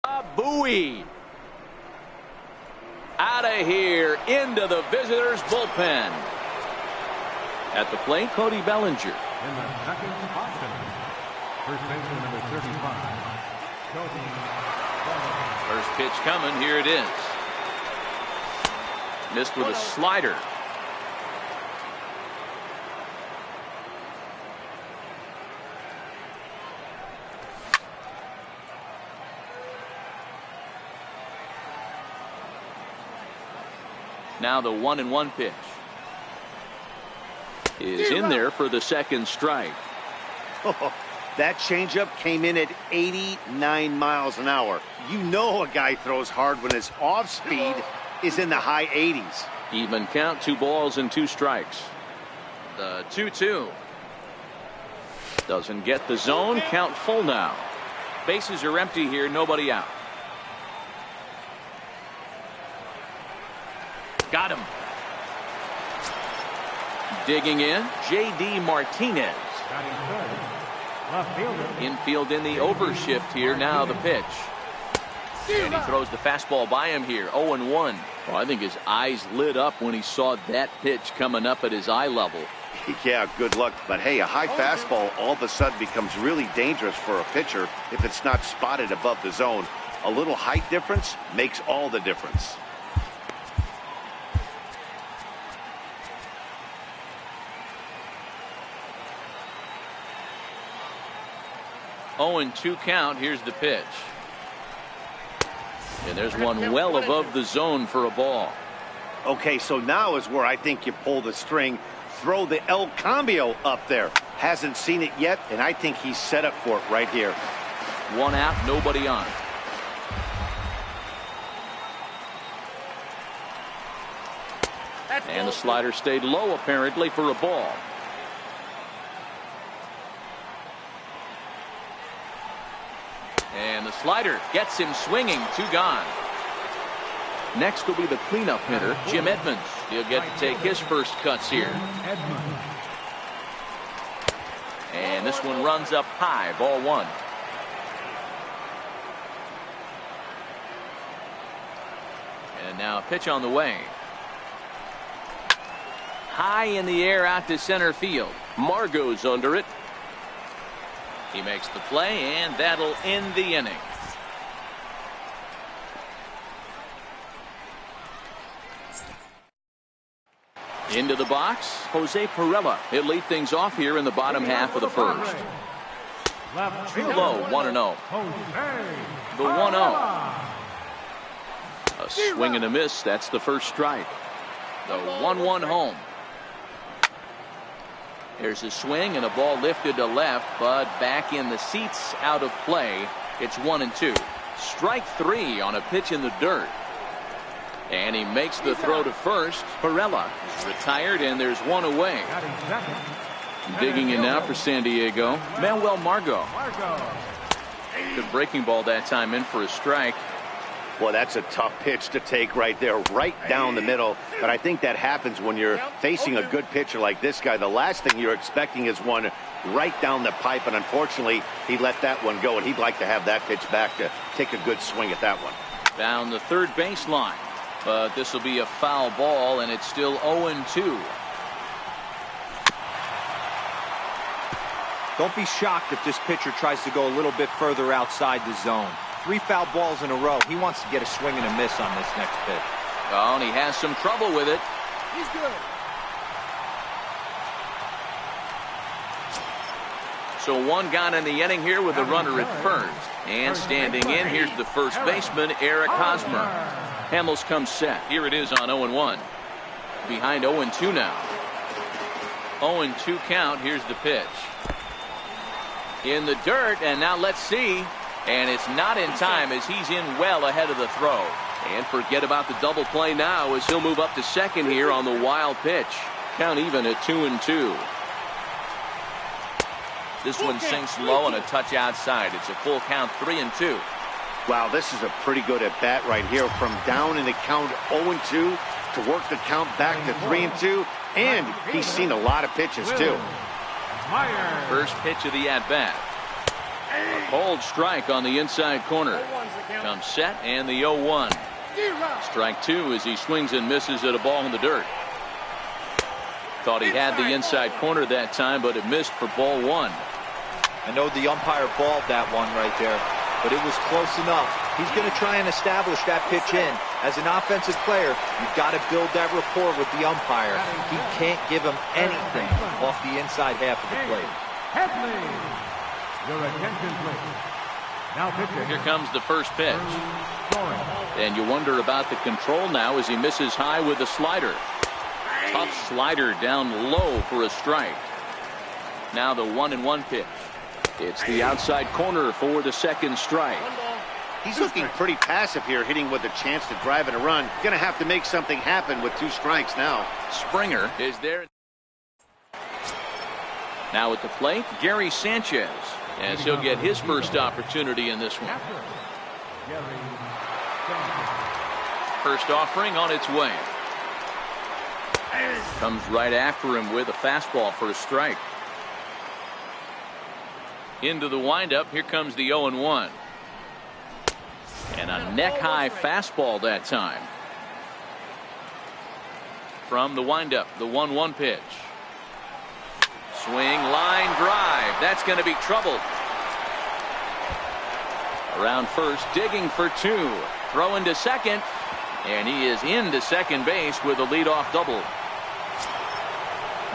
Bowie. Out of here into the visitors' bullpen. At the plate, Cody Bellinger. In the second option, first baseman number 35, Cody Bellinger. First pitch coming. Here it is. Missed with a slider. Now the 1-1 pitch is in there for the second strike. Oh, that changeup came in at 89 miles an hour. You know a guy throws hard when his off speed is in the high 80s. Even count, 2 balls and 2 strikes. The 2-2 doesn't get the zone. Count full now. Bases are empty here. Nobody out. Got him. Digging in, J.D. Martinez. Infield in the overshift here. Now the pitch. And he throws the fastball by him here. 0-1. Well, I think his eyes lit up when he saw that pitch coming up at his eye level. Yeah, good luck. But hey, a high fastball all of a sudden becomes really dangerous for a pitcher if it's not spotted above the zone. A little height difference makes all the difference. 0-2 count. Here's the pitch. And there's one well above the zone for a ball. Okay, so now is where I think you pull the string. Throw the El Cambio up there. Hasn't seen it yet, and I think he's set up for it right here. 1 out, nobody on. And the slider stayed low apparently for a ball. And the slider gets him swinging. 2 gone. Next will be the cleanup hitter, Jim Edmonds. He'll get to take his first cuts here. And this one runs up high. Ball 1. And now a pitch on the way. High in the air out to center field. Margot's under it. He makes the play, and that'll end the inning. Into the box, Jose Pirela. He'll lead things off here in the bottom half of the first. Low, 1-0. The 1-0. A swing and a miss. That's the first strike. The 1-1 home. There's a swing and a ball lifted to left, but back in the seats, out of play. It's 1-2. Strike 3 on a pitch in the dirt. And he makes the throw to first. Pirela is retired, and there's 1 away. Digging in now for San Diego, Manuel Margot. Good breaking ball that time, in for a strike. Well, that's a tough pitch to take right there, right down the middle. But I think that happens when you're facing a good pitcher like this guy. The last thing you're expecting is one right down the pipe, and unfortunately, he let that one go, and he'd like to have that pitch back to take a good swing at that one. Down the third baseline, but this will be a foul ball, and it's still 0-2. Don't be shocked if this pitcher tries to go a little bit further outside the zone. 3 foul balls in a row. He wants to get a swing and a miss on this next pitch. Oh, and he has some trouble with it. He's good. So 1 gone in the inning here with a runner at first. And standing in, here's the first baseman, Eric Hosmer. Hamels comes set. Here it is on 0-1. Behind 0-2 now. 0-2 count. Here's the pitch. In the dirt, and now let's see. And it's not in time as he's in well ahead of the throw. And forget about the double play now as he'll move up to second here on the wild pitch. Count even at 2-2. This one sinks low and a touch outside. It's a full count, 3-2. Wow, this is a pretty good at bat right here. From down in the count 0-2 to work the count back to 3-2. And he's seen a lot of pitches too. First pitch of the at bat. A cold strike on the inside corner. Comes set and the 0-1. Strike two as he swings and misses at a ball in the dirt. Thought he had the inside corner that time, but it missed for ball one. I know the umpire balled that one right there, but it was close enough. He's going to try and establish that pitch in. As an offensive player, you've got to build that rapport with the umpire. He can't give him anything off the inside half of the plate. Headley, your attention please. Now pitching. Here comes the first pitch. And you wonder about the control now as he misses high with a slider. Tough slider down low for a strike. Now the 1-1 pitch. It's the outside corner for the second strike. He's looking pretty passive here, hitting with a chance to drive in a run. Going to have to make something happen with 2 strikes now. Springer is there. Now at the plate, Gary Sanchez, as he'll get his first opportunity in this one. First offering on its way. Comes right after him with a fastball for a strike. Into the windup, here comes the 0-1. And a neck-high fastball that time. From the windup, the 1-1 pitch. Swing, line drive. That's going to be trouble. Around first, digging for 2. Throwing to second. And he is into second base with a leadoff double.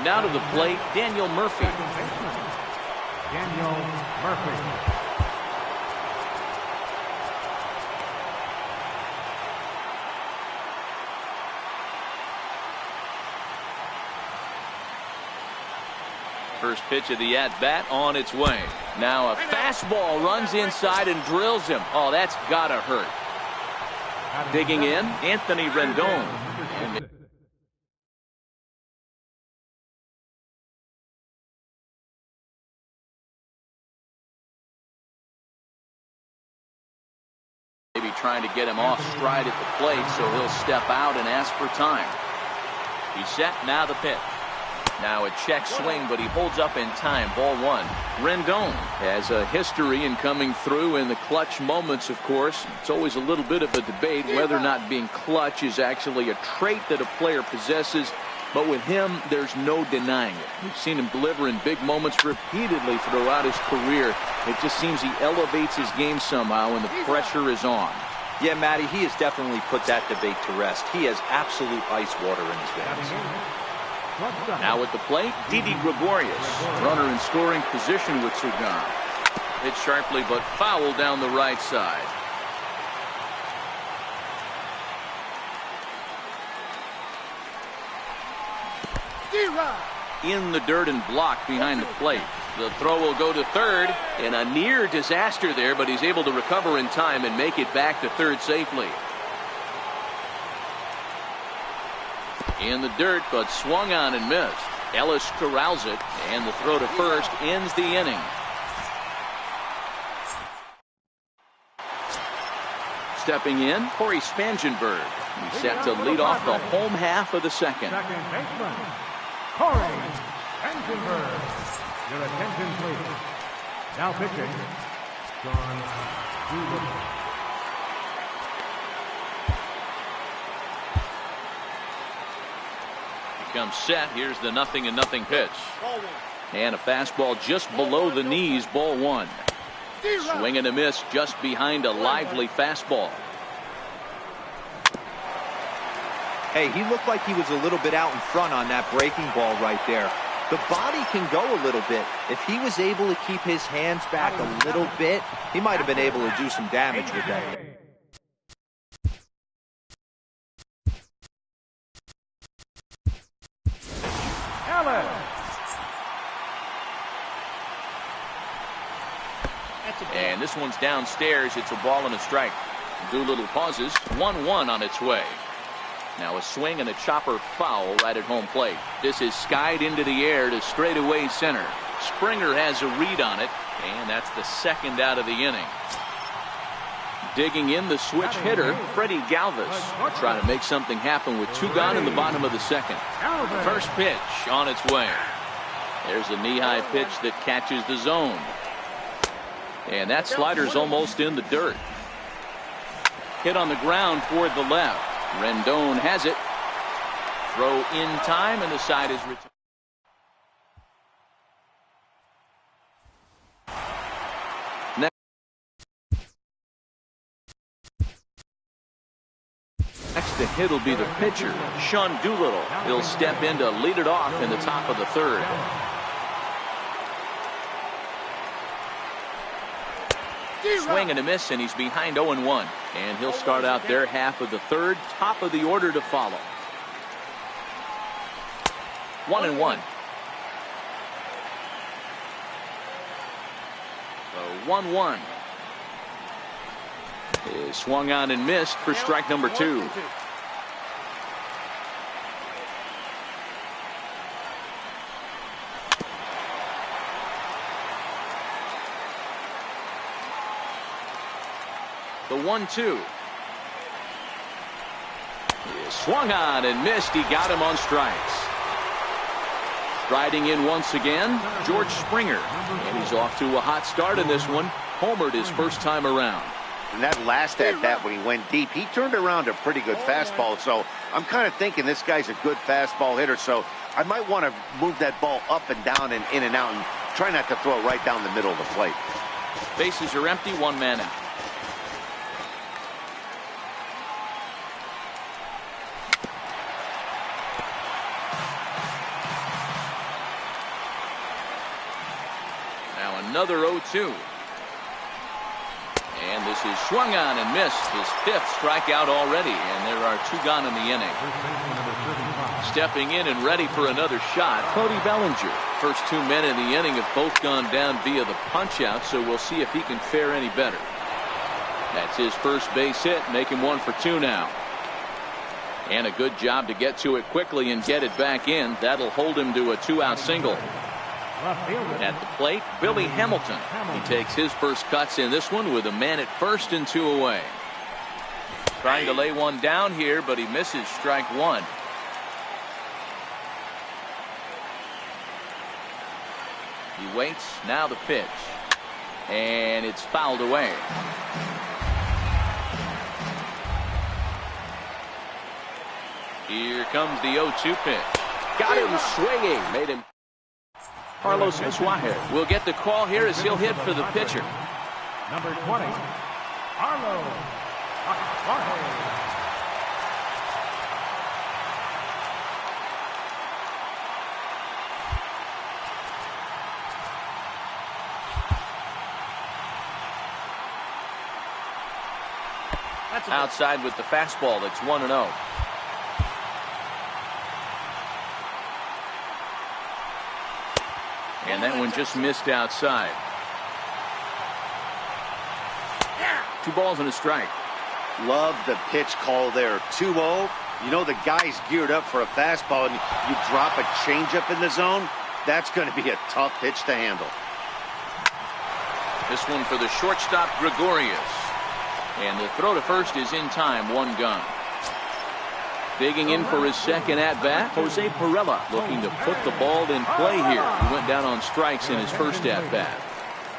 Now to the plate, Daniel Murphy. Daniel Murphy. First pitch of the at-bat on its way. Now a fastball runs inside and drills him. Oh, that's gotta hurt. Digging in, Anthony Rendon. And maybe trying to get him off stride at the plate, so he'll step out and ask for time. He's set, now the pitch. Now a check swing, but he holds up in time. Ball one. Rendon has a history in coming through in the clutch moments, of course. It's always a little bit of a debate whether or not being clutch is actually a trait that a player possesses. But with him, there's no denying it. We've seen him deliver in big moments repeatedly throughout his career. It just seems he elevates his game somehow when the pressure is on. Yeah, Matty, he has definitely put that debate to rest. He has absolute ice water in his veins. Now at the plate, Didi Gregorius. Runner in scoring position with Sugan. Hit sharply but foul down the right side. In the dirt and blocked behind the plate. The throw will go to third, and a near disaster there, but he's able to recover in time and make it back to third safely. In the dirt, but swung on and missed. Ellis corrals it, and the throw to first ends the inning. Stepping in, Corey Spangenberg. He's set to lead off the home half of the second. Second baseman, Corey Spangenberg. Your attention, please. Now pitching, John Doolittle. Comes set. Here's the 0-0 pitch. And a fastball just below the knees, ball one. Swing and a miss just behind a lively fastball. Hey, he looked like he was a little bit out in front on that breaking ball right there. The body can go a little bit. If he was able to keep his hands back a little bit, he might have been able to do some damage with that. And this one's downstairs. It's a ball and a strike. Doolittle pauses. 1-1 on its way. Now a swing and a chopper foul right at home plate. This is skied into the air to straightaway center. Springer has a read on it, and that's the second out of the inning. Digging in, the switch hitter, Freddie Galvis, trying to make something happen with 2 gone in the bottom of the second. First pitch on its way. There's a knee-high pitch that catches the zone. And that slider's almost in the dirt. Hit on the ground toward the left. Rendon has it. Throw in time, and the side is returned. Next to hit will be the pitcher, Sean Doolittle. He'll step in to lead it off in the top of the third. Swing and a miss, and he's behind 0-1. And he'll start out their half of the third, top of the order to follow. 1-1. The 1-1 is swung on and missed for strike number 2. The 1-2 is swung on and missed. He got him on strikes. Striding in once again, George Springer. And he's off to a hot start in this one. Homered his first time around. And that last at bat when he went deep, he turned around a pretty good fastball. So I'm kind of thinking this guy's a good fastball hitter. So I might want to move that ball up and down and in and out and try not to throw it right down the middle of the plate. Bases are empty, one man out. Another 0-2. And this is swung on and missed. His 5th strikeout already, and there are 2 gone in the inning. Stepping in and ready for another shot, Cody Bellinger. First 2 men in the inning have both gone down via the punch-out, so we'll see if he can fare any better. That's his first base hit, make him 1 for 2 now. And a good job to get to it quickly and get it back in. That'll hold him to a 2-out single. At the plate, Billy Hamilton. He takes his first cuts in this one with a man at first and 2 away. Trying to lay one down here, but he misses strike 1. He waits, now the pitch. And it's fouled away. Here comes the 0-2 pitch. Got him swinging, made him. Carlos Suarez will get the call here as he'll hit for the pitcher. Number 20, Carlos Suarez. Outside with the fastball. That's 1-0. And that one just missed outside. 2 balls and a strike. Love the pitch call there. 2-0. You know the guy's geared up for a fastball, and you drop a changeup in the zone. That's going to be a tough pitch to handle. This one for the shortstop, Gregorius. And the throw to first is in time, 1 gone. Digging in for his second at-bat, Jose Pirela looking to put the ball in play here. He went down on strikes in his first at-bat.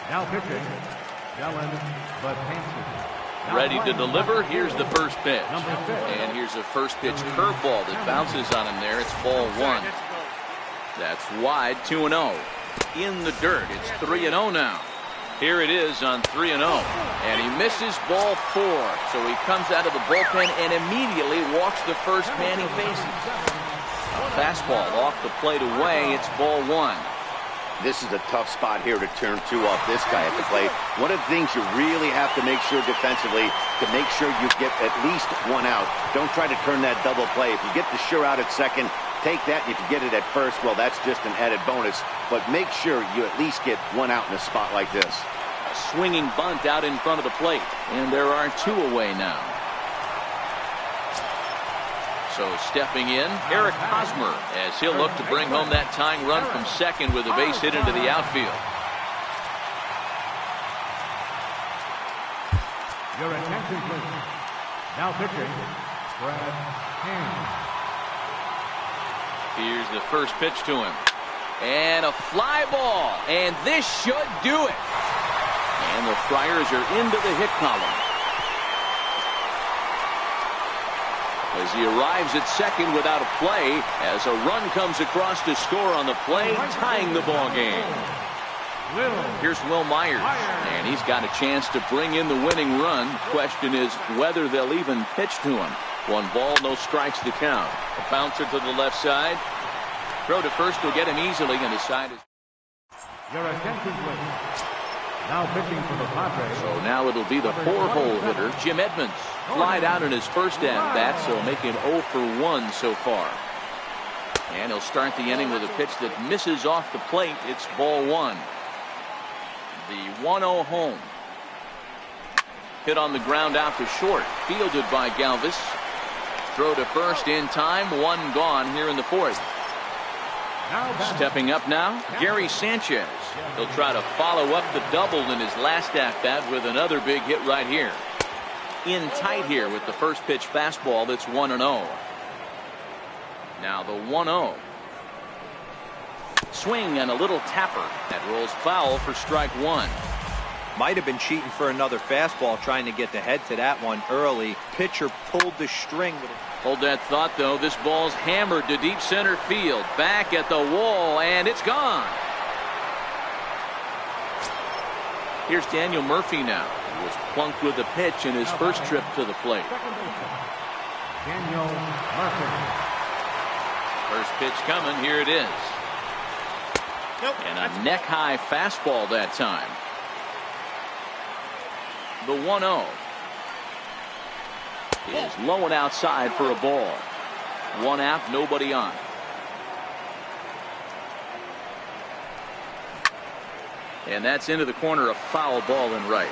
Now pitching, Dylan Betances. Ready to deliver. Here's the first pitch. And here's a first pitch curveball that bounces on him there. It's ball 1. That's wide, 2-0. In the dirt, it's 3-0 now. Here it is on 3-0. And he misses ball 4. So he comes out of the bullpen and immediately walks the first man he faces. A fastball off the plate away. It's ball 1. This is a tough spot here to turn 2 off this guy at the plate. One of the things you really have to make sure defensively to make sure you get at least 1 out. Don't try to turn that double play. If you get the sure out at second, take that, and if you get it at first, well, that's just an added bonus. But make sure you at least get 1 out in a spot like this. A swinging bunt out in front of the plate. And there are 2 away now. So stepping in, Eric Hosmer, as he'll look to bring home that tying run from second with a base hit into the outfield. Your attention, please. Now pitching, Brad Hand. Here's the first pitch to him. And a fly ball. And this should do it. And And the Friars are into the hit column. As he arrives at second without a play, as a run comes across to score on the play, tying the ball game. Here's Will Myers, and he's got a chance to bring in the winning run. Question is whether they'll even pitch to him. 1 ball, no strikes to count. A bouncer to the left side. Throw to first will get him easily, and his side is. Your attention, please. Now pitching for the Padres. So now it'll be the 4-hole hitter, Jim Edmonds. Flied out in his first at-bat, so making 0 for 1 so far. And he'll start the inning with a pitch that misses off the plate. It's ball 1. The 1-0 home. Hit on the ground out to short. Fielded by Galvis. Throw to first in time. 1 gone here in the 4th. Stepping up now, Gary Sanchez. He'll try to follow up the double in his last at-bat with another big hit right here. In tight here with the first pitch fastball that's 1-0. Now the 1-0. Swing and a little tapper. That rolls foul for strike 1. Might have been cheating for another fastball, trying to get the head to that one early. Pitcher pulled the string. Hold that thought, though. This ball's hammered to deep center field. Back at the wall, and it's gone. Here's Daniel Murphy now. He was plunked with a pitch in his first trip to the plate. Daniel Murphy. First pitch coming. Here it is. And a neck-high fastball that time. The 1-0 is low and outside for a ball. 1 out, nobody on. And that's into the corner, a foul ball in right.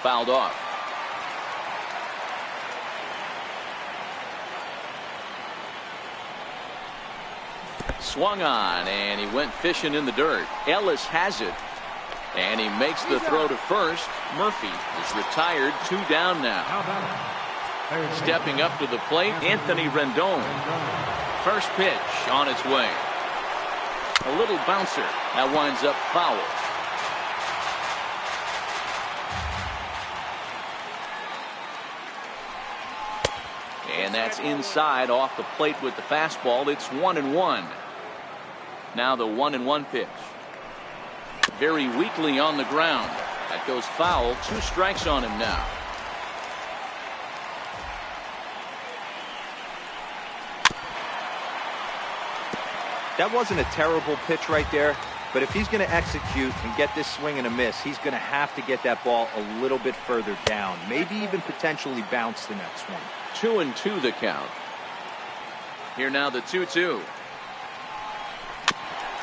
Fouled off. Swung on, and he went fishing in the dirt. Ellis has it, and he makes the throw to first. Murphy is retired, 2 down now. Stepping up to the plate, Anthony Rendon. First pitch on its way. A little bouncer that winds up foul. And that's inside off the plate with the fastball. It's 1-1. Now the 1-1 pitch. Very weakly on the ground. That goes foul. 2 strikes on him now. That wasn't a terrible pitch right there, but if he's going to execute and get this swing and a miss, he's going to have to get that ball a little bit further down. Maybe even potentially bounce the next one. 2-2 the count. Here now the 2-2.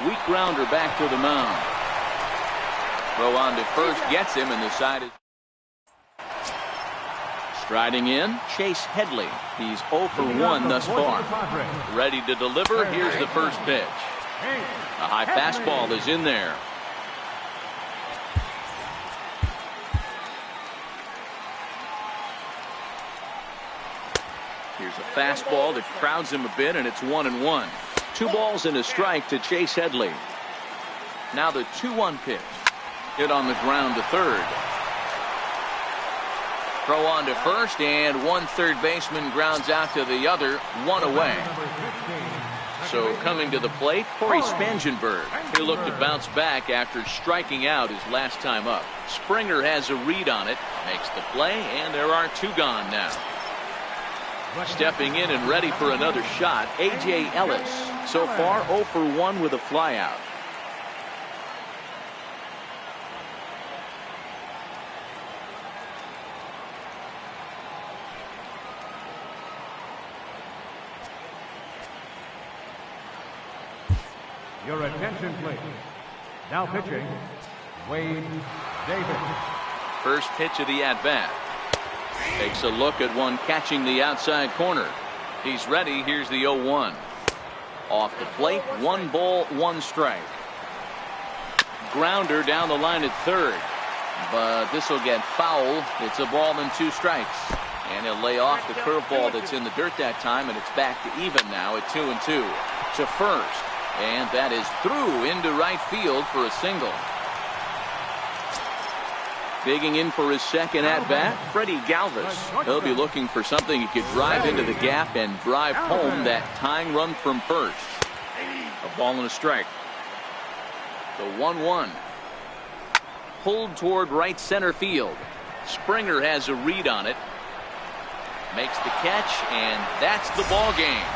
Weak grounder back to the mound. Throw on to first, gets him, and the side is. Striding in, Chase Headley. He's 0 for 1 thus far. Ready to deliver. Here's the first pitch. A high fastball is in there. Here's a fastball that crowds him a bit, and it's 1-1. 2 balls and a strike to Chase Headley. Now the 2-1 pitch. Hit on the ground to third. Throw on to first, and one third baseman grounds out to the other, 1 away. So coming to the plate, Corey Spangenberg. He'll look to bounce back after striking out his last time up. Springer has a read on it, makes the play, and there are 2 gone now. Stepping in and ready for another shot, A.J. Ellis. So far 0 for 1 with a flyout. Your attention, please. Now pitching, Wade Davis. First pitch of the at-bat. Takes a look at one catching the outside corner. He's ready. Here's the 0-1. Off the plate, 1 ball, 1 strike. Grounder down the line at third. But this will get foul. It's a ball and 2 strikes. And he'll lay off the curveball that's in the dirt that time, and it's back to even now at 2-2. To first. And that is through into right field for a single. Digging in for his second at-bat, Freddie Galvis. He'll be looking for something he could drive into the gap and drive home that tying run from first. A ball and a strike. The 1-1. Pulled toward right center field. Springer has a read on it. Makes the catch, and that's the ball game.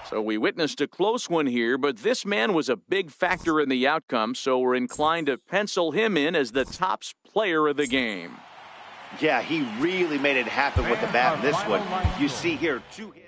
So we witnessed a close one here, but this man was a big factor in the outcome, so we're inclined to pencil him in as the top player of the game. Yeah, he really made it happen with the bat in this one. You see here, 2 hits.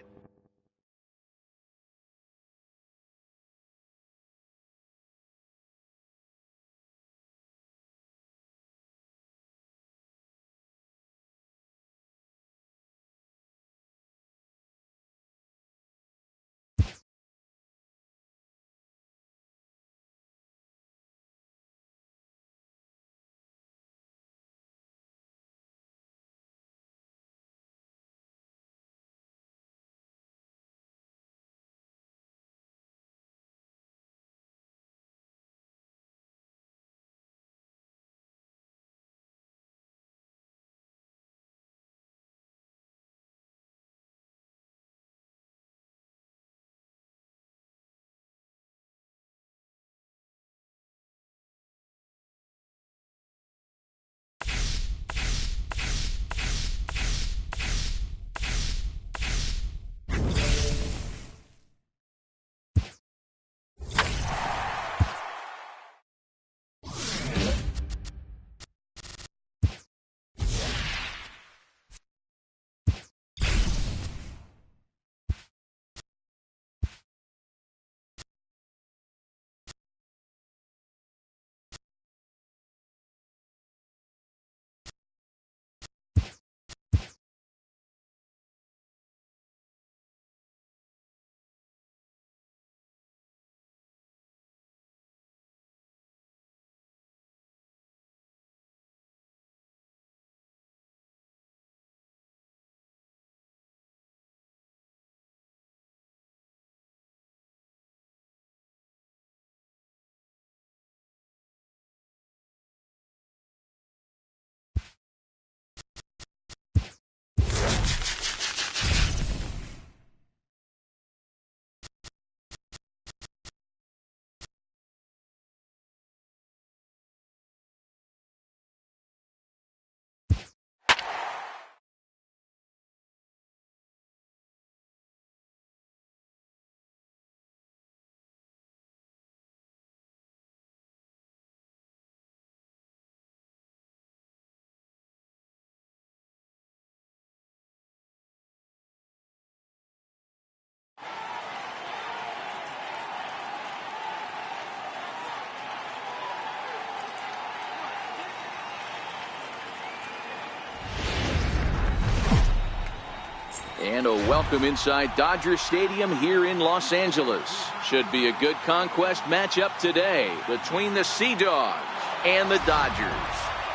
And a welcome inside Dodger Stadium here in Los Angeles. Should be a good conquest matchup today between the Sea Dogs and the Dodgers.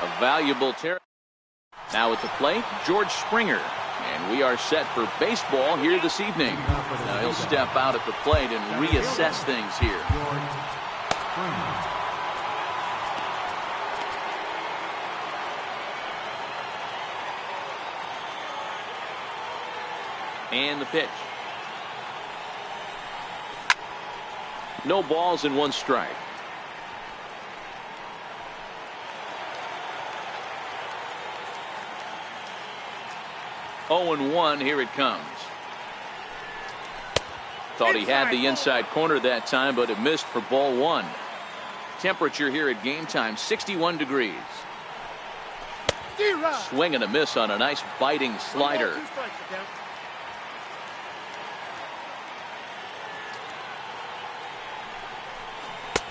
A valuable territory. Now at the plate, George Springer. And we are set for baseball here this evening. Now he'll step out at the plate and reassess things here. And the pitch. No balls and 1 strike. Oh, 0-1, here it comes. Thought he had the inside corner that time, but it missed for ball 1. Temperature here at game time, 61 degrees. Swing and a miss on a nice biting slider.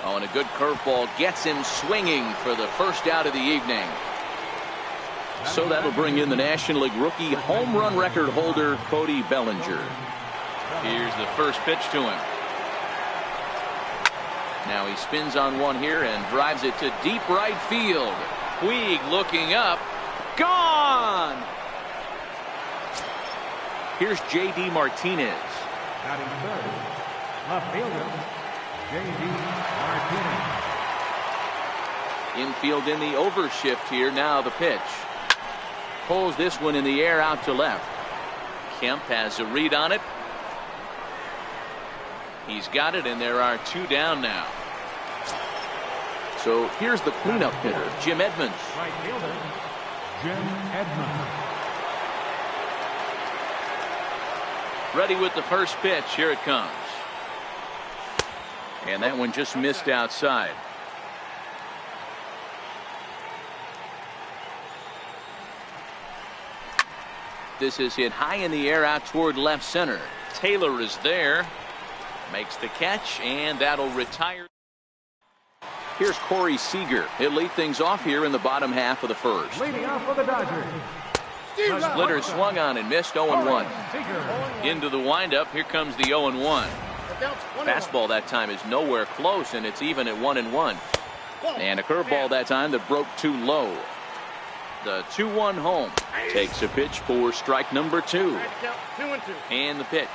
Oh, and a good curveball gets him swinging for the first out of the evening. So that'll bring in the National League rookie home run record holder, Cody Bellinger. Here's the first pitch to him. Now he spins on one here and drives it to deep right field. Puig looking up. Gone! Here's J.D. Martinez. Batting third, left fielder, J.D. Martinez. Infield in the overshift here. Now the pitch. Pulls this one in the air out to left. Kemp has a read on it. He's got it, and there are 2 down now. So here's the cleanup hitter, Jim Edmonds. Right fielder, Jim Edmonds. Ready with the first pitch. Here it comes. And that one just missed outside. This is hit high in the air out toward left center. Taylor is there. Makes the catch, and that'll retire. Here's Corey Seager. He'll lead things off here in the bottom half of the first. Leading off for the Dodgers. Splitter swung on and missed. 0-1. Into the windup. Here comes the 0-1. Fastball that time is nowhere close, and it's even at 1-1. And a curveball that time that broke too low. The 2-1 home. Takes a pitch for strike number 2. And the pitch.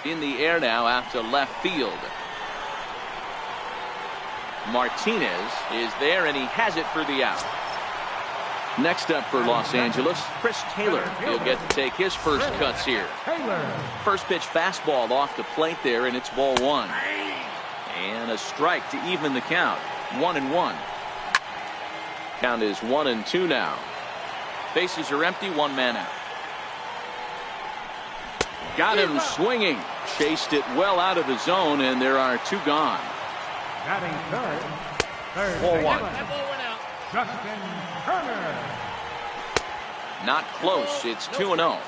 In the air now out to left field. Martinez is there, and he has it for the out. Next up for Los Angeles, Chris Taylor. He'll get to take his first cuts here. First pitch fastball off the plate there, and it's ball 1. And a strike to even the count. 1-1. Count is 1-2 now. Bases are empty, 1 man out. Got him swinging. Chased it well out of the zone, and there are 2 gone. Batting third. Ball 1. Justin Turner. Not close. It's 2-0.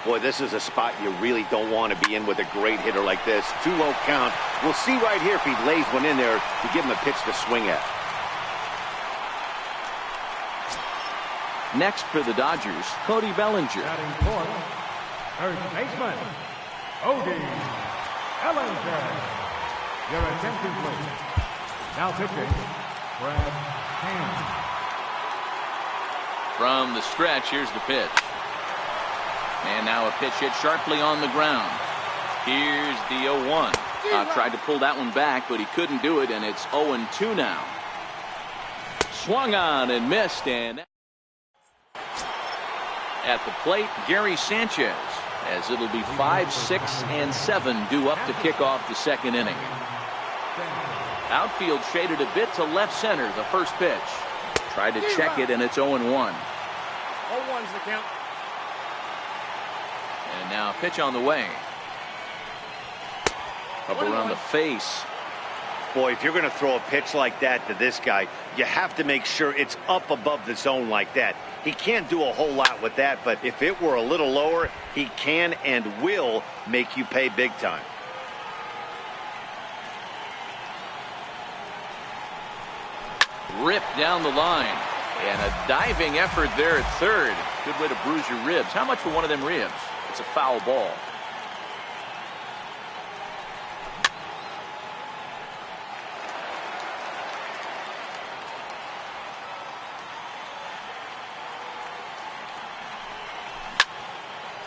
Boy, this is a spot you really don't want to be in with a great hitter like this. 2-0 count. We'll see right here if he lays one in there to give him a pitch to swing at. Next for the Dodgers, Cody Bellinger. Batting fourth. Third baseman, Cody Bellinger. Your attention, please. Now pitching, Brad Hand. From the stretch, here's the pitch. And now a pitch hit sharply on the ground. Here's the 0-1. Tried to pull that one back, but he couldn't do it, and it's 0-2 now. Swung on and missed, and at the plate, Gary Sanchez, as it'll be 5, 6, and 7 due up to kick off the second inning. Outfield shaded a bit to left center, the first pitch. Tried to check it, and it's 0-1. 0-1's the count. And now a pitch on the way. Up around the face. Boy, if you're going to throw a pitch like that to this guy, you have to make sure it's up above the zone like that. He can't do a whole lot with that, but if it were a little lower, he can and will make you pay big time. Ripped down the line. And a diving effort there at third. Good way to bruise your ribs. How much for one of them ribs? It's a foul ball.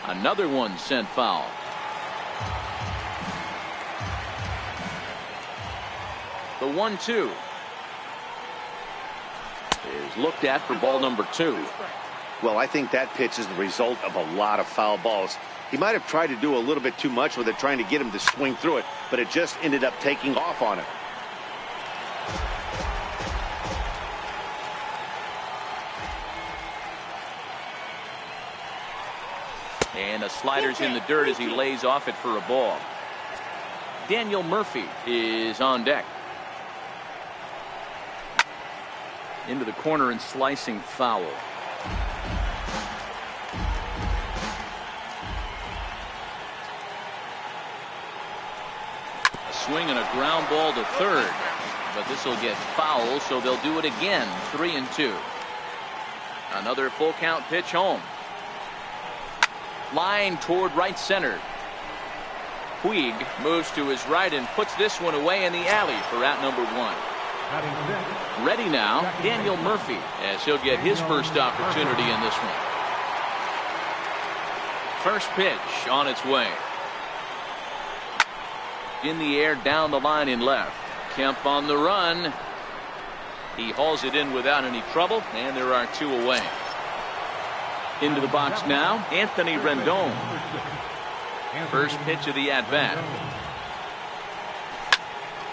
Another one sent foul. The 1-2 is looked at for ball number 2. Well, I think that pitch is the result of a lot of foul balls. He might have tried to do a little bit too much with it, trying to get him to swing through it, but it just ended up taking off on him. And a slider's in the dirt as he lays off it for a ball. Daniel Murphy is on deck. Into the corner and slicing foul. A swing and a ground ball to third. But this will get foul, so they'll do it again. 3-2. Another full count pitch home. Line toward right center. Puig moves to his right and puts this one away in the alley for out number 1. Ready now, Daniel Murphy, as he'll get his first opportunity in this one. First pitch on its way. In the air, down the line in left. Kemp on the run. He hauls it in without any trouble, and there are 2 away. Into the box now, Anthony Rendon. First pitch of the at-bat.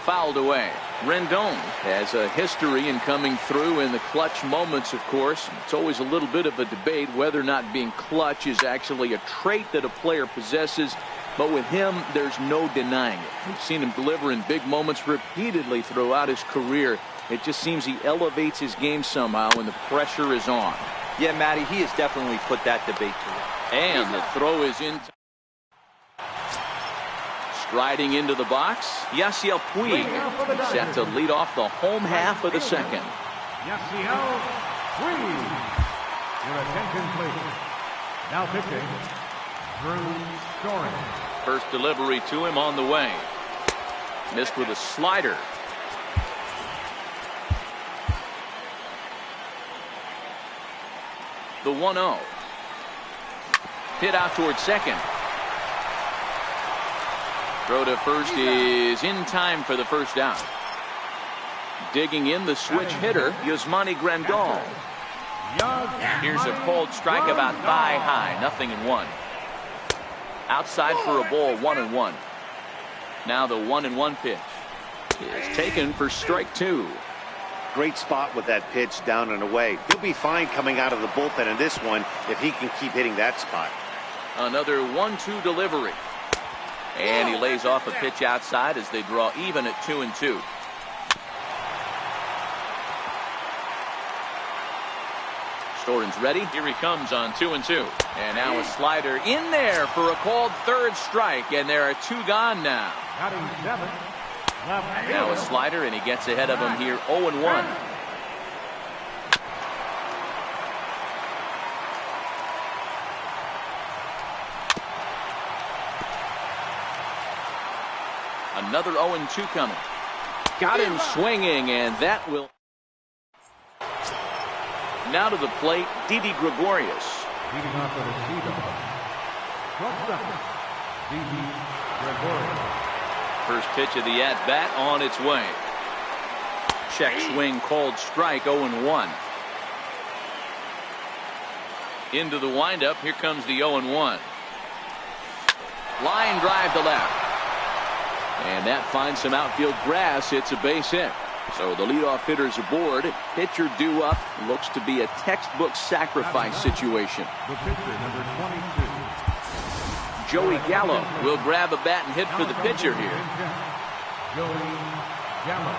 Fouled away. Rendon has a history in coming through in the clutch moments, of course. It's always a little bit of a debate whether or not being clutch is actually a trait that a player possesses. But with him, there's no denying it. We've seen him deliver in big moments repeatedly throughout his career. It just seems he elevates his game somehow when the pressure is on. Yeah, Matty, he has definitely put that debate to rest. And the throw is in. Striding into the box, Yasiel Puig, set to lead off the home half of the second. Yasiel Puig. Your attention, please. Now pitching, Drew Storen. First delivery to him on the way. Missed with a slider. The 1-0. Hit out towards second. Throw to first is in time for the first down. Digging in the switch hitter, Yasmani Grandal. Here's a called strike about thigh high, 0-1. Outside for a ball, 1-1. Now the 1-1 pitch is taken for strike 2. Great spot with that pitch down and away. He'll be fine coming out of the bullpen in this one if he can keep hitting that spot. Another 1-2 delivery. And he lays off a pitch outside as they draw even at 2-2. Storen's ready. Here he comes on 2-2. And now a slider in there for a called third strike. And there are 2 gone now. Batting 7. Now a slider, and he gets ahead of him here, 0-1. Another 0-2 coming. Got him swinging, and that will. Now to the plate, Didi Gregorius. Leading off with a Didi Gregorius. First pitch of the at-bat on its way. Check swing called strike, 0-1. Into the windup, here comes the 0-1. Line drive to left. And that finds some outfield grass. It's a base hit. So the leadoff hitter's aboard. Pitcher due up. Looks to be a textbook sacrifice situation. The pitcher, number 22. Joey Gallo will grab a bat and hit for the pitcher here. Joey Gallo.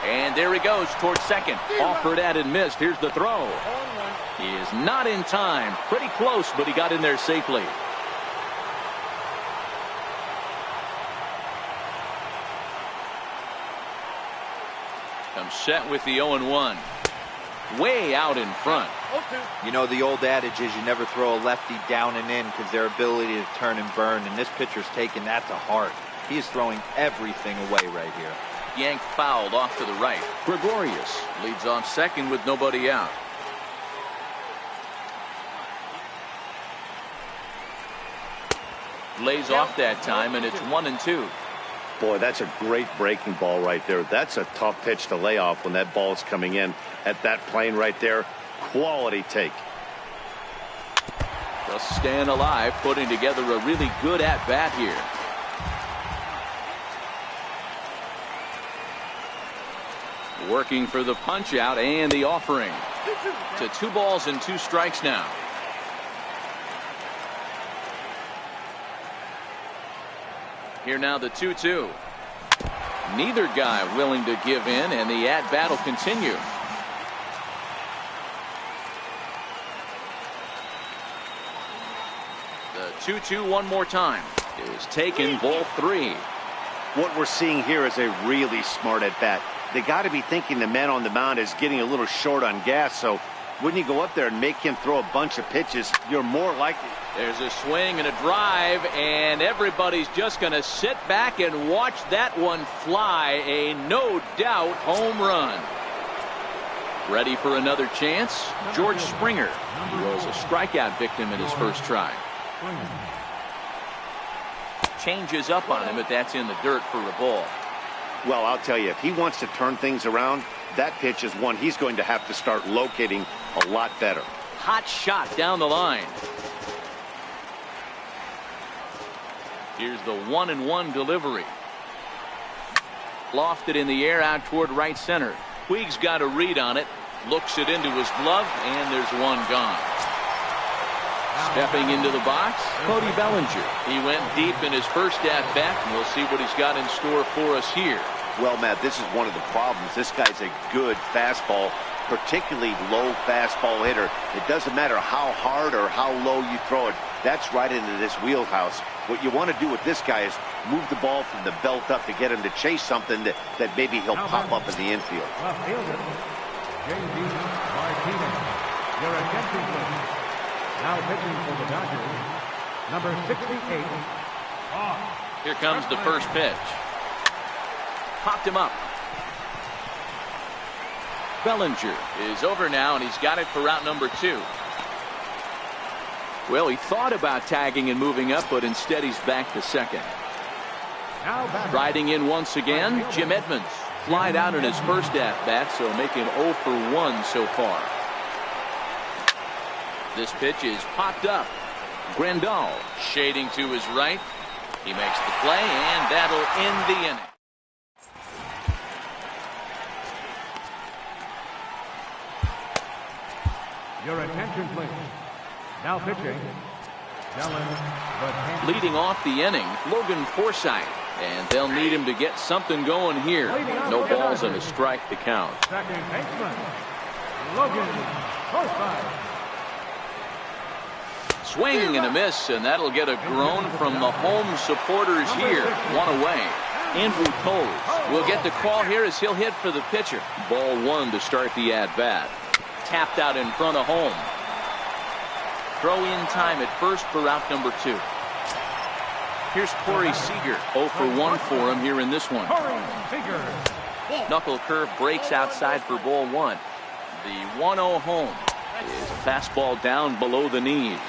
And there he goes towards second. Offered at and missed. Here's the throw. He is not in time. Pretty close, but he got in there safely. Comes set with the 0-1. Way out in front. You know, the old adage is you never throw a lefty down and in because their ability to turn and burn, and this pitcher's taking that to heart. He is throwing everything away right here. Yanked fouled off to the right. Gregorius leads off second with nobody out. Lays off that time, and it's 1-2. Boy, that's a great breaking ball right there. That's a tough pitch to lay off when that ball is coming in at that plane right there. Quality take. Just staying alive, putting together a really good at-bat here. Working for the punch out and the offering. To 2 balls and 2 strikes now. Here now the 2-2. Neither guy willing to give in, and the at-bat will continue. The 2-2 one more time. It was taken, ball 3. What we're seeing here is a really smart at-bat. They got to be thinking the man on the mound is getting a little short on gas, so when you go up there and make him throw a bunch of pitches, you're more likely. There's a swing and a drive, and everybody's just going to sit back and watch that one fly. A no-doubt home run. Ready for another chance? George Springer. He was a strikeout victim in his first try. Swing. Changes up on him, but that's in the dirt for a ball. Well, I'll tell you, if he wants to turn things around, that pitch is one he's going to have to start locating a lot better. Hot shot down the line. Here's the 1-1 delivery. Lofted in the air out toward right center. Puig's got a read on it. Looks it into his glove, and there's one gone. Stepping into the box, Cody Bellinger. He went deep in his first at-bat, and we'll see what he's got in store for us here. Well, Matt, this is one of the problems. This guy's a good fastball, particularly low fastball hitter. It doesn't matter how hard or how low you throw it. That's right into this wheelhouse. What you want to do with this guy is move the ball from the belt up to get him to chase something that maybe he'll pop up in the infield. Left fielder, J.D. Martinez. Your attention, please. Now pitching for the Dodgers, number 68. Here comes the first pitch. Popped him up. Bellinger is over now, and he's got it for route number 2. Well, he thought about tagging and moving up, but instead he's back to second. Riding in once again, Jim Edmonds. Flied out in his first at-bat, so making 0 for 1 so far. This pitch is popped up. Grandal shading to his right. He makes the play, and that'll end the inning. Your attention, please. Now pitching, Dylan. Leading off the inning, Logan Forsythe. And they'll need him to get something going here. No balls and a strike to count. Second baseman, Logan Forsythe. Swing and a miss, and that'll get a groan from the home supporters here. One away. Andrew Toles will get the call here as he'll hit for the pitcher. Ball 1 to start the at-bat. Tapped out in front of home. Throw in time at first for route number 2. Here's Corey Seager. 0 for 1 for him here in this one. Knuckle curve breaks outside for ball 1. The 1-0 home is a fastball down below the knees.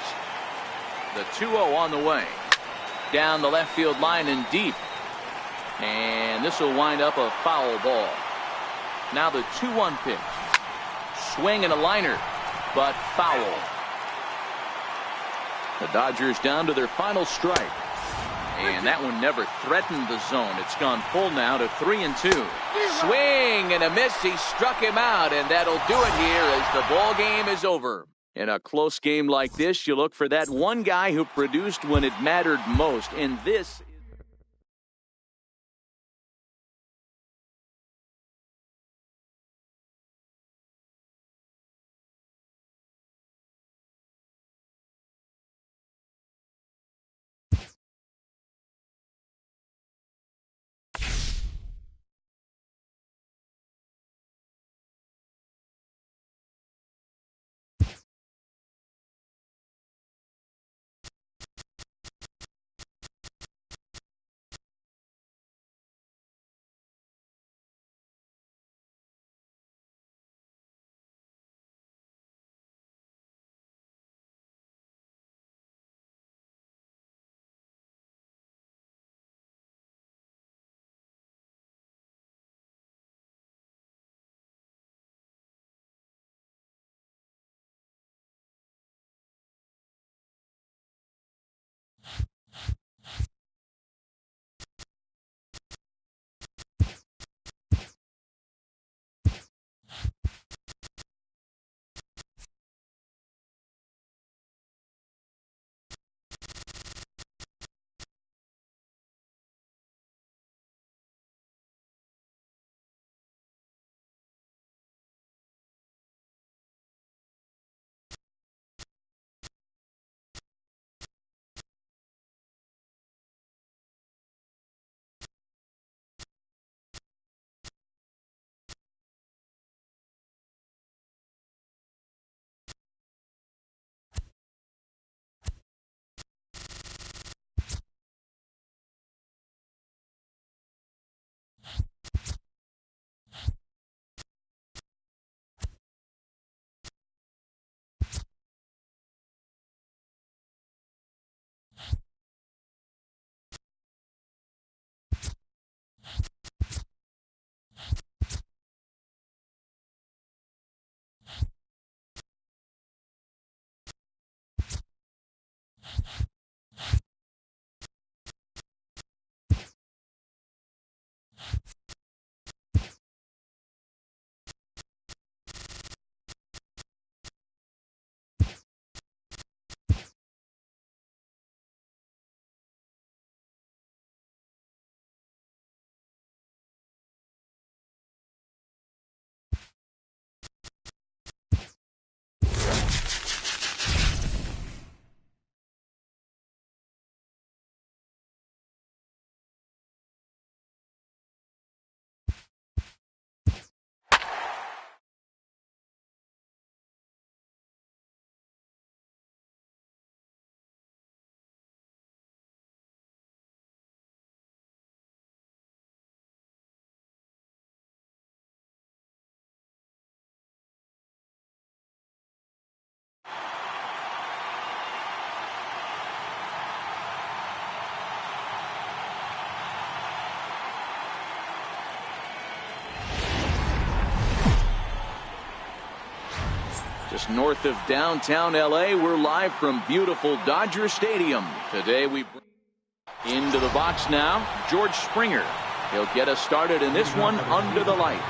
The 2-0 on the way. Down the left field line and deep. And this will wind up a foul ball. Now the 2-1 pitch. Swing and a liner, but foul. The Dodgers down to their final strike. And that one never threatened the zone. It's gone full now to 3-2. Swing and a miss. He struck him out, and that'll do it here as the ball game is over. In a close game like this, you look for that one guy who produced when it mattered most, and this Just north of downtown LA, we're live from beautiful Dodger Stadium. Today we bring into the box now, George Springer. He'll get us started in this one under the lights.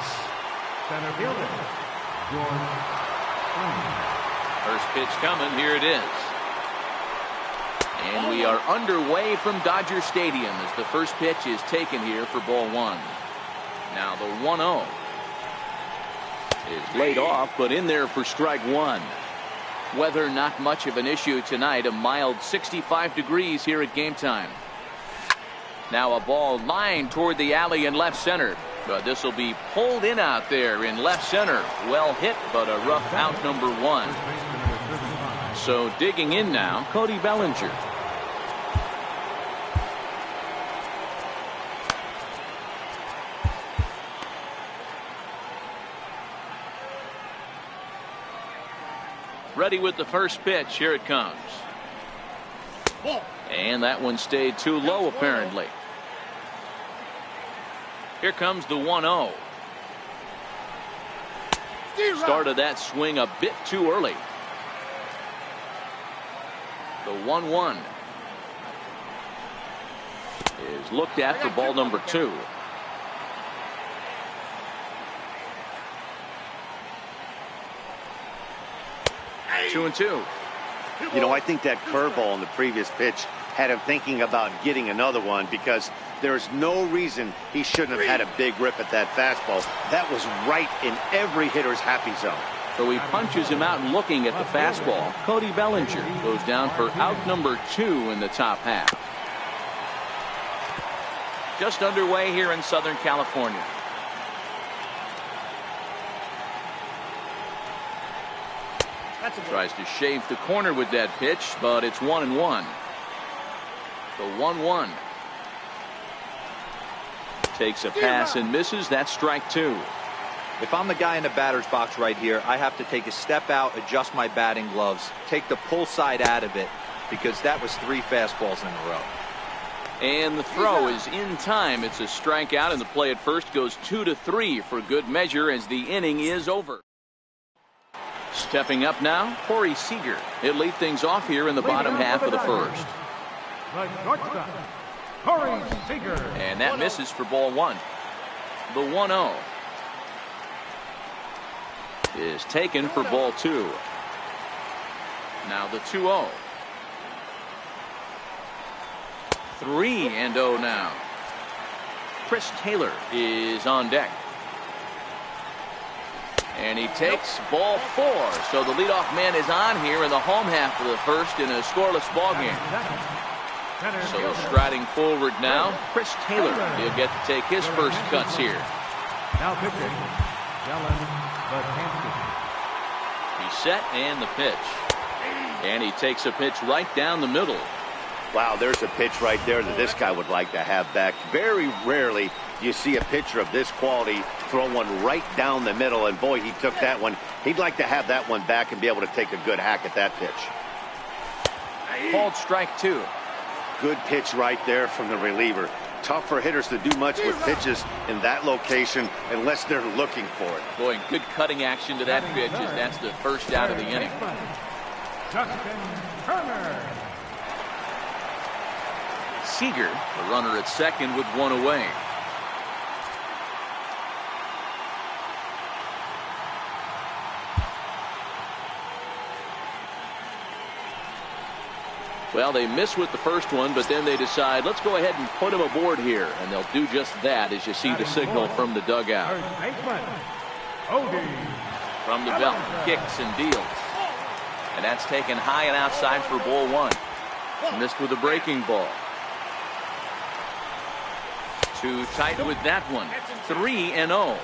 Center fielder, George Springer. First pitch coming, here it is. And we are underway from Dodger Stadium as the first pitch is taken here for ball one. Now the 1-0. Is laid off, but in there for strike one. Weather not much of an issue tonight. A mild 65 degrees here at game time. Now a ball lined toward the alley in left center. But this will be pulled in out there in left center. Well hit, but a rough out number one. So digging in now, Cody Bellinger. Ready with the first pitch. Here it comes. And that one stayed too low, apparently. Here comes the 1-0. Started that swing a bit too early. The 1-1 is looked at for ball number 2. Two and two. You know, I think that curveball in the previous pitch had him thinking about getting another one, because there's no reason he shouldn't have had a big rip at that fastball. That was right in every hitter's happy zone. So he punches him out and looking at the fastball. Cody Bellinger goes down for out number 2 in the top half. Just underway here in Southern California. Tries to shave the corner with that pitch, but it's 1-1. The 1-1 takes a pass and misses. That's strike 2. If I'm the guy in the batter's box right here, I have to take a step out, adjust my batting gloves, take the pull side out of it, because that was 3 fastballs in a row. And the throw is in time. It's a strikeout, and the play at first goes 2-3 for good measure as the inning is over. Stepping up now, Corey Seager. He'll lead things off here in the bottom half of the first. The shortstop, Corey Seager. And that misses for ball 1. The 1-0 is taken for ball 2. Now the 2-0. 3-0 now. Chris Taylor is on deck. And he takes ball 4. So the leadoff man is on here in the home half of the first in a scoreless ball game. So striding forward now, Chris Taylor. He'll get to take his first cuts here. Now pitching, Dylan Betances. He's set and the pitch. And he takes a pitch right down the middle. Wow, there's a pitch right there that this guy would like to have back. Very rarely do you see a pitcher of this quality throw one right down the middle, and boy, he took that one. He'd like to have that one back and be able to take a good hack at that pitch. Called strike 2. Good pitch right there from the reliever. Tough for hitters to do much with pitches in that location unless they're looking for it. Boy, good cutting action to that pitch as that's the first out of the inning. Justin Turner. Seager, the runner at second with one away. Well, they miss with the first one, but then they decide, let's go ahead and put him aboard here. And they'll do just that as you see the signal from the dugout. From the belt, kicks and deals. And that's taken high and outside for ball one. Missed with a breaking ball. Too tight with that one. 3-0.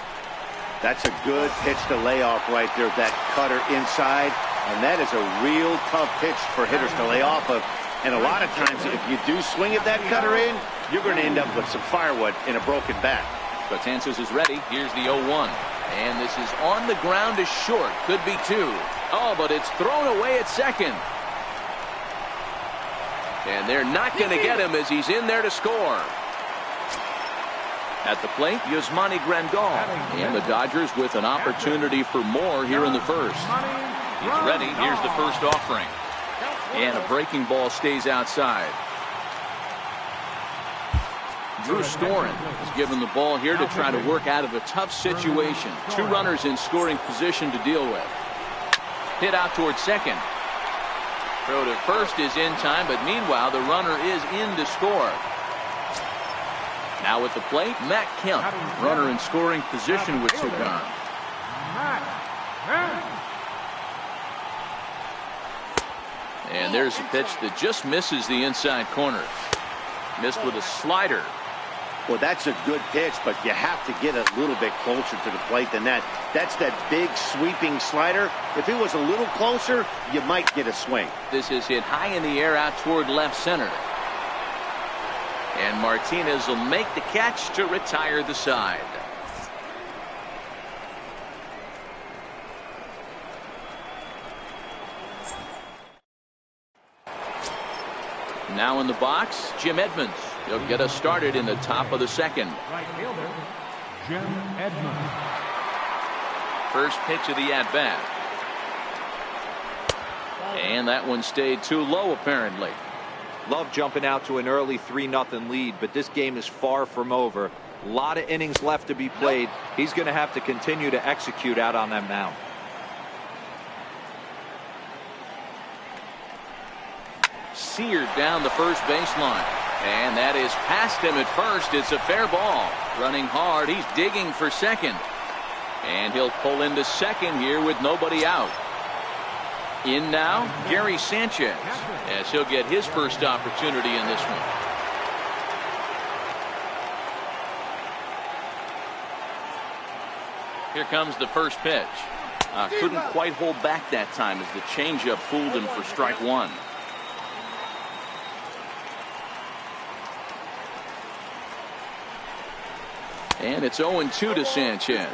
That's a good pitch to lay off right there. That cutter inside. And that is a real tough pitch for hitters to lay off of. And a lot of times, if you do swing at that cutter in, you're going to end up with some firewood in a broken bat. Betances is ready. Here's the 0-1. And this is on the ground to short. Could be two. Oh, but it's thrown away at second. And they're not going to get him as he's in there to score. At the plate, Yasmani Grandal. And the Dodgers with an opportunity for more here in the first. He's ready. Here's the first offering. And a breaking ball stays outside. Drew Storen is given the ball here to try to work out of a tough situation. 2 runners in scoring position to deal with. Hit out towards second. Throw to first is in time, but meanwhile the runner is in to score. Now at the plate, Matt Kemp, runner in scoring position with 2 gone. And there's a pitch that just misses the inside corner. Missed with a slider. Well, that's a good pitch, but you have to get a little bit closer to the plate than that. That's that big sweeping slider. If it was a little closer, you might get a swing. This is hit high in the air out toward left center. And Martinez will make the catch to retire the side. Now in the box, Jim Edmonds. He'll get us started in the top of the second. Right fielder, Jim Edmonds. First pitch of the at-bat. And that one stayed too low, apparently. Love jumping out to an early 3-0 lead, but this game is far from over. A lot of innings left to be played. He's going to have to continue to execute out on that mound. Seared down the first baseline. And that is past him at first. It's a fair ball. Running hard. He's digging for second. And he'll pull into second here with nobody out. In now, Gary Sanchez, as he'll get his first opportunity in this one. Here comes the first pitch. Couldn't quite hold back that time as the changeup fooled him for strike one. And it's 0-2 to Sanchez.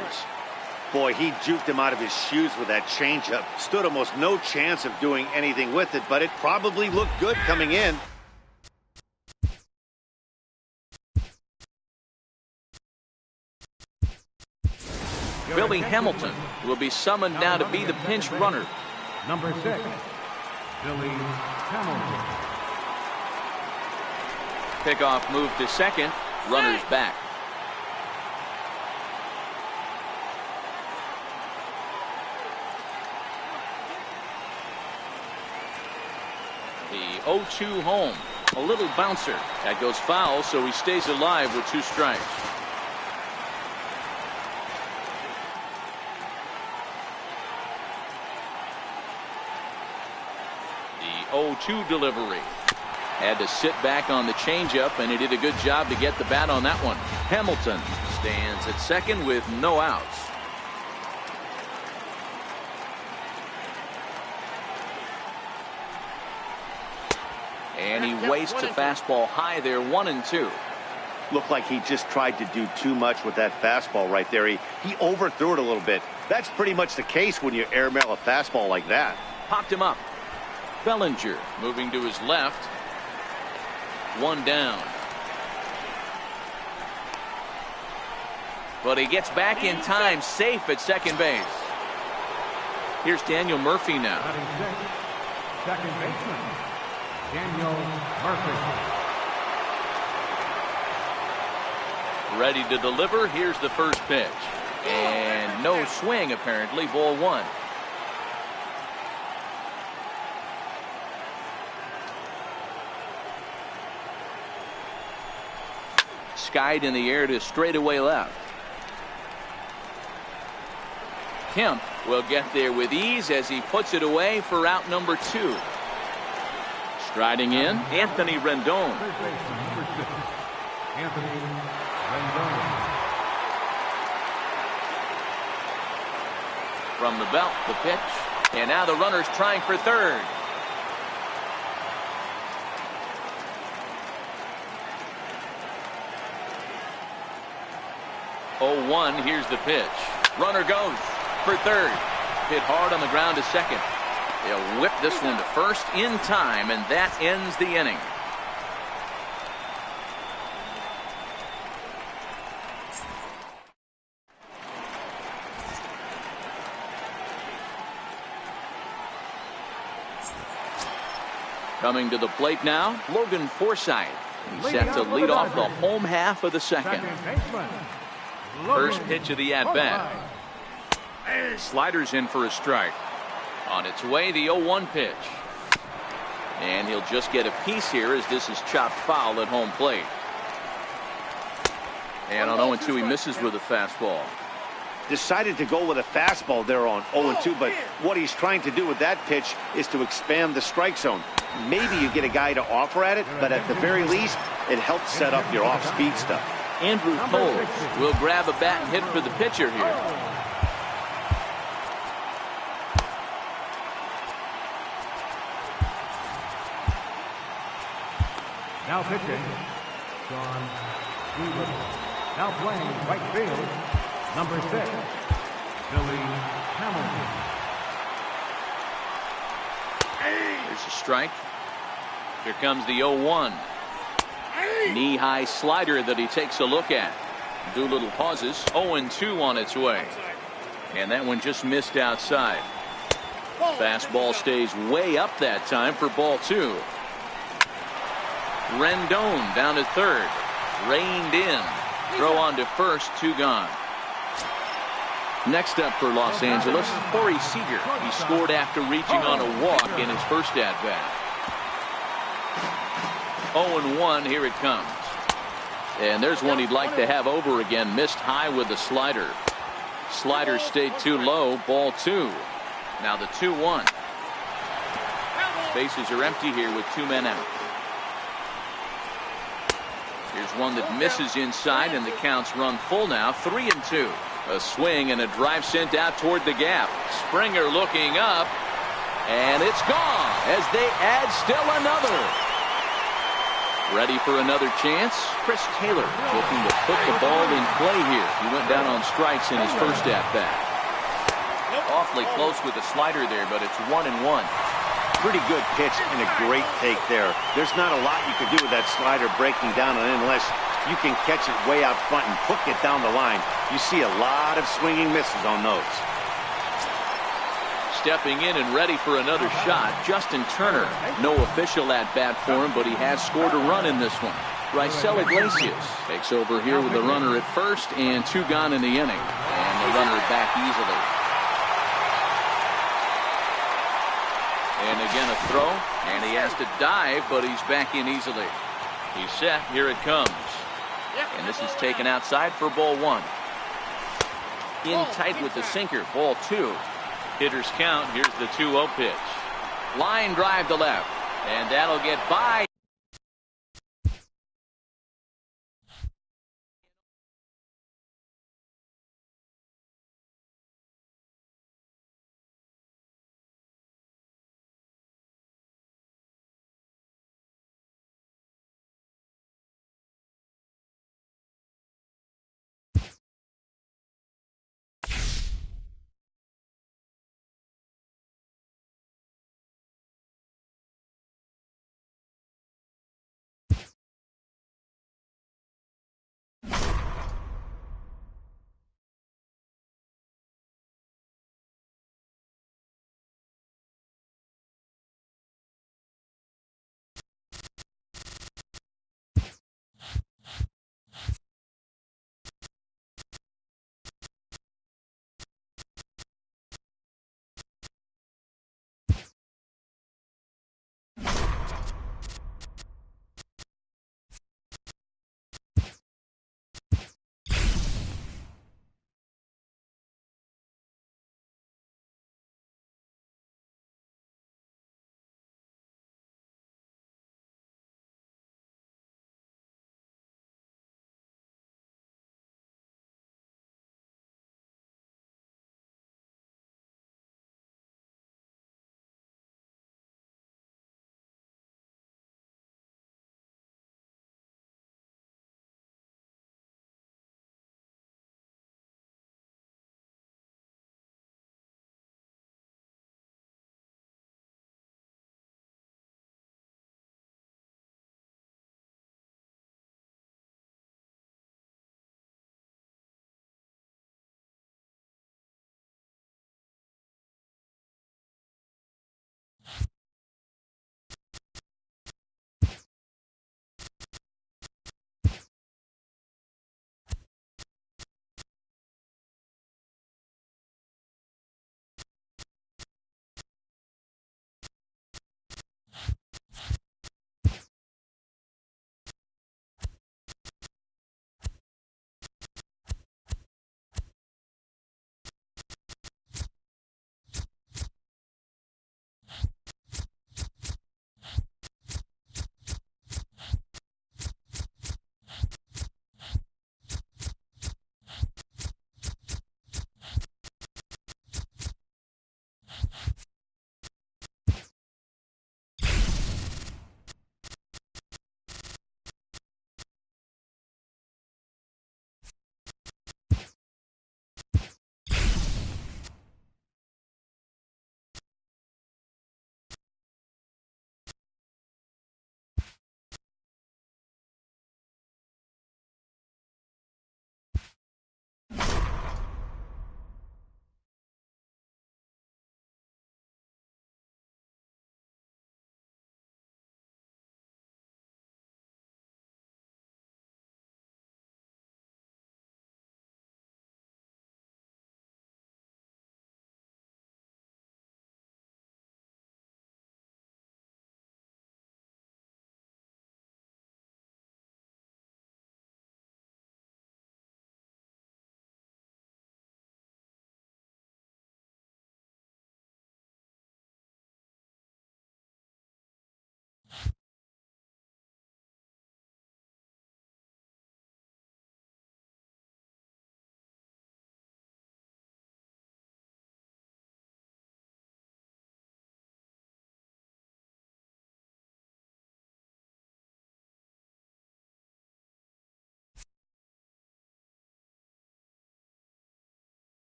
Boy, he juked him out of his shoes with that changeup. Stood almost no chance of doing anything with it, but it probably looked good coming in. Billy Hamilton will be summoned now to be the pinch runner. Number 6, Billy Hamilton. Pickoff move to second. Runners back. The 0-2 home. A little bouncer. That goes foul, so he stays alive with 2 strikes. The 0-2 delivery. Had to sit back on the changeup, and he did a good job to get the bat on that one. Hamilton stands at second with no outs. And he wastes a fastball high there, 1-2. Looked like he just tried to do too much with that fastball right there. He overthrew it a little bit. That's pretty much the case when you airmail a fastball like that. Popped him up. Bellinger moving to his left. 1 down. But he gets back in time, safe at second base. Here's Daniel Murphy now. Second baseman, Daniel Murphy. Ready to deliver. Here's the first pitch. And no swing, apparently. Ball 1. skied in the air to straightaway left. Kemp will get there with ease as he puts it away for out number 2. Striding in, Anthony Rendon. Third baseman, number 6, Anthony Rendon. From the belt, the pitch. And now the runner's trying for third. Oh, 1, here's the pitch. Runner goes for third. Hit hard on the ground to second. They'll whip this one to first in time, and that ends the inning. Coming to the plate now, Logan Forsythe. He's set to lead off the home half of the second. First pitch of the at-bat. Sliders in for a strike. On its way, the 0-1 pitch. And he'll just get a piece here as this is chopped foul at home plate. And on 0-2, he misses with a fastball. Decided to go with a fastball there on 0-2, but what he's trying to do with that pitch is to expand the strike zone. Maybe you get a guy to offer at it, but at the very least, it helps set up your off-speed stuff. Andrew Cole will grab a bat and hit for the pitcher here. Now pitching, Sean Weaver. Now playing right field, number 6, Billy Hamilton. There's a strike. Here comes the 0-1. Knee-high slider that he takes a look at. Doolittle pauses. 0-2 on its way. And that one just missed outside. Fastball stays way up that time for ball 2. Rendon down to third. Reined in. Throw on to first. 2 gone. Next up for Los Angeles, Corey Seager. He scored after reaching on a walk in his first at-bat. 0-1, here it comes. And there's one he'd like to have over again. Missed high with the slider. Slider stayed too low. Ball 2. Now the 2-1. Bases are empty here with 2 men out. Here's one that misses inside, and the count's run full now. 3-2. A swing and a drive sent out toward the gap. Springer looking up, and it's gone as they add still another. Ready for another chance? Chris Taylor looking to put the ball in play here. He went down on strikes in his first at-bat. Awfully close with the slider there, but it's 1-1. Pretty good pitch and a great take there. There's not a lot you can do with that slider breaking down and in unless you can catch it way out front and hook it down the line. You see a lot of swinging misses on those. Stepping in and ready for another shot, Justin Turner. No official at-bat for him, but he has scored a run in this one. Raisel Iglesias takes over here with a runner at first and 2 gone in the inning. And the runner back easily. And again a throw, and he has to dive, but he's back in easily. He's set. Here it comes. And this is taken outside for ball 1. In tight with the sinker. Ball 2. Hitters count. Here's the 2-0 pitch. Line drive to left. And that'll get by.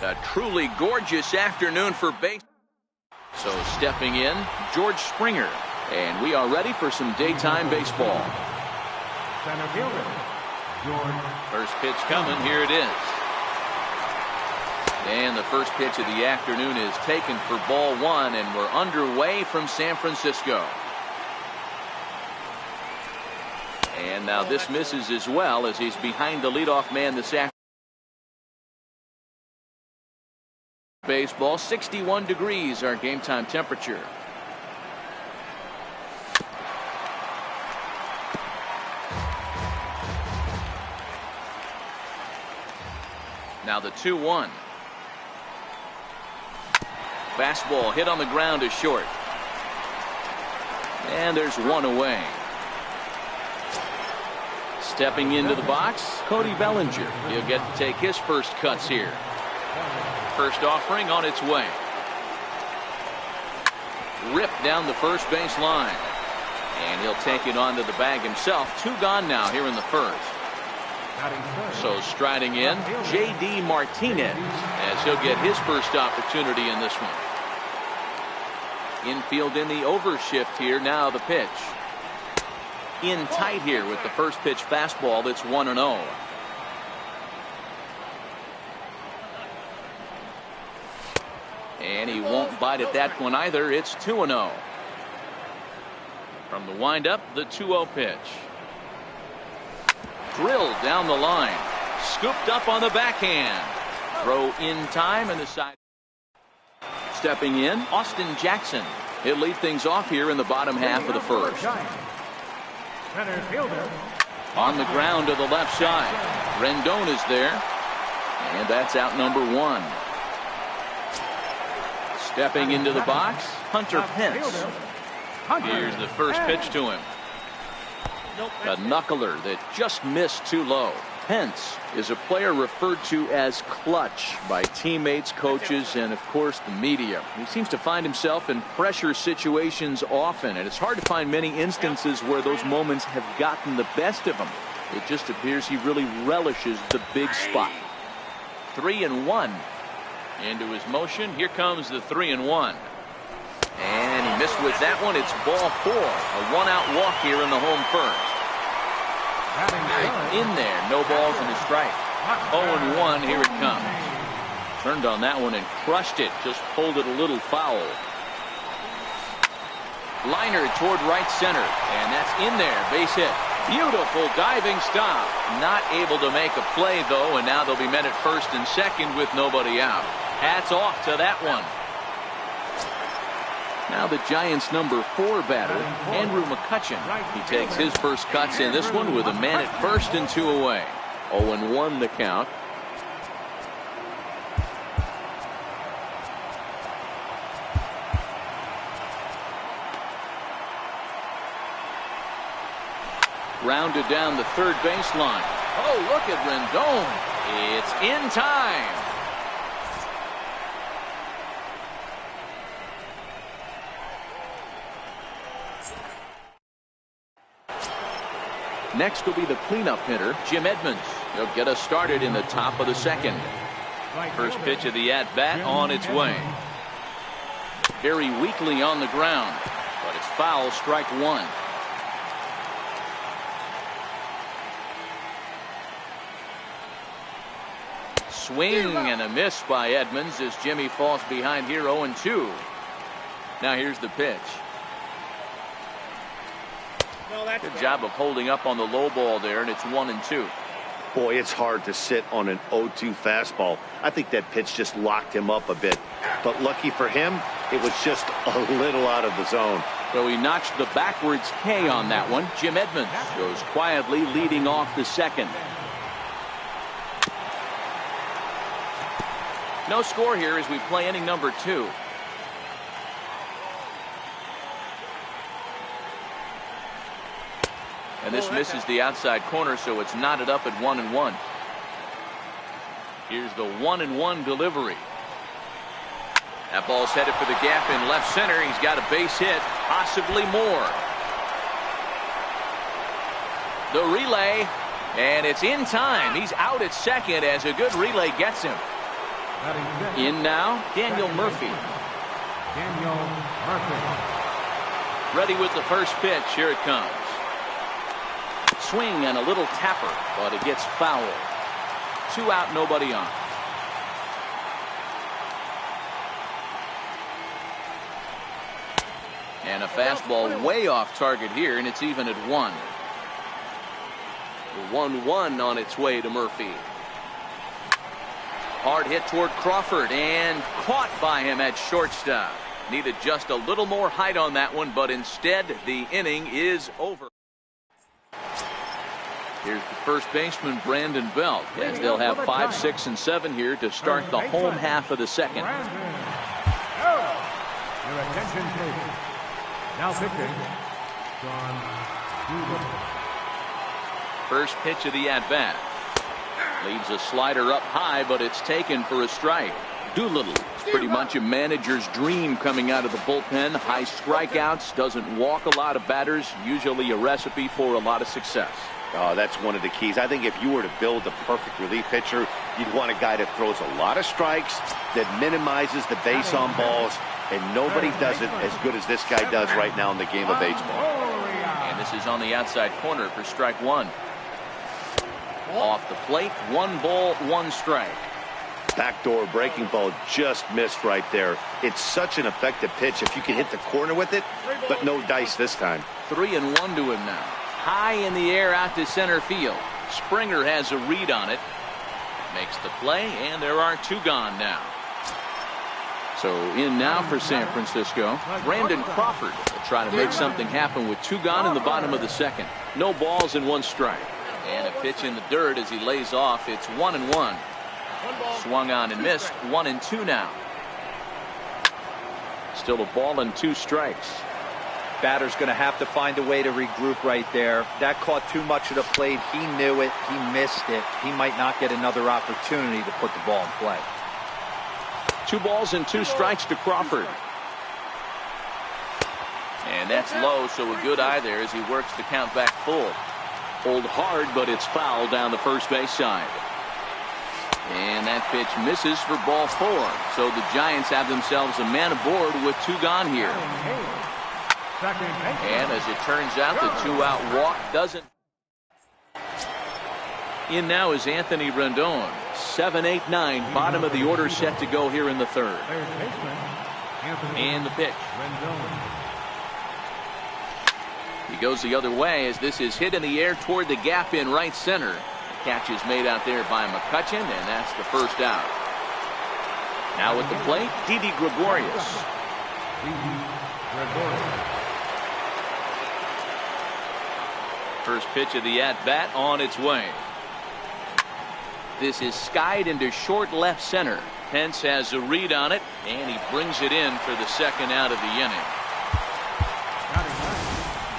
A truly gorgeous afternoon for base. So stepping in, George Springer. And we are ready for some daytime baseball. Center fielder, George. First pitch coming. Here it is. And the first pitch of the afternoon is taken for ball one, and we're underway from San Francisco. And now this misses as well, as he's behind the leadoff man this afternoon. Baseball, 61 degrees, our game time temperature. Now the 2-1. Fastball hit on the ground is short. And there's one away. Stepping into the box, Cody Bellinger. He'll get to take his first cuts here. First offering on its way. Ripped down the first base line. And he'll take it onto the bag himself. Two gone now here in the first. So striding in, J.D. Martinez, as he'll get his first opportunity in this one. Infield in the overshift here. Now the pitch. In tight here with the first pitch fastball. That's 1-0. And he won't bite at that one either. It's 2-0. From the windup, the 2-0 pitch. Drilled down the line. Scooped up on the backhand. Throw in time, and the side. Stepping in, Austin Jackson. He'll lead things off here in the bottom half of the first. Center fielder. On the ground to the left side. Rendon is there. And that's out number one. Stepping into the box, Hunter Pence. Here's the first pitch to him. A knuckler that just missed too low. Pence is a player referred to as clutch by teammates, coaches, and of course the media. He seems to find himself in pressure situations often, and it's hard to find many instances where those moments have gotten the best of him. It just appears he really relishes the big spot. 3-1. Into his motion. Here comes the 3-1. And he missed with that one. It's ball four. A one-out walk here in the home first. In there. No balls and a strike. 0-1. Here it comes. Turned on that one and crushed it. Just pulled it a little foul. Liner toward right center. And that's in there. Base hit. Beautiful diving stop. Not able to make a play, though, and now they'll be men at first and second with nobody out. Hats off to that one. Now the Giants' number 4 batter, Andrew McCutchen. He takes his first cuts in this one with a man at first and 2 away. 0-1 the count. Rounded down the third baseline. Oh, look at Rendon. It's in time. Next will be the cleanup hitter, Jim Edmonds. He'll get us started in the top of the second. First pitch of the at-bat on its way. Very weakly on the ground, but it's foul, strike one. Swing and a miss by Edmonds as Jimmy falls behind here 0-2. Now here's the pitch. Good job of holding up on the low ball there, and it's 1-2. Boy, it's hard to sit on an 0-2 fastball. I think that pitch just locked him up a bit. But lucky for him, it was just a little out of the zone. So he notched the backwards K on that one. Jim Edmonds goes quietly leading off the second. No score here as we play inning number 2. And this misses the outside corner, so it's knotted up at 1-1. Here's the 1-1 delivery. That ball's headed for the gap in left center. He's got a base hit, possibly more. The relay, and it's in time. He's out at second as a good relay gets him. In now, Daniel Murphy. Daniel Murphy. Ready with the first pitch. Here it comes. Swing and a little tapper, but it gets fouled. 2 out, nobody on. And a fastball way off target here, and it's even at 1. The 1-1 on its way to Murphy. Hard hit toward Crawford and caught by him at shortstop. Needed just a little more height on that one, but instead the inning is over. Here's the first baseman, Brandon Belt, as they'll have 5, 6, and 7 here to start the home half of the second. Your attention, please. Now pitching, John Doolittle. First pitch of the at-bat. Leaves a slider up high, but it's taken for a strike. Doolittle is pretty much a manager's dream coming out of the bullpen. High strikeouts, doesn't walk a lot of batters, usually a recipe for a lot of success. Oh, that's one of the keys. I think if you were to build a perfect relief pitcher, you'd want a guy that throws a lot of strikes, that minimizes the base on balls, and nobody does it as good as this guy does right now in the game of baseball. And this is on the outside corner for strike 1. Off the plate, 1 ball, 1 strike. Backdoor breaking ball just missed right there. It's such an effective pitch if you can hit the corner with it, but no dice this time. 3-1 to him now. High in the air out to center field. Springer has a read on it. Makes the play, and there are 2 gone now. So in now for San Francisco, Brandon Crawford will try to make something happen with 2 gone in the bottom of the second. No balls and 1 strike. And a pitch in the dirt as he lays off. It's 1-1. Swung on and missed. 1-2 now. Still a ball and 2 strikes. Batter's going to have to find a way to regroup right there. That caught too much of the plate. He knew it. He missed it. He might not get another opportunity to put the ball in play. 2 balls and 2 strikes to Crawford. And that's low, so a good eye there as he works the count back full. Pulled hard, but it's foul down the first base side. And that pitch misses for ball 4. So the Giants have themselves a man aboard with 2 gone here. And as it turns out, the 2-out walk doesn't. In now is Anthony Rendon. 7, 8, 9, bottom of the order set to go here in the 3rd. And the pitch. He goes the other way as this is hit in the air toward the gap in right center. The catch is made out there by McCutchen, and that's the first out. Now at the plate, Didi Gregorius. First pitch of the at-bat on its way. This is skied into short left center. Pence has a read on it, and he brings it in for the 2nd out of the inning.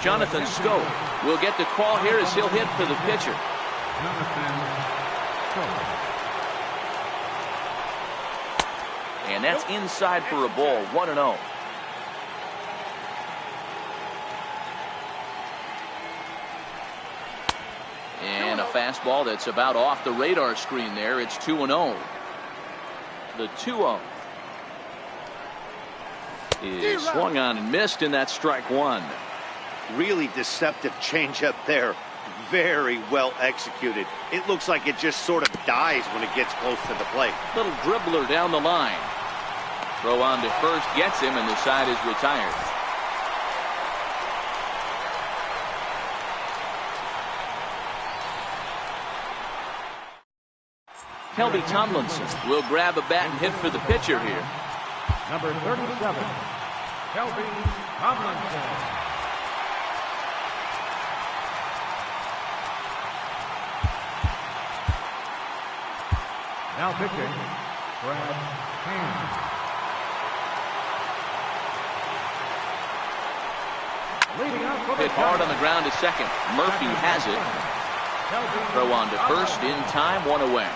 Jonathan Schoop will get the call here as he'll hit for the pitcher. And that's inside for a ball. 1-0. And a fastball that's about off the radar screen there. It's 2-0. The 2-0 is swung on and missed, and that's strike 1. Really deceptive changeup there. Very well executed. It looks like it just sort of dies when it gets close to the plate. Little dribbler down the line. Throw on to first gets him, and the side is retired. Kelby Tomlinson will grab a bat and hit for the pitcher here. Number 37, Kelby Tomlinson. Now pitching, Brad Hand. Hit hard on the ground to second. Murphy has it. Throw on to first in time, 1 away.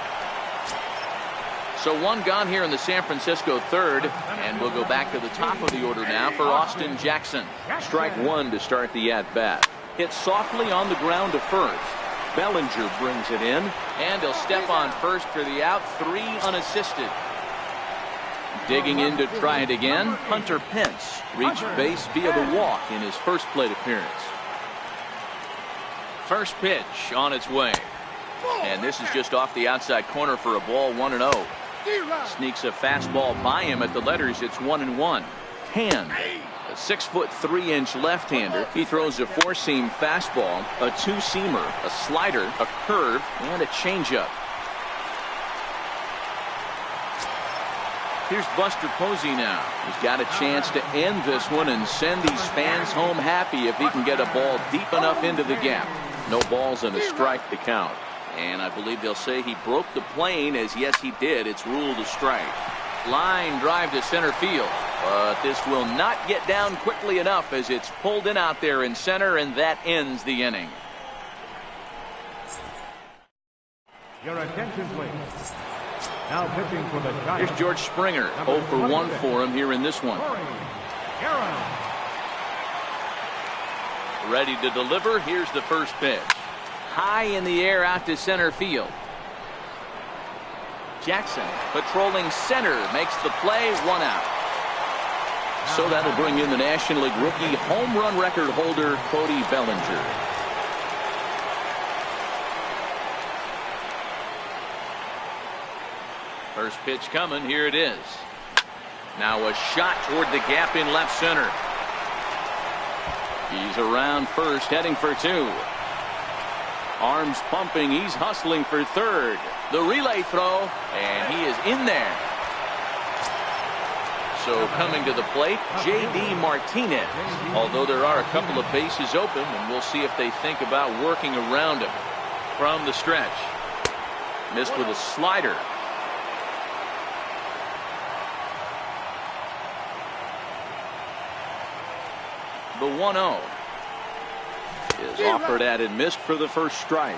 So 1 gone here in the San Francisco 3rd, and we'll go back to the top of the order now for Austin Jackson. Strike 1 to start the at-bat. Hit softly on the ground to first. Bellinger brings it in, and he'll step on first for the out. 3 unassisted. Digging in to try it again, Hunter Pence reached base via the walk in his first plate appearance. First pitch on its way. And this is just off the outside corner for a ball, 1-0. Sneaks a fastball by him at the letters. It's 1-1. Hand, a 6'3" left-hander. He throws a four-seam fastball, a two-seamer, a slider, a curve, and a changeup. Here's Buster Posey now. He's got a chance to end this one and send these fans home happy if he can get a ball deep enough into the gap. No balls and a strike to count. And I believe they'll say he broke the plane, as yes he did. It's ruled a strike. Line drive to center field. But this will not get down quickly enough as it's pulled in out there in center, and that ends the inning. Your attention, please. Now pitching for the Giants. Here's George Springer. 0 for 1 for him here in this one. Ready to deliver. Here's the first pitch. High in the air out to center field. Jackson patrolling center makes the play, 1 out. So that'll bring in the National League rookie home run record holder Cody Bellinger. First pitch coming. Here it is. Now a shot toward the gap in left center. He's around first, heading for 2. Arms pumping. He's hustling for third. The relay throw, and he is in there. So coming to the plate, J.D. Martinez. Although there are a couple of bases open, and we'll see if they think about working around him. From the stretch. Missed with a slider. The 1-0 is offered at and missed for the first strike.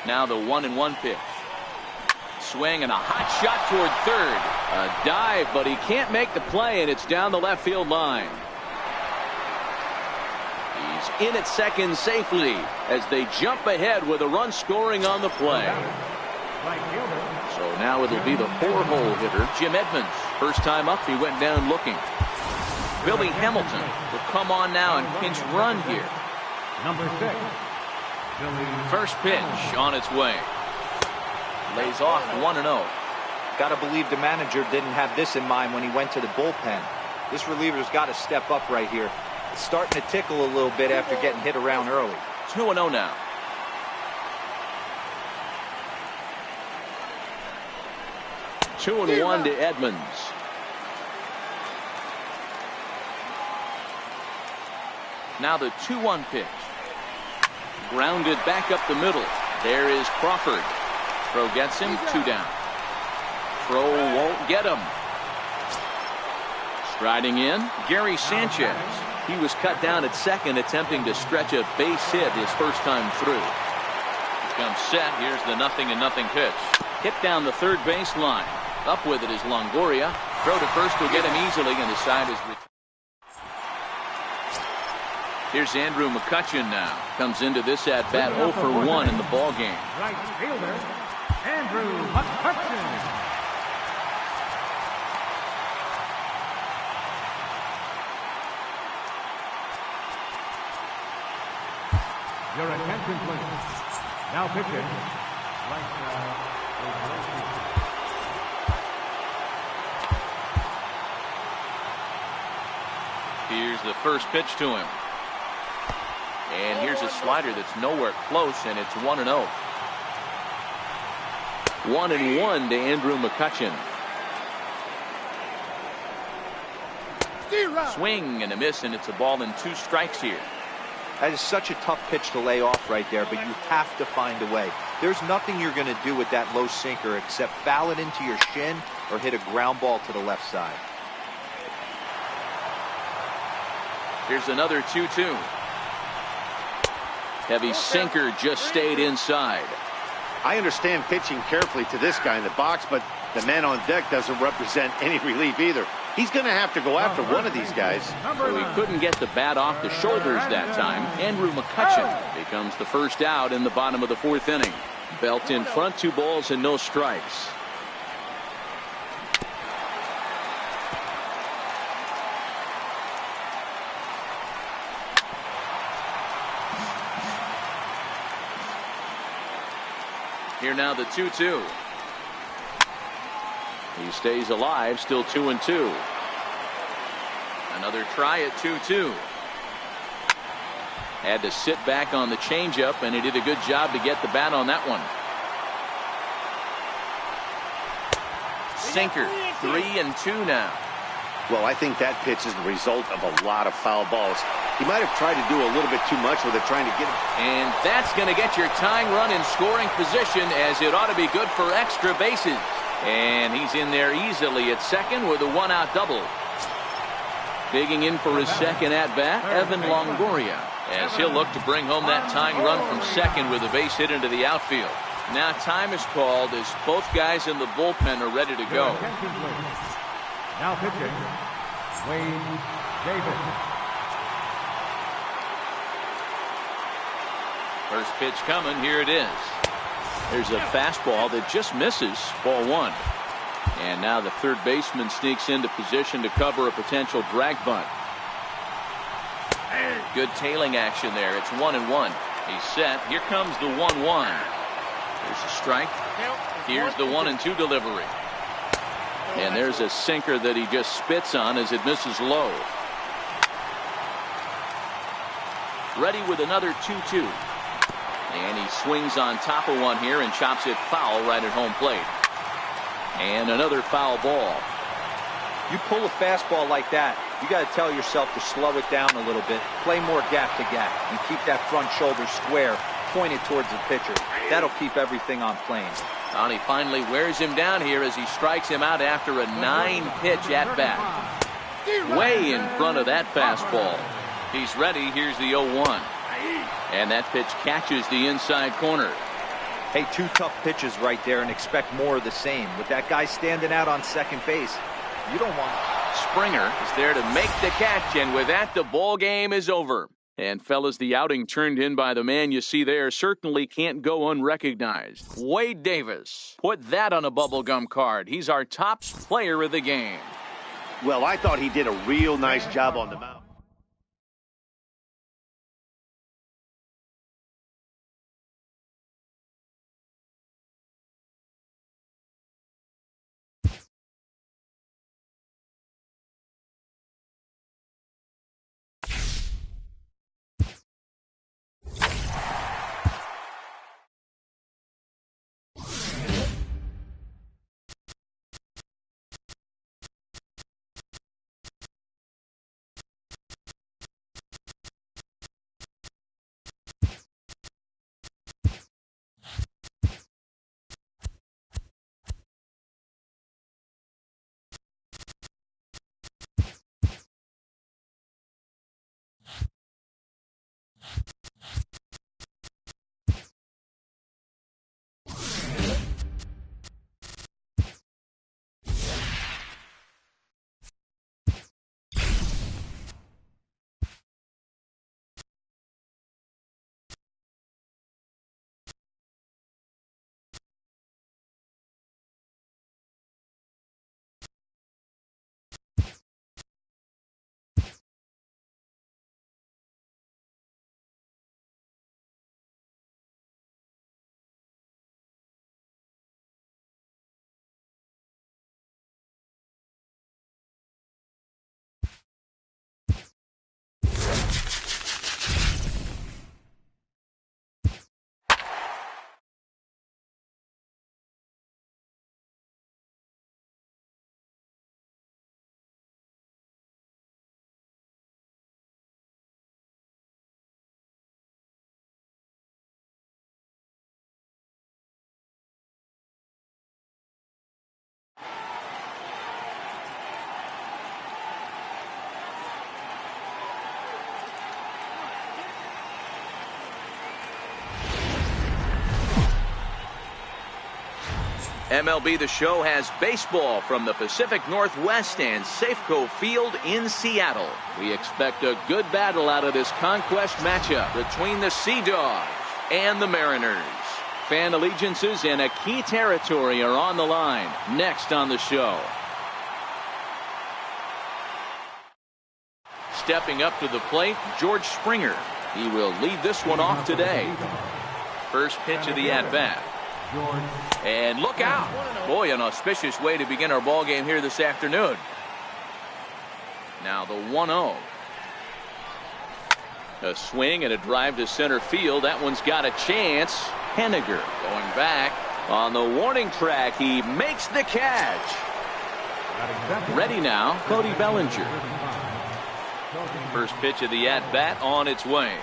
Now the 1-1 pitch. Swing and a hot shot toward third. A dive, but he can't make the play, and it's down the left field line. He's in at second safely as they jump ahead with a run scoring on the play. So now it'll be the 4-hole hitter, Jim Edmonds. First time up, he went down looking. Billy Hamilton will come on now and pinch run here. Number 6. First pitch on its way. Lays off 1-0. Got to believe the manager didn't have this in mind when he went to the bullpen. This reliever's got to step up right here. It's starting to tickle a little bit after getting hit around early. 2-0 now. Two and 1 to Edmonds. Now the 2-1 pitch. Grounded back up the middle. There is Crawford. Throw gets him, 2 down. Throw won't get him. Striding in, Gary Sanchez. He was cut down at second, attempting to stretch a base hit his first time through. He comes set. Here's the 0-0 pitch. Hit down the third base line. Up with it is Longoria. Throw to first will get him easily, and the side is retired. Here's Andrew McCutchen now. Comes into this at bat 0 for 1 in the ball game. Right fielder, Andrew McCutchen. Your attention, please. Now pitching. Here's the first pitch to him. And here's a slider that's nowhere close, and it's 1-0. 1-1 to Andrew McCutchen. Swing and a miss, and it's a ball and 2 strikes here. That is such a tough pitch to lay off right there, but you have to find a way. There's nothing you're going to do with that low sinker except foul it into your shin or hit a ground ball to the left side. Here's another 2-2. Heavy sinker just stayed inside. I understand pitching carefully to this guy in the box, but the man on deck doesn't represent any relief either. He's going to have to go after one of these guys. So he couldn't get the bat off the shoulders that time. Andrew McCutchen becomes the first out in the bottom of the 4th inning. Belt in front, 2 balls and no strikes. Here now the 2-2. He stays alive, still 2-2. Another try at 2-2. Had to sit back on the changeup, and he did a good job to get the bat on that one. Sinker, 3-2 now. Well, I think that pitch is the result of a lot of foul balls. He might have tried to do a little bit too much with it, trying to get him. And that's going to get your tying run in scoring position, as it ought to be good for extra bases. And he's in there easily at second with a 1-out double. Digging in for his second at-bat, Evan Longoria, as he'll look to bring home that tying run from second with a base hit into the outfield. Now time is called as both guys in the bullpen are ready to go. Now pitching, Wade Davis. First pitch coming, here it is. There's a fastball that just misses, ball 1. And now the third baseman sneaks into position to cover a potential drag bunt. Good tailing action there. It's 1-1. He's set. Here comes the 1-1. There's a strike. Here's the 1-2 delivery. And there's a sinker that he just spits on as it misses low. Ready with another 2-2. And he swings on top of one here and chops it foul right at home plate. And another foul ball. You pull a fastball like that, you got to tell yourself to slow it down a little bit, play more gap to gap, and keep that front shoulder square, pointed towards the pitcher. That'll keep everything on plane. And he finally wears him down here as he strikes him out after a 9-pitch at-bat. Way in front of that fastball. He's ready. Here's the 0-1. And that pitch catches the inside corner. Hey, 2 tough pitches right there, and expect more of the same. With that guy standing out on second base, you don't want it. Springer is there to make the catch, and with that, the ball game is over. And fellas, the outing turned in by the man you see there certainly can't go unrecognized. Wade Davis. Put that on a bubblegum card. He's our top player of the game. Well, I thought he did a real nice job on the mound. MLB The Show has baseball from the Pacific Northwest and Safeco Field in Seattle. We expect a good battle out of this conquest matchup between the Sea Dogs and the Mariners. fan allegiances and a key territory are on the line. Next on the show. Stepping up to the plate, George Springer. He will lead this one off today. First pitch of the at-bat. And look out. Boy, an auspicious way to begin our ball game here this afternoon. Now the 1-0. A swing and a drive to center field. That one's got a chance. Henniger going back on the warning track. He makes the catch. Ready now, Cody Bellinger. First pitch of the at-bat on its way.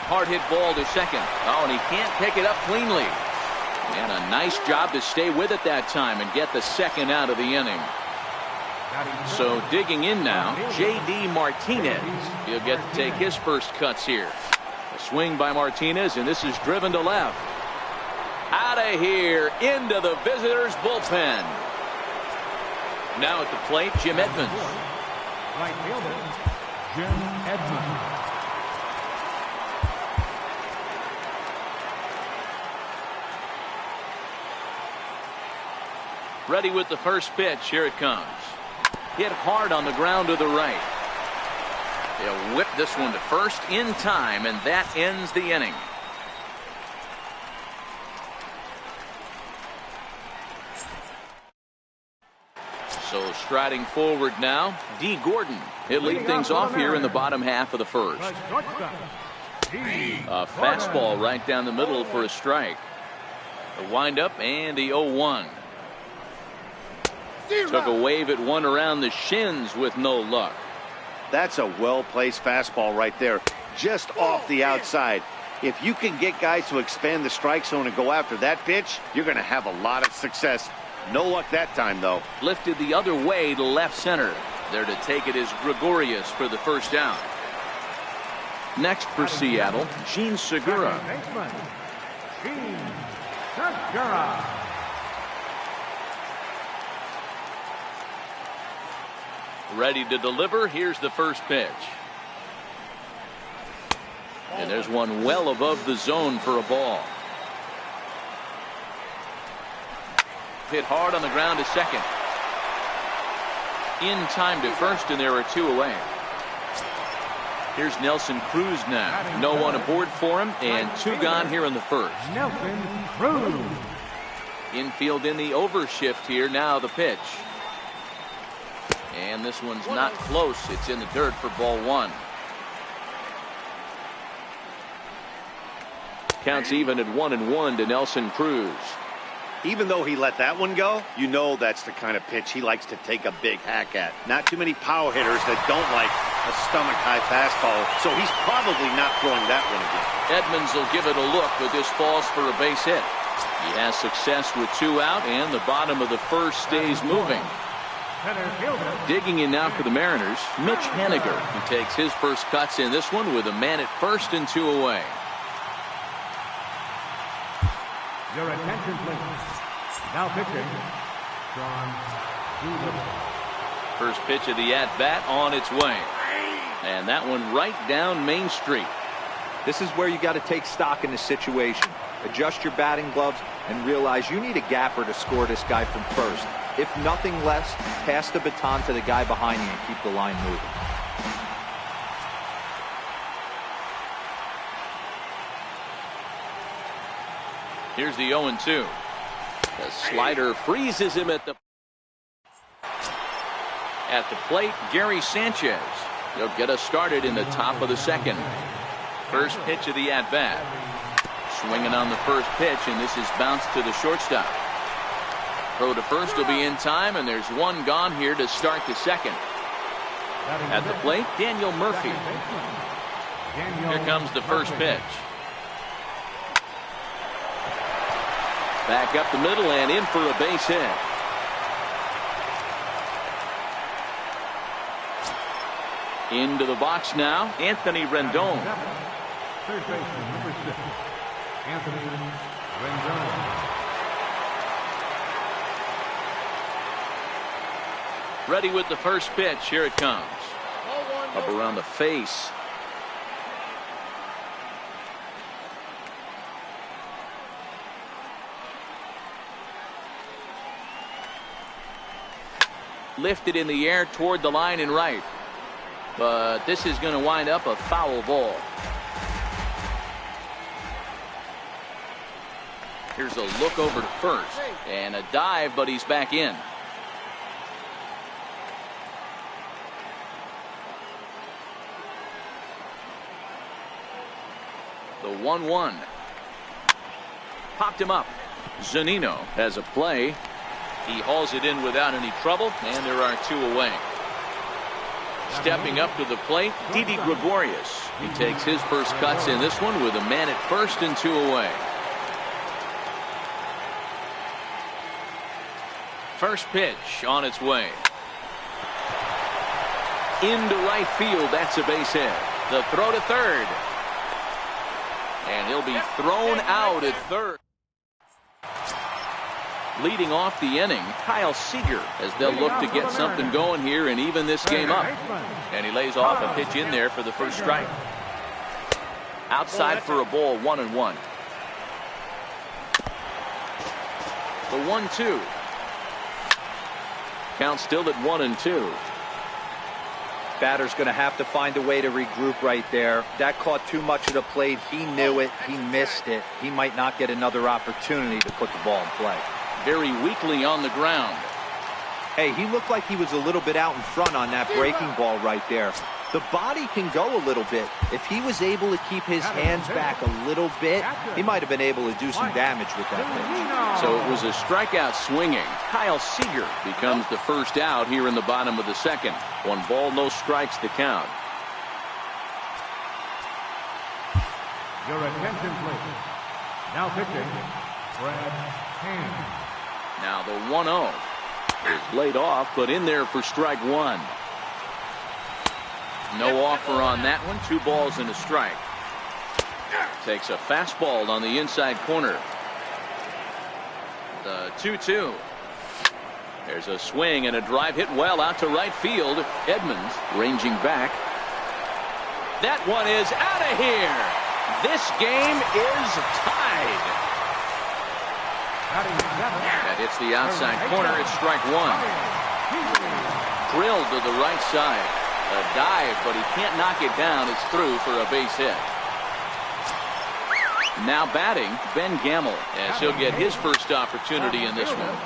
Hard hit ball to second. Oh, and he can't pick it up cleanly. And a nice job to stay with it that time and get the second out of the inning. So digging in now, J.D. Martinez. He'll get to take his first cuts here. A swing by Martinez, and this is driven to left. Out of here, into the visitors' bullpen. Now at the plate, Jim Edmonds. Right fielder, Jim Edmonds. Ready with the first pitch. Here it comes. Hit hard on the ground to the right. They'll whip this one to first in time, and that ends the inning. So striding forward now, Dee Gordon. He'll lead things off here in the bottom half of the first. A fastball right down the middle for a strike. The windup and the 0-1. Took a wave at one around the shins with no luck. That's a well-placed fastball right there, just off the outside. If you can get guys to expand the strike zone and go after that pitch, you're going to have a lot of success. No luck that time, though. Lifted the other way to left center. There to take it is Gregorius for the first down. Next for Seattle, Gene Segura. Gene Segura. Ready to deliver. Here's the first pitch. And there's one well above the zone for a ball. Hit hard on the ground to second. In time to first, and there are two away. Here's Nelson Cruz now. No one aboard for him, and two gone here in the first. Nelson Cruz. Infield in the overshift here. Now the pitch. And this one's not close. It's in the dirt for ball one. Counts even at 1-1 to Nelson Cruz. Even though he let that one go, you know that's the kind of pitch he likes to take a big hack at. Not too many power hitters that don't like a stomach-high fastball, so he's probably not throwing that one again. Edmonds will give it a look, but this falls for a base hit. He has success with two out, and the bottom of the first stays moving. Digging in now for the Mariners, Mitch Henniger, who takes his first cuts in this one with a man at first and two away. Your attention, please. Now pitching, Sean Doolittle. First pitch of the at-bat on its way. And that one right down Main Street. This is where you got to take stock in the situation. Adjust your batting gloves and realize you need a gapper to score this guy from first. If nothing less, pass the baton to the guy behind you and keep the line moving. Here's the 0-2. The slider freezes him at the plate. Gary Sanchez. He'll get us started in the top of the second. First pitch of the at-bat. Swinging on the first pitch, and this is bounced to the shortstop. Throw to first will be in time, and there's one gone here to start the second. At the plate, Daniel Murphy. Here comes the first pitch. Back up the middle and in for a base hit. Into the box now, Anthony Rendon. Third baseman, number 6, Anthony Rendon. Ready with the first pitch. Here it comes. Up around the face. Lifted in the air toward the line and right. But this is going to wind up a foul ball. Here's a look over to first. And a dive, but he's back in. The 1-1. Popped him up. Zunino has a play. He hauls it in without any trouble, and there are 2 away. Stepping up to the plate, Didi Gregorius. He takes his first cuts in this one with a man at first and 2 away. First pitch on its way. Into right field, that's a base hit. The throw to third. And he'll be thrown out at third. Leading off the inning, Kyle Seager, as they'll look to get something going here and even this game up. And he lays off a pitch in there for the first strike. Outside for a ball, 1-1. The 1-2. Count still at 1-2. Batter's going to have to find a way to regroup right there. That caught too much of the plate. He knew it. He missed it. He might not get another opportunity to put the ball in play. Very weakly on the ground. Hey, he looked like he was a little bit out in front on that breaking ball right there. The body can go a little bit. If he was able to keep his hands back a little bit, he might have been able to do some damage with that pitch. So it was a strikeout swinging. Kyle Seager becomes the first out here in the bottom of the second. 1 ball, no strikes to count. Your attention, please. Now pitching, Brad Hand. Now the 1-0 is laid off, but in there for strike 1. No offer on that one. 2 balls and a strike. Takes a fastball on the inside corner. The 2-2. There's a swing and a drive hit well out to right field. Edmonds ranging back. That one is out of here. This game is tied. That hits the outside corner. It's strike 1. Drilled to the right side. A dive, but he can't knock it down. It's through for a base hit. Now batting, Ben Gamel, as he'll get his first opportunity in this one.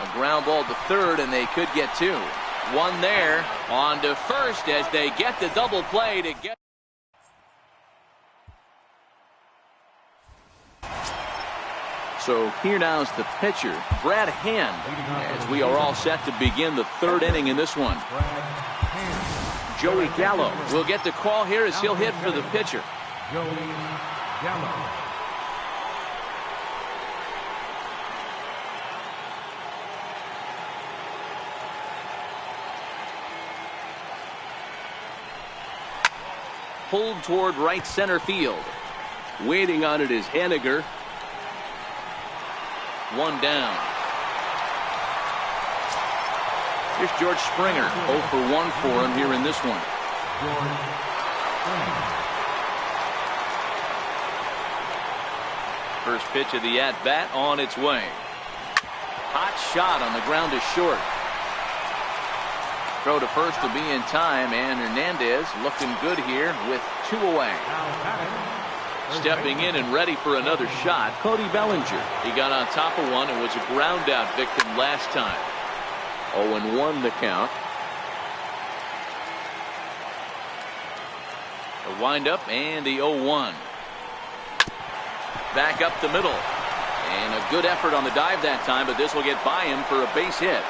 A ground ball to third, and they could get 2. 1 there, on to first as they get the double play to get. So here now is the pitcher, Brad Hand, as we are all set to begin the 3rd inning in this one. Joey Gallo will get the call here as he'll hit for the pitcher. Joey Gallo. Pulled toward right center field. Waiting on it is Henniger. 1 down. Here's George Springer. 0 for 1 for him here in this one. First pitch of the at-bat on its way. Hot shot on the ground is short. Throw to first to be in time, and Hernandez looking good here with 2 away. Stepping in and ready for another shot, Cody Bellinger. He got on top of one and was a ground out victim last time. 0-1 the count. The windup and the 0-1. Back up the middle. And a good effort on the dive that time, but this will get by him for a base hit.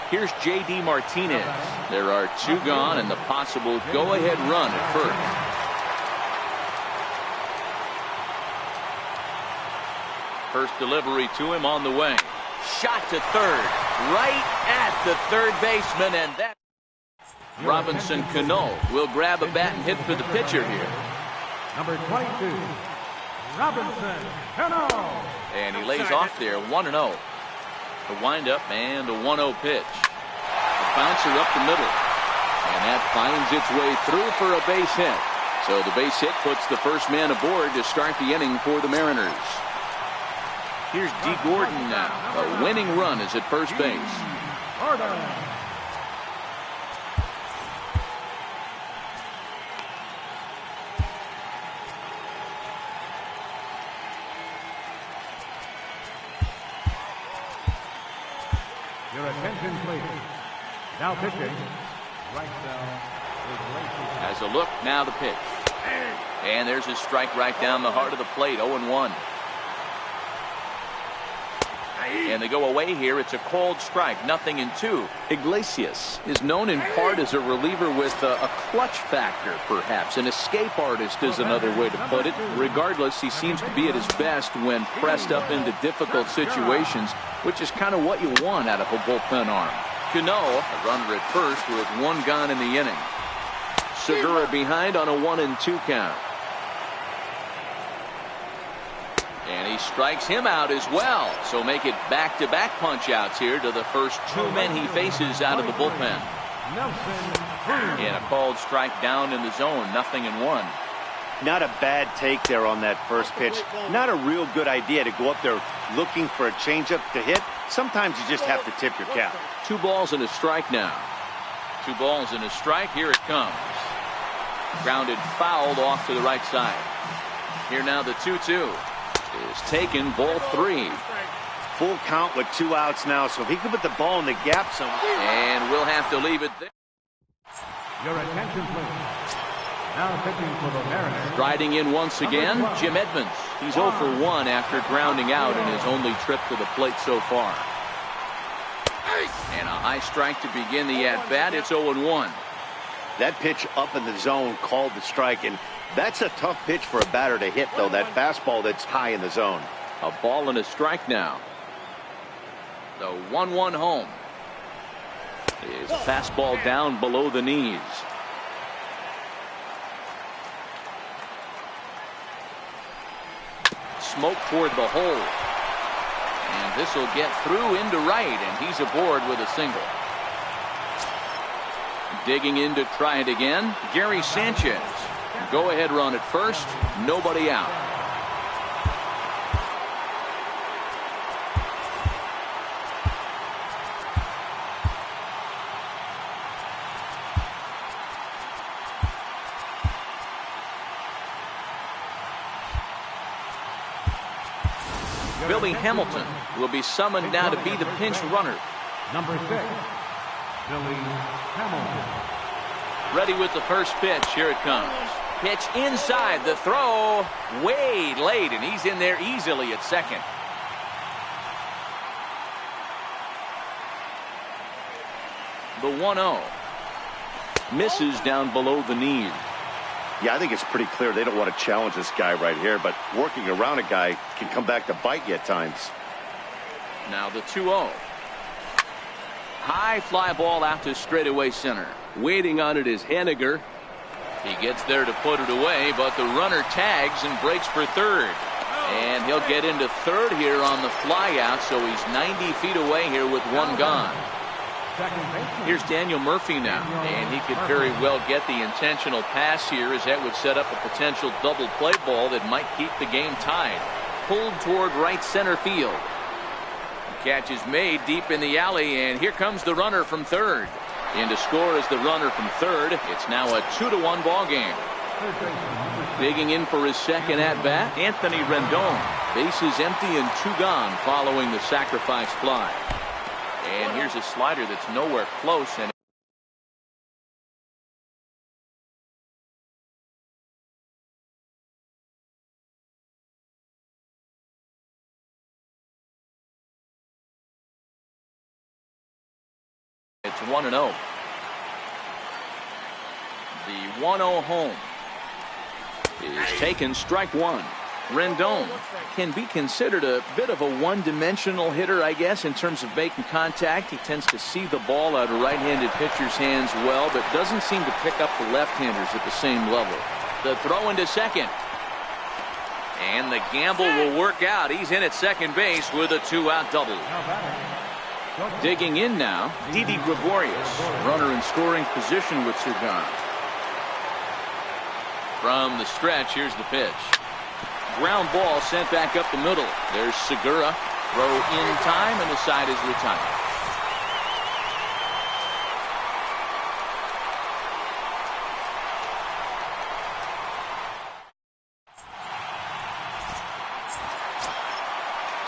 Here's J.D. Martinez. There are 2 gone and the possible go-ahead run at first. First delivery to him on the way. Shot to third. Right at the third baseman, and that Robinson Cano will grab a bat and hit for the pitcher here. Number 22, Robinson Cano. And he lays off there, 1-0. The windup and a 1-0 pitch. A bouncer up the middle. And that finds its way through for a base hit. So the base hit puts the first man aboard to start the inning for the Mariners. Here's D. Gordon now. A winning run is at first base. Your attention, please. Now pitching. Right now. As a look, now the pitch. And there's a strike right down the heart of the plate, 0-1. And they go away here. It's a called strike, 0-2. Iglesias is known in part as a reliever with a clutch factor, perhaps. An escape artist is another way to put it. Regardless, he seems to be at his best when pressed up into difficult situations, which is kind of what you want out of a bullpen arm. Cano, a runner at first with one gone in the inning. Segura behind on a 1-2 count. And he strikes him out as well. So make it back-to-back punch-outs here to the first two men he faces out of the bullpen. And a called strike down in the zone, 0-1. Not a bad take there on that first pitch. Not a real good idea to go up there looking for a changeup to hit. Sometimes you just have to tip your cap. 2 balls and a strike now. 2 balls and a strike. Here it comes. Grounded fouled off to the right side. Here now the 2-2 is taken, ball 3. Full count with 2 outs now, so if he could put the ball in the gap somewhere. And we'll have to leave it there. Your attention, please. Now pitching for the Mariners. Striding in once again, Jim Edmonds. He's 0 for 1 after grounding out in his only trip to the plate so far. And a high strike to begin the at-bat. It's 0-1. That pitch up in the zone called the strike, and that's a tough pitch for a batter to hit, though, that fastball that's high in the zone. A ball and a strike now. The 1-1 home. Is a fastball down below the knees. Smoke toward the hole. And this will get through into right, and he's aboard with a single. Digging in to try it again, Gary Sanchez. Go ahead run at first, nobody out. Billy Hamilton will be summoned now to be the pinch runner. Number 6, Billy Hamilton. Ready with the first pitch. Here it comes. Pitch inside. The throw way late, and he's in there easily at second. The 1-0. Misses down below the knees. Yeah, I think it's pretty clear they don't want to challenge this guy right here, but working around a guy can come back to bite you at times. Now the 2-0. High fly ball out to straightaway center. Waiting on it is Henniger. He gets there to put it away, but the runner tags and breaks for third. And he'll get into third here on the fly out, so he's 90 feet away here with 1 gone. Here's Daniel Murphy now, and he could very well get the intentional pass here, as that would set up a potential double play ball that might keep the game tied. Pulled toward right center field. The catch is made deep in the alley, and here comes the runner from third. In to score is the runner from third. It's now a 2-1 ball game. Digging in for his second at-bat, Anthony Rendon. Bases empty and 2 gone following the sacrifice fly. And here's a slider that's nowhere close. And it's 1-0. The 1-0 home is taken, strike 1. Rendon can be considered a bit of a one-dimensional hitter, I guess, in terms of making contact. He tends to see the ball out of right-handed pitcher's hands well, but doesn't seem to pick up the left-handers at the same level. The throw into second. And the gamble will work out. He's in at second base with a 2-out double. Digging in now, Didi Gregorius, runner in scoring position with 2 gone. From the stretch, here's the pitch. Ground ball sent back up the middle. There's Segura. Throw in time, and the side is retired.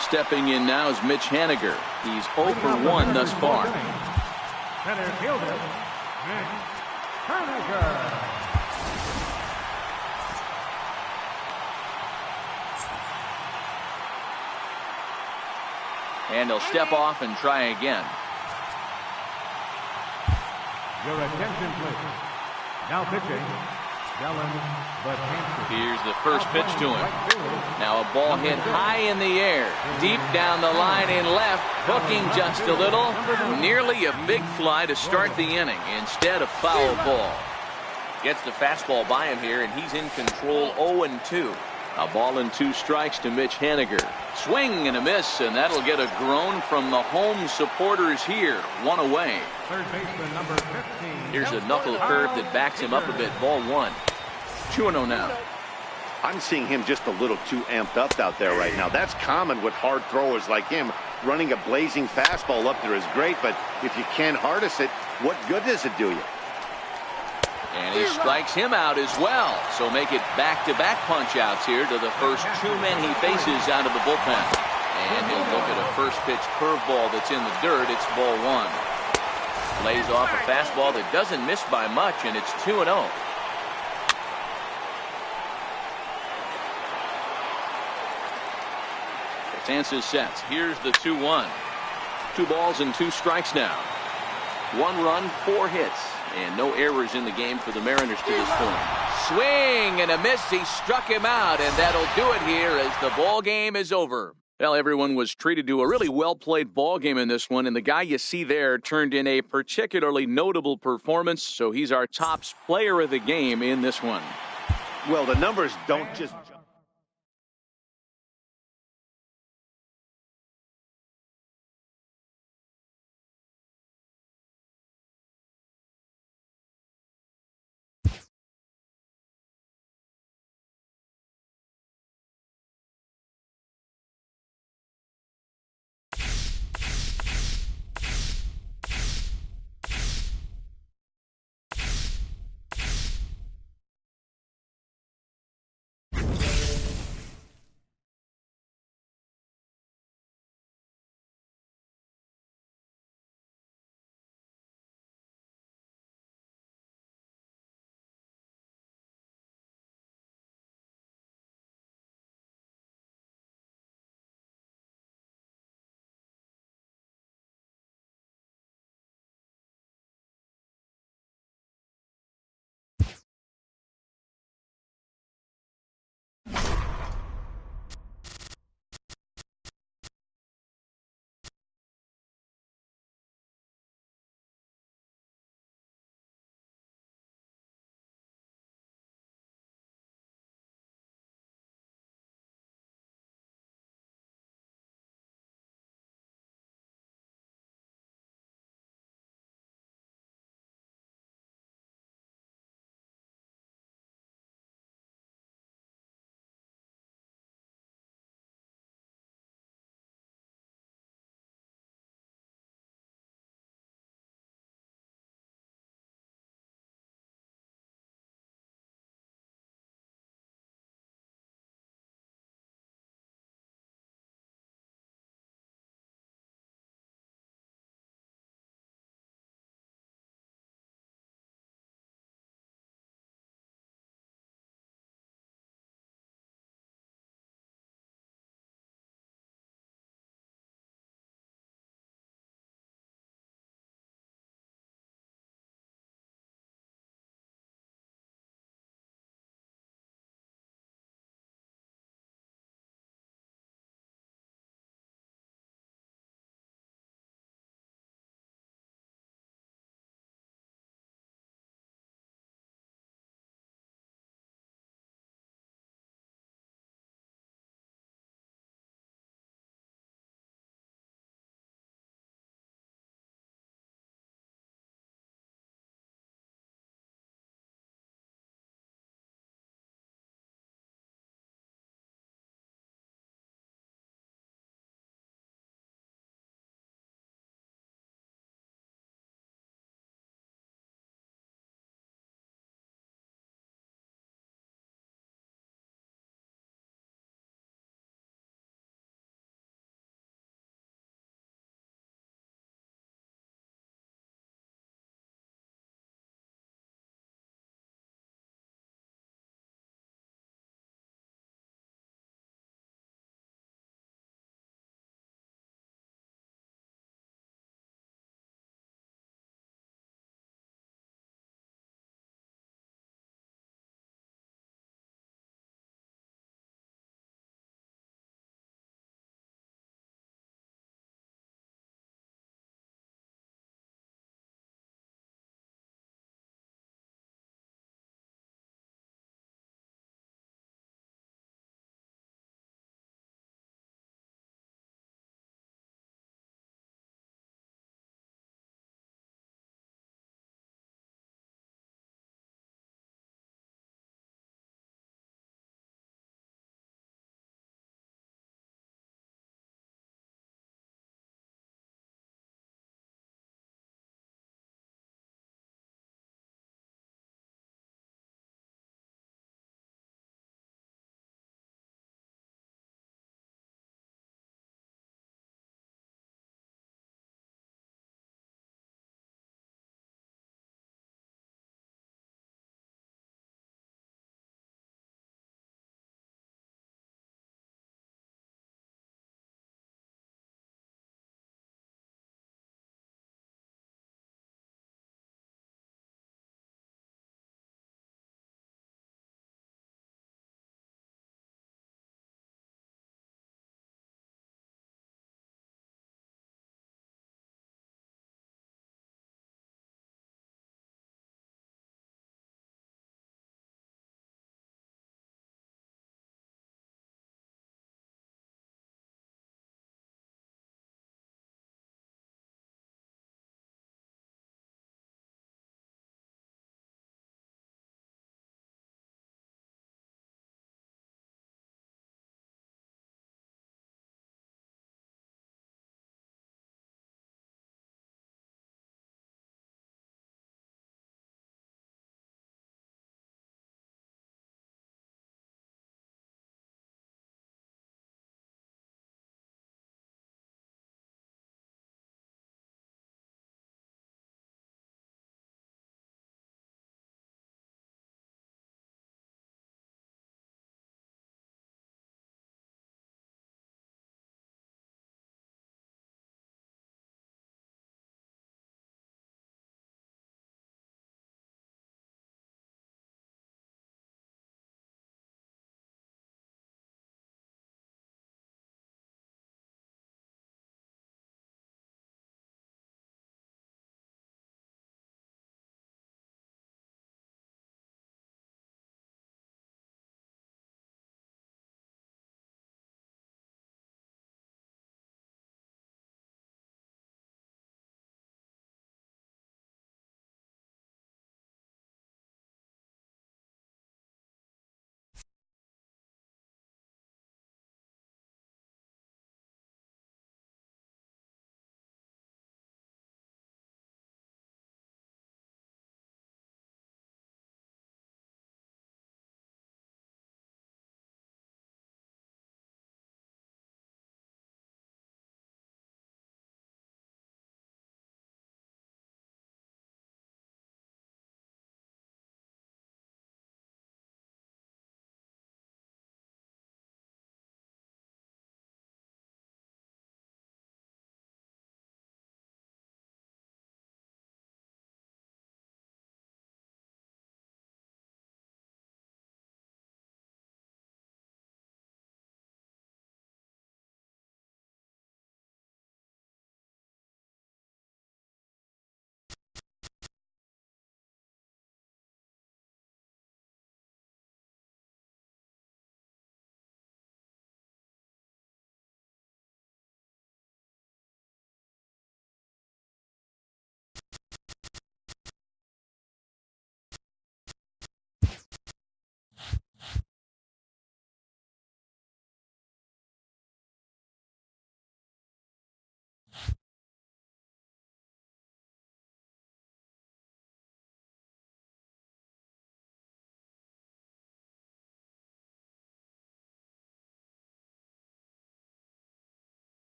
Stepping in now is Mitch Haniger. He's 0 for 1 thus far. Center fielder, Mitch Haniger. And he'll step off and try again. Your attention, please. Now pitching, Dylan Betances. Here's the first pitch to him. Now a ball hit high in the air, deep down the line in left, hooking just a little. Nearly a big fly to start the inning instead of foul ball. Gets the fastball by him here, and he's in control 0-2. A ball and 2 strikes to Mitch Haniger. Swing and a miss, and that'll get a groan from the home supporters here. 1 away. Third baseman, number 15. Here's a knuckle curve that backs him up a bit. Ball 1. 2-0 now. I'm seeing him just a little too amped up out there right now. That's common with hard throwers like him. Running a blazing fastball up there is great, but if you can't harness it, what good does it do you? And he strikes him out as well. So make it back-to-back punch-outs here to the first 2 men he faces out of the bullpen. And he'll look at a first-pitch curveball that's in the dirt. It's ball 1. Lays off a fastball that doesn't miss by much, and it's 2-0. Betances sets. Here's the 2-1. 2 balls and 2 strikes now. 1 run, 4 hits. And no errors in the game for the Mariners to this point. Swing and a miss. He struck him out, and that'll do it here as the ball game is over. Well, everyone was treated to a really well-played ball game in this one, and the guy you see there turned in a particularly notable performance, so he's our top player of the game in this one. Well, the numbers don't just...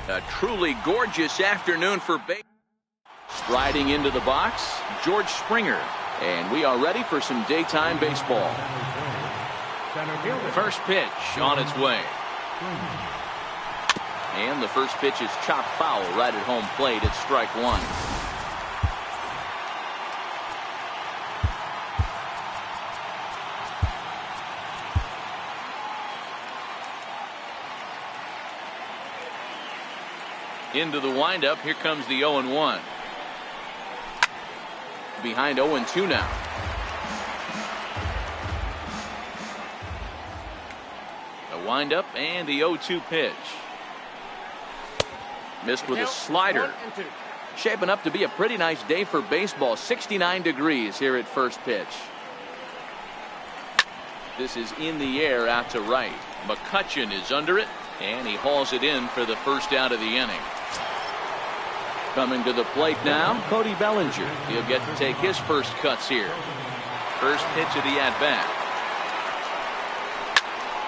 A truly gorgeous afternoon for baseball. Striding into the box, George Springer. And we are ready for some daytime baseball. First pitch on its way. And the first pitch is chopped foul right at home plate. It's strike one. Into the windup. Here comes the 0-1. Behind 0-2 now. The windup and the 0-2 pitch. Missed with a slider. Shaping up to be a pretty nice day for baseball. 69 degrees here at first pitch. This is in the air out to right. McCutchen is under it, and he hauls it in for the first out of the inning. Coming to the plate now, Cody Bellinger. He'll get to take his first cuts here. First pitch of the at-bat.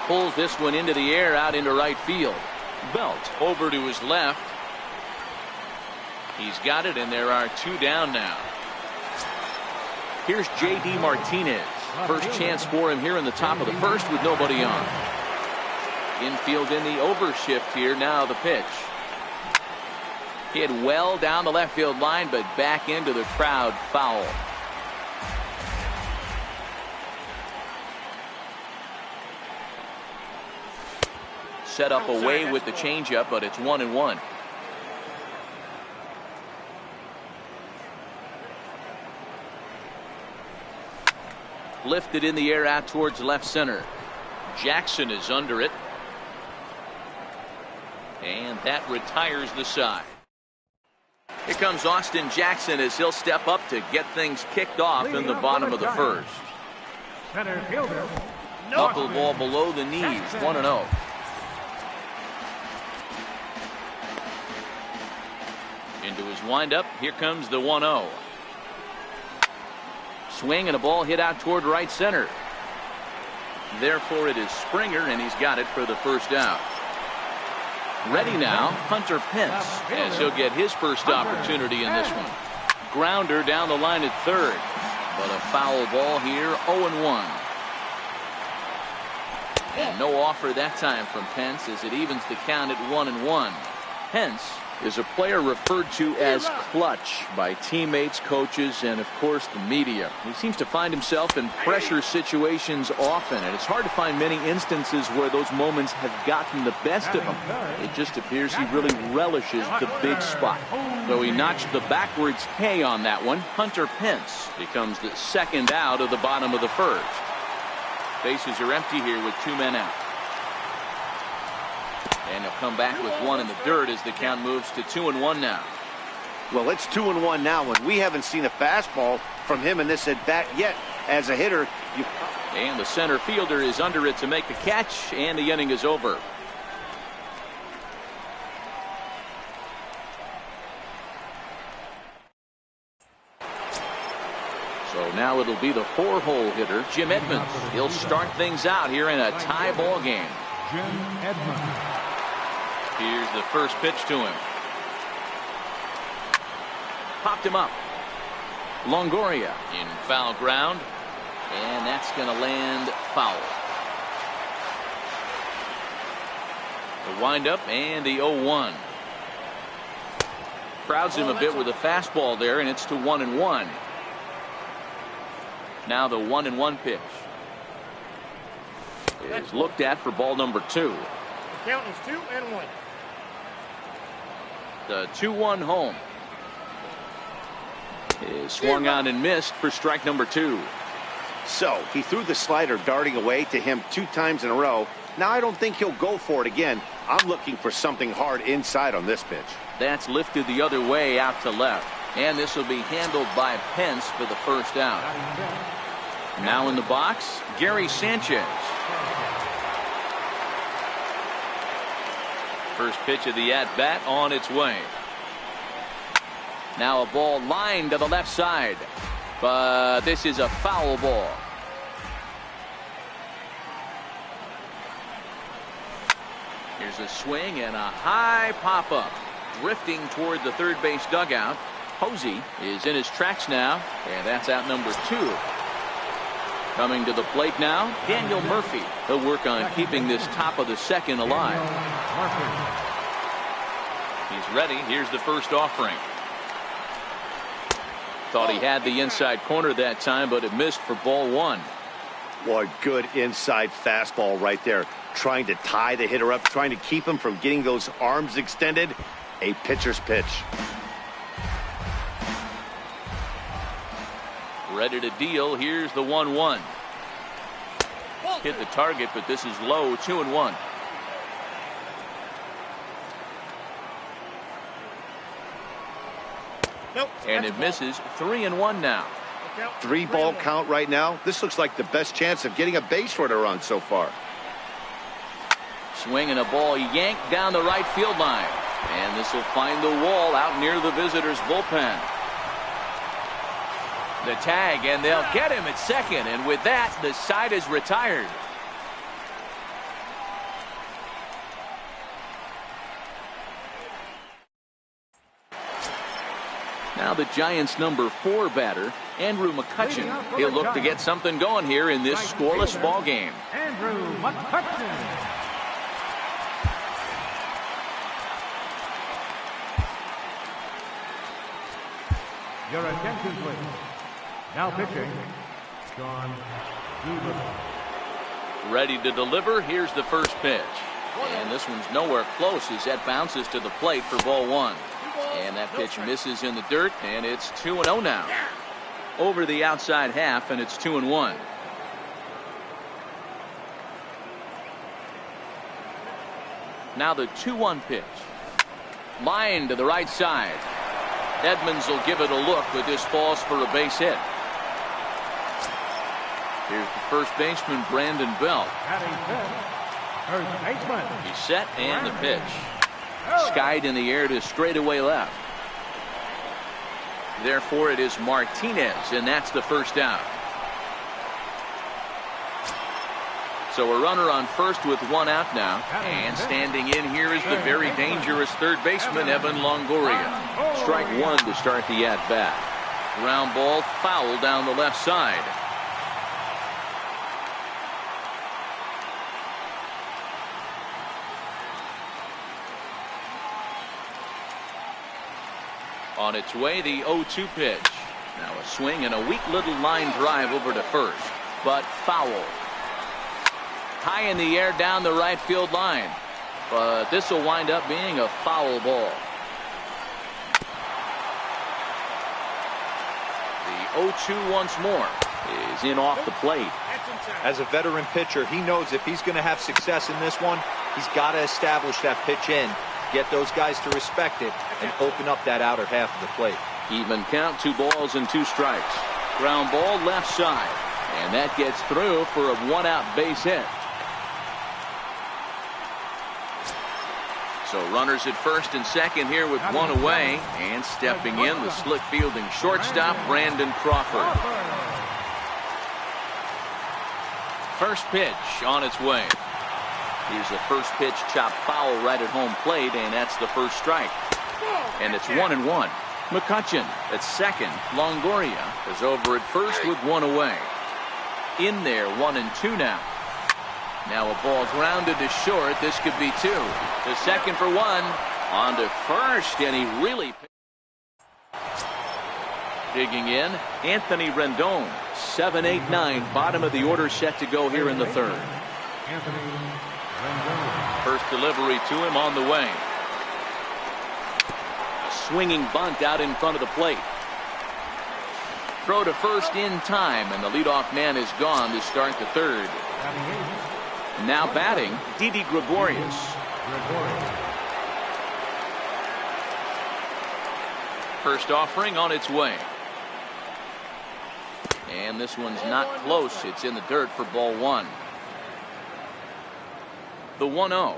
Pulls this one into the air out into right field. Belt over to his left. He's got it, and there are two down now. Here's J.D. Martinez. First chance for him here in the top of the first with nobody on. Infield in the overshift here. Now the pitch. Hit well down the left field line, but back into the crowd, foul. Set up away with the changeup, but it's 1-1. Lifted in the air out towards left center. Jackson is under it. And that retires the side. Here comes Austin Jackson as he'll step up to get things kicked off in the bottom of the first. Center fielder. Knuckleball below the knees, 1-0. Into his windup, here comes the 1-0. Swing and a ball hit out toward right center. Therefore it is Springer, and he's got it for the first out. Ready now, Hunter Pence, as he'll get his first opportunity in this one. Grounder down the line at third, but a foul ball here, 0-1. And no offer that time from Pence as it evens the count at 1-1. Pence is a player referred to as clutch by teammates, coaches, and of course the media. He seems to find himself in pressure situations often, and it's hard to find many instances where those moments have gotten the best of him. It just appears he really relishes the big spot. Though he notched the backwards K on that one, Hunter Pence becomes the second out of the bottom of the first. Bases are empty here with two men out. And he'll come back with one in the dirt as the count moves to 2-1 now. Well, it's 2-1 now, and we haven't seen a fastball from him in this at bat yet. As a hitter, and the center fielder is under it to make the catch, and the inning is over. So now it'll be the four-hole hitter, Jim Edmonds. He'll start things out here in a tie ball game. Jim Edmonds. Here's the first pitch to him. Popped him up. Longoria in foul ground, and that's going to land foul. The windup and the 0-1. Crowds him a bit with a fastball there, and it's to 1-1. Now the 1-1 pitch is looked at for ball number 2. The count is 2-1. The 2-1 home is swung on and missed for strike number 2. So he threw the slider darting away to him 2 times in a row. Now I don't think he'll go for it again. I'm looking for something hard inside on this pitch. That's lifted the other way out to left. And this will be handled by Pence for the first out. Now in the box, Gary Sanchez. First pitch of the at-bat on its way. Now a ball lined to the left side. But this is a foul ball. Here's a swing and a high pop-up. Drifting toward the third base dugout. Posey is in his tracks now, and that's out number 2. Coming to the plate now, Daniel Murphy. He'll work on keeping this top of the second alive. He's ready. Here's the first offering. Thought he had the inside corner that time, but it missed for ball 1. Boy, good inside fastball right there. Trying to tie the hitter up, trying to keep him from getting those arms extended. A pitcher's pitch. Ready to deal. Here's the 1-1. Hit the target, but this is low. 2-1. Nope. And it misses. 3-1 now. 3-ball count right now. This looks like the best chance of getting a base runner on so far. Swinging a ball yanked down the right field line. And this will find the wall out near the visitors' bullpen. The tag, and they'll get him at second. And with that, the side is retired. Now the Giants' number 4 batter, Andrew McCutchen. He'll look to get something going here in this scoreless ball game. Andrew McCutchen. Your attention, please. Now pitching, Sean Weaver. Ready to deliver. Here's the first pitch. And this one's nowhere close as that bounces to the plate for ball 1. And that pitch misses in the dirt, and it's 2-0 now. Over the outside half, and it's 2-1. Now the 2-1 pitch. Line to the right side. Edmonds will give it a look, but this falls for a base hit. Here's the first baseman, Brandon Belt. First baseman. He's set, and the pitch. Skied in the air to straightaway left. Therefore, it is Martinez, and that's the first out. So a runner on first with 1 out now. And standing in here is the very dangerous third baseman, Evan Longoria. Strike 1 to start the at-bat. Ground ball foul down the left side. On its way, the 0-2 pitch. Now a swing and a weak little line drive over to first, but foul. High in the air down the right field line, but this will wind up being a foul ball. The 0-2 once more is in off the plate. As a veteran pitcher, he knows if he's going to have success in this one, he's got to establish that pitch in, get those guys to respect it, and open up that outer half of the plate. Even count, 2 balls and 2 strikes. Ground ball left side, and that gets through for a 1-out base hit. So runners at first and second here with 1 away, and stepping in the slick fielding shortstop, Brandon Crawford. First pitch on its way. Here's a first pitch chop foul right at home plate, and that's the first strike. And it's 1-1. McCutchen at second. Longoria is over at first with 1 away. In there, 1-2 now. Now a ball grounded to short. This could be 2. The second for 1. On to first, and he really digging in. Anthony Rendon. 7, 8, 9. Bottom of the order set to go here in the third. First delivery to him on the way. A swinging bunt out in front of the plate. Throw to first in time, and the leadoff man is gone to start the third. Now batting, Didi Gregorius. First offering on its way. And this one's not close. It's in the dirt for ball 1. The 1-0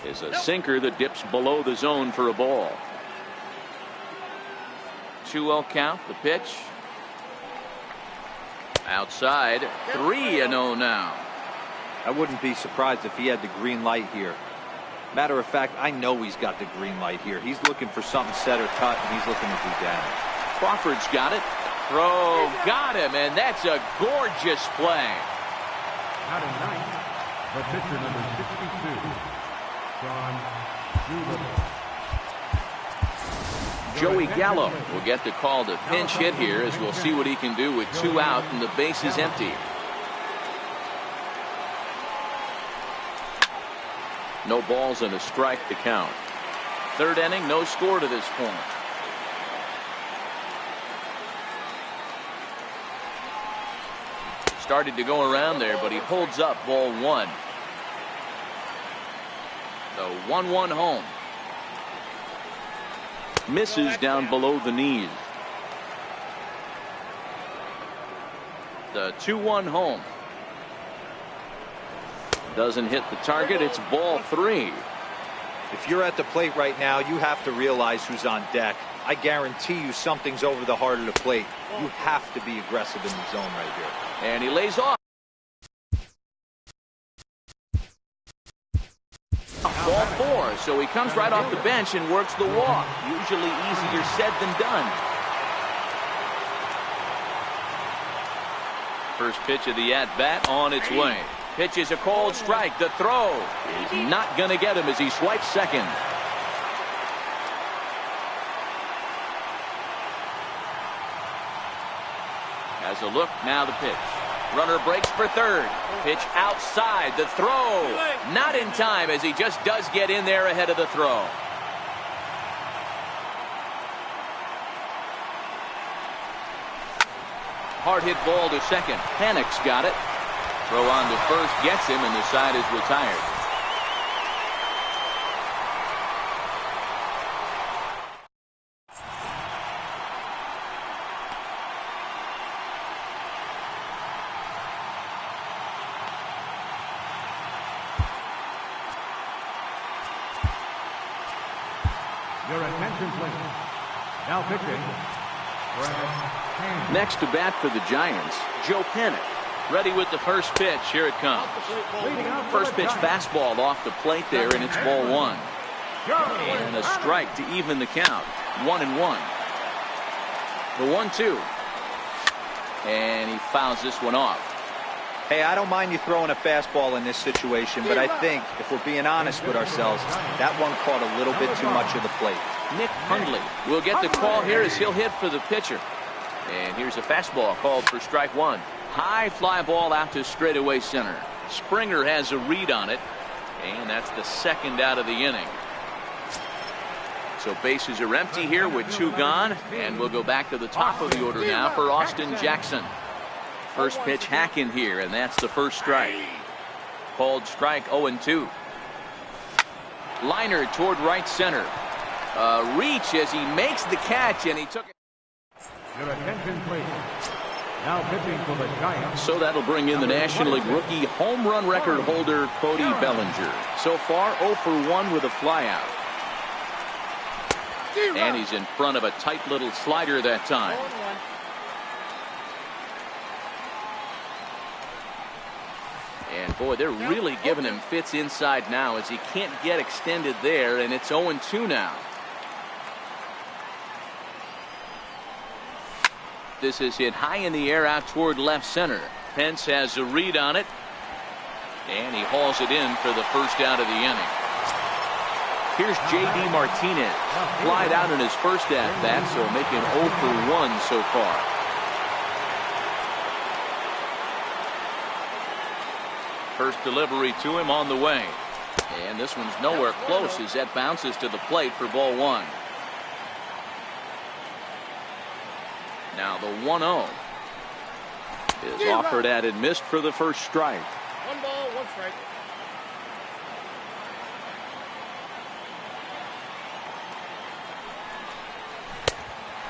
is a sinker that dips below the zone for a ball. 2-0 count. The pitch. Outside. 3-0 now. I wouldn't be surprised if he had the green light here. Matter of fact, I know he's got the green light here. He's looking for something set or cut, and he's looking to do damage. Crawford's got it. Throw, got him, and that's a gorgeous play. Out in ninth, the pitcher number 62, Sean Doolittle. Joey Gallo will get the call to pinch hit here, as we'll see what he can do with 2 out and the base is empty. No balls and a strike to count. Third inning, no score to this point. Started to go around there, but he holds up ball 1. The 1-1 home. Misses down below the knees. The 2-1 home. Doesn't hit the target. It's ball 3. If you're at the plate right now, you have to realize who's on deck. I guarantee you something's over the heart of the plate. You have to be aggressive in the zone right here. And he lays off. Ball 4, so he comes right off the bench and works the walk. Usually easier said than done. First pitch of the at-bat on its way. Pitch is a cold strike. The throw is not going to get him as he swipes second. Has a look, now the pitch. Runner breaks for third. Pitch outside. The throw not in time, as he just does get in there ahead of the throw. Hard hit ball to second. Panic's got it. Throw on to first gets him, and the side is retired. Your attention, please. Now pitching, Brad Hand. Next to bat for the Giants, Joe Panik. Ready with the first pitch. Here it comes. First pitch fastball off the plate there, and it's ball 1. And a strike to even the count. 1-1. The 1-2. And he fouls this one off. Hey, I don't mind you throwing a fastball in this situation, but I think, if we're being honest with ourselves, that one caught a little bit too much of the plate. Nick Hundley will get the call here as he'll hit for the pitcher. And here's a fastball called for strike 1. High fly ball out to straightaway center. Springer has a read on it, and that's the second out of the inning. So bases are empty here with 2 gone, and we'll go back to the top of the order now for Austin Jackson. First pitch hack in here, and that's the first strike. Called strike 0-2. Liner toward right center. Reach as he makes the catch, and he took it. Your attention, please. Now pitching for the Giants. So that'll bring in the National League rookie home run record holder Cody Bellinger. So far 0 for 1 with a flyout. And he's in front of a tight little slider that time. And boy, they're really giving him fits inside now, as he can't get extended there, and it's 0-2 now. This is hit high in the air out toward left center. Pence has a read on it, and he hauls it in for the first out of the inning. Here's J.D. Martinez. Flied out in his first at-bat, so making 0 for 1 so far. First delivery to him on the way. And this one's nowhere close as that bounces to the plate for ball 1. Now the 1-0 is offered at and missed for the first strike. 1 ball, 1 strike.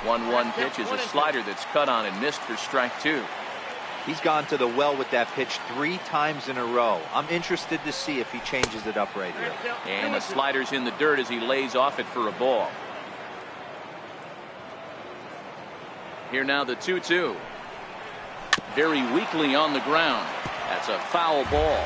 One pitch is a slider that's cut on and missed for strike 2. He's gone to the well with that pitch 3 times in a row. I'm interested to see if he changes it up right here. And the slider's in the dirt as he lays off it for a ball. Here now the 2-2. Very weakly on the ground. That's a foul ball.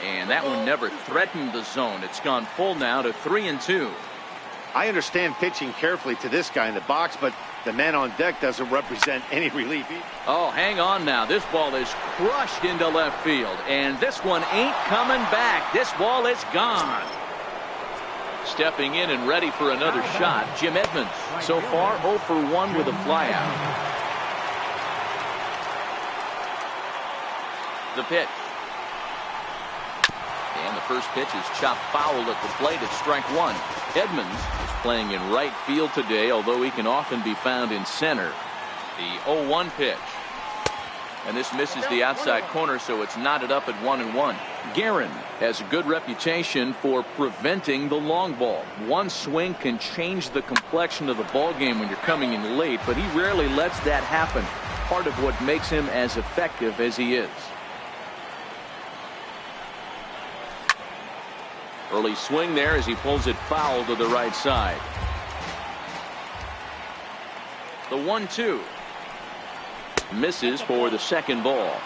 And that one never threatened the zone. It's gone full now to 3-2. I understand pitching carefully to this guy in the box, but the man on deck doesn't represent any relief either. Oh, hang on now. This ball is crushed into left field, and this one ain't coming back. This ball is gone. Stepping in and ready for another shot, Jim Edmonds. So far 0 for 1 with a flyout. The pitch. And the first pitch is chopped foul at the plate at strike one. Edmonds is playing in right field today, although he can often be found in center. The 0-1 pitch. And this misses the outside corner, so it's knotted up at 1-1. Guerin has a good reputation for preventing the long ball. One swing can change the complexion of the ball game when you're coming in late, but he rarely lets that happen. Part of what makes him as effective as he is. Early swing there as he pulls it foul to the right side. The 1-2. Misses for the second ball.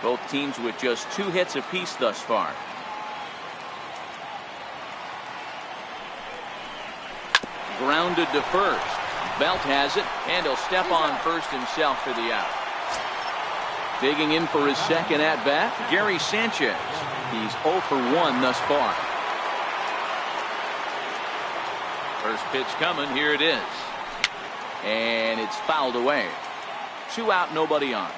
Both teams with just 2 hits apiece thus far. Grounded to first. Belt has it, and he'll step on first himself for the out. Digging in for his second at-bat, Gary Sanchez. He's 0 for 1 thus far. First pitch coming. Here it is. And it's fouled away. 2 out, nobody on.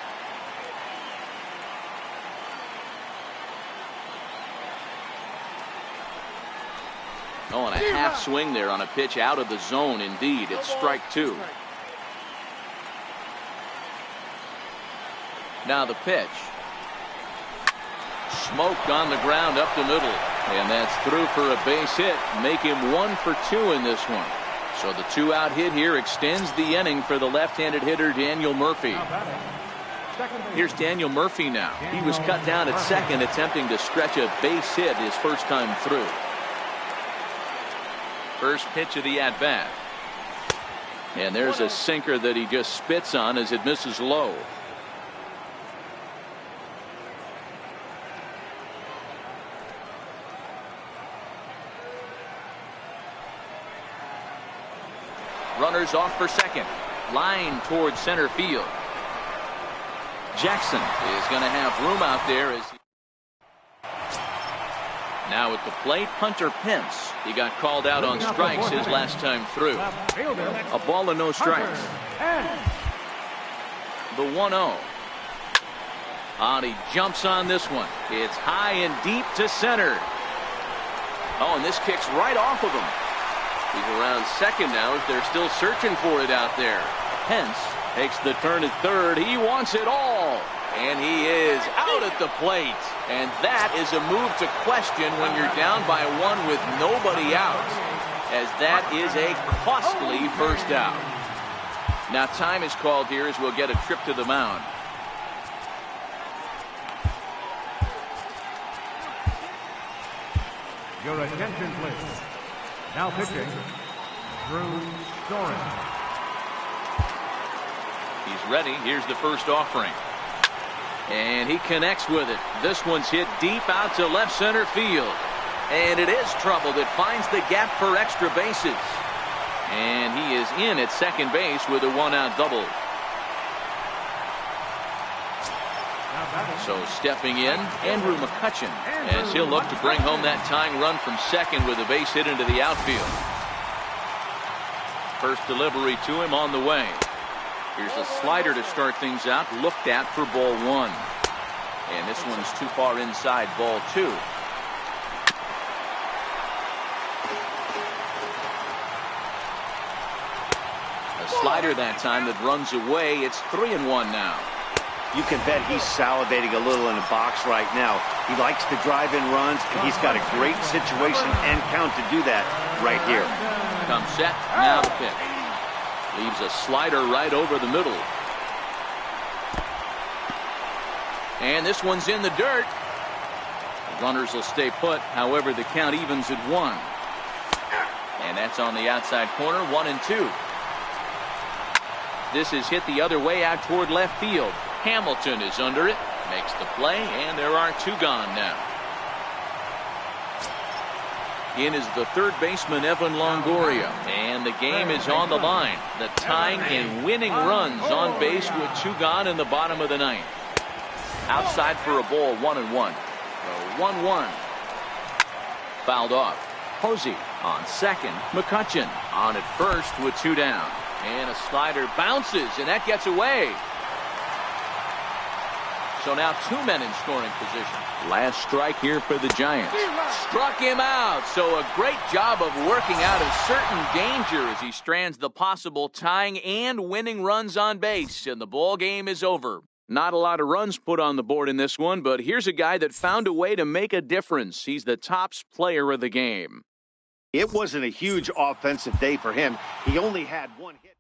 Oh, and a half swing there on a pitch out of the zone. Indeed, it's strike 2. Now the pitch. Smoked on the ground up the middle. And that's through for a base hit. Make him 1 for 2 in this one. So the 2-out hit here extends the inning for the left-handed hitter Daniel Murphy. Here's Daniel Murphy now. He was cut down at second, attempting to stretch a base hit his first time through. First pitch of the at-bat. And there's a sinker that he just spits on as it misses low. Runners off for second. Line towards center field. Jackson is going to have room out there. Now at the plate, Hunter Pence. He got called out on strikes his last time through. A ball and no strikes. The 1-0. And he jumps on this one. It's high and deep to center. Oh, and this kicks right off of him. He's around second now as they're still searching for it out there. Pence takes the turn at third. He wants it all. And he is out at the plate. And that is a move to question when you're down by 1 with nobody out, as that is a costly first out. Now time is called here as we'll get a trip to the mound. Your attention, please. Now pitching, Drew Storen. He's ready. Here's the first offering. And he connects with it. This one's hit deep out to left center field. And it is troubled. It finds the gap for extra bases. And he is in at second base with a 1-out double. So stepping in, Andrew McCutchen, as he'll look to bring home that tying run from second with a base hit into the outfield. First delivery to him on the way. Here's a slider to start things out, looked at for ball 1. And this one's too far inside, ball 2. A slider that time that runs away. It's 3-1 now. You can bet he's salivating a little in the box right now. He likes to drive in runs, and he's got a great situation and count to do that right here. Comes set, now the pitch. Leaves a slider right over the middle. And this one's in the dirt. The runners will stay put. However, the count evens at 1. And that's on the outside corner, 1-2. This is hit the other way out toward left field. Hamilton is under it, makes the play, and there are 2 gone now. In is the third baseman, Evan Longoria. And the game is on the line. The tying and winning runs on base with 2 gone in the bottom of the 9th. Outside for a ball, 1-1. The 1-1. Fouled off. Posey on second. McCutchen on at first with 2 down. And a slider bounces, and that gets away. So now 2 men in scoring position. Last strike here for the Giants. Struck him out. So a great job of working out of certain danger as he strands the possible tying and winning runs on base. And the ball game is over. Not a lot of runs put on the board in this one, but here's a guy that found a way to make a difference. He's the tops player of the game. It wasn't a huge offensive day for him. He only had 1 hit.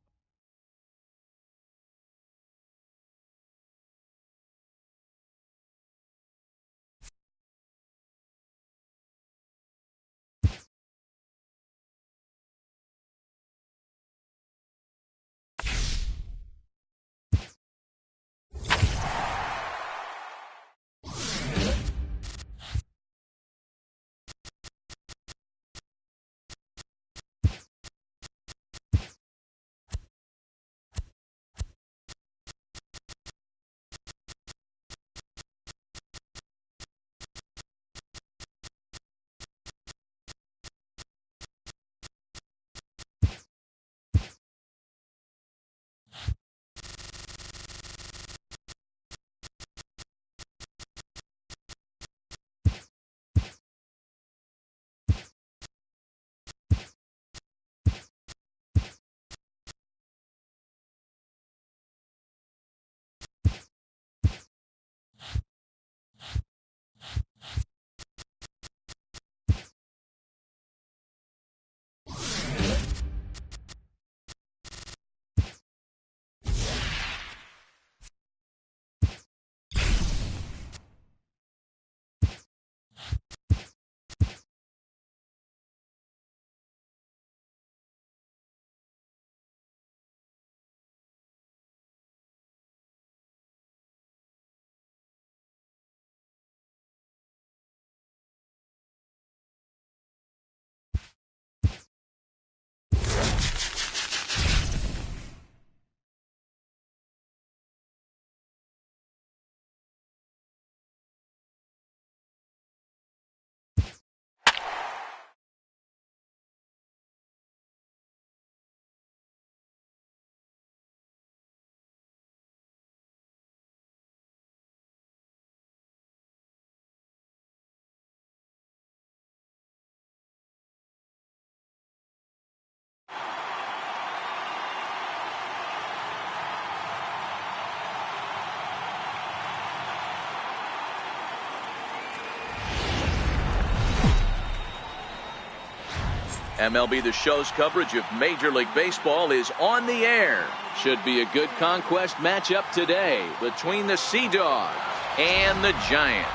MLB The Show's coverage of Major League Baseball is on the air. Should be a good conquest matchup today between the Sea Dogs and the Giants.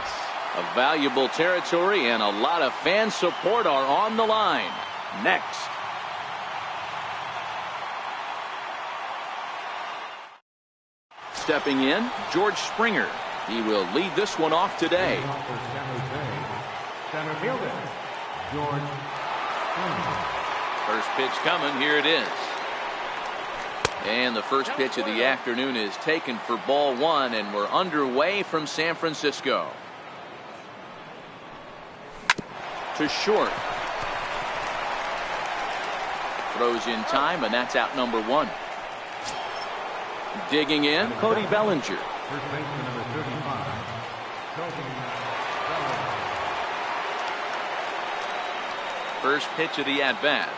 A valuable territory and a lot of fan support are on the line. Next. Stepping in, George Springer. He will lead this one off today. Center fielder, George Springer. First pitch coming. Here it is. And the first pitch of the afternoon is taken for ball 1, and we're underway from San Francisco. To short. Throws in time, and that's out number 1. Digging in, Cody Bellinger. First baseman number 35, Cody Bellinger. First pitch of the at-bat.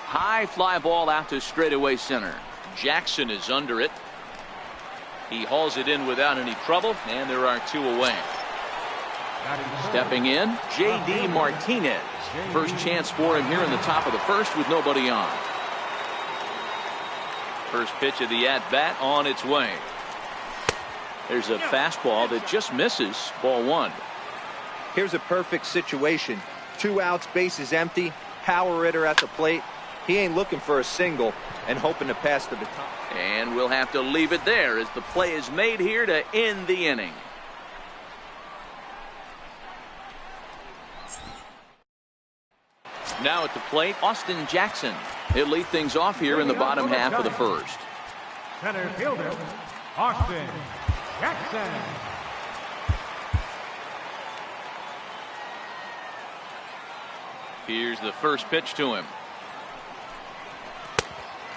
High fly ball out to straightaway center. Jackson is under it. He hauls it in without any trouble, and there are 2 away. Stepping in, J.D. Martinez. First chance for him here in the top of the first with nobody on. First pitch of the at-bat on its way. There's a fastball that just misses. Ball 1. Here's a perfect situation. 2 outs, bases empty, power hitter at the plate. He ain't looking for a single and hoping to pass the baton. And we'll have to leave it there as the play is made here to end the inning. Now at the plate, Austin Jackson. He'll lead things off here in the bottom half of the first. Center fielder, Austin Jackson. Here's the first pitch to him.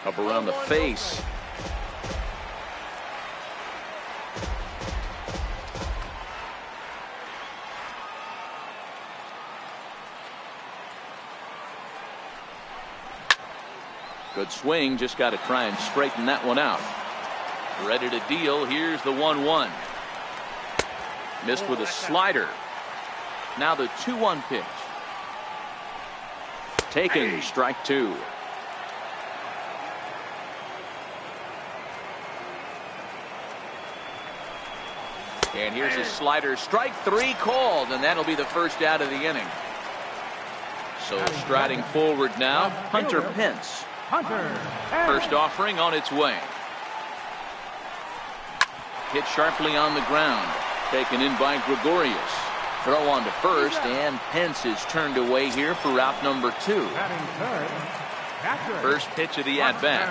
Up around the face. Good swing, just got to try and straighten that one out. Ready to deal. Here's the 1-1. Missed with a slider. Now the 2-1 pitch. Taken, strike two. And here's a slider, strike three called, and that'll be the first out of the inning. So striding forward now, Hunter Pence. First offering on its way. Hit sharply on the ground. Taken in by Gregorius. Throw on to first, and Pence is turned away here for route number 2. First pitch of the at-bat.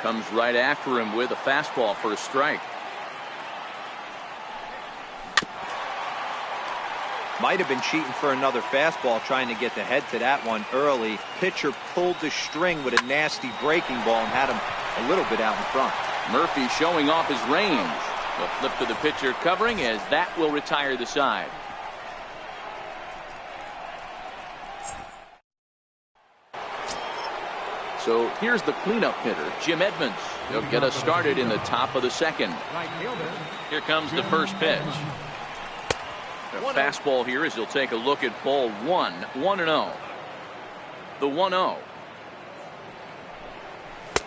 Comes right after him with a fastball for a strike. Might have been cheating for another fastball, trying to get the head to that one early. Pitcher pulled the string with a nasty breaking ball and had him a little bit out in front. Murphy showing off his range. A flip to the pitcher covering, as that will retire the side. So here's the cleanup hitter, Jim Edmonds. He'll get us started in the top of the second. Here comes the first pitch. A fastball here as he'll take a look at ball 1. 1-0. The 1-0.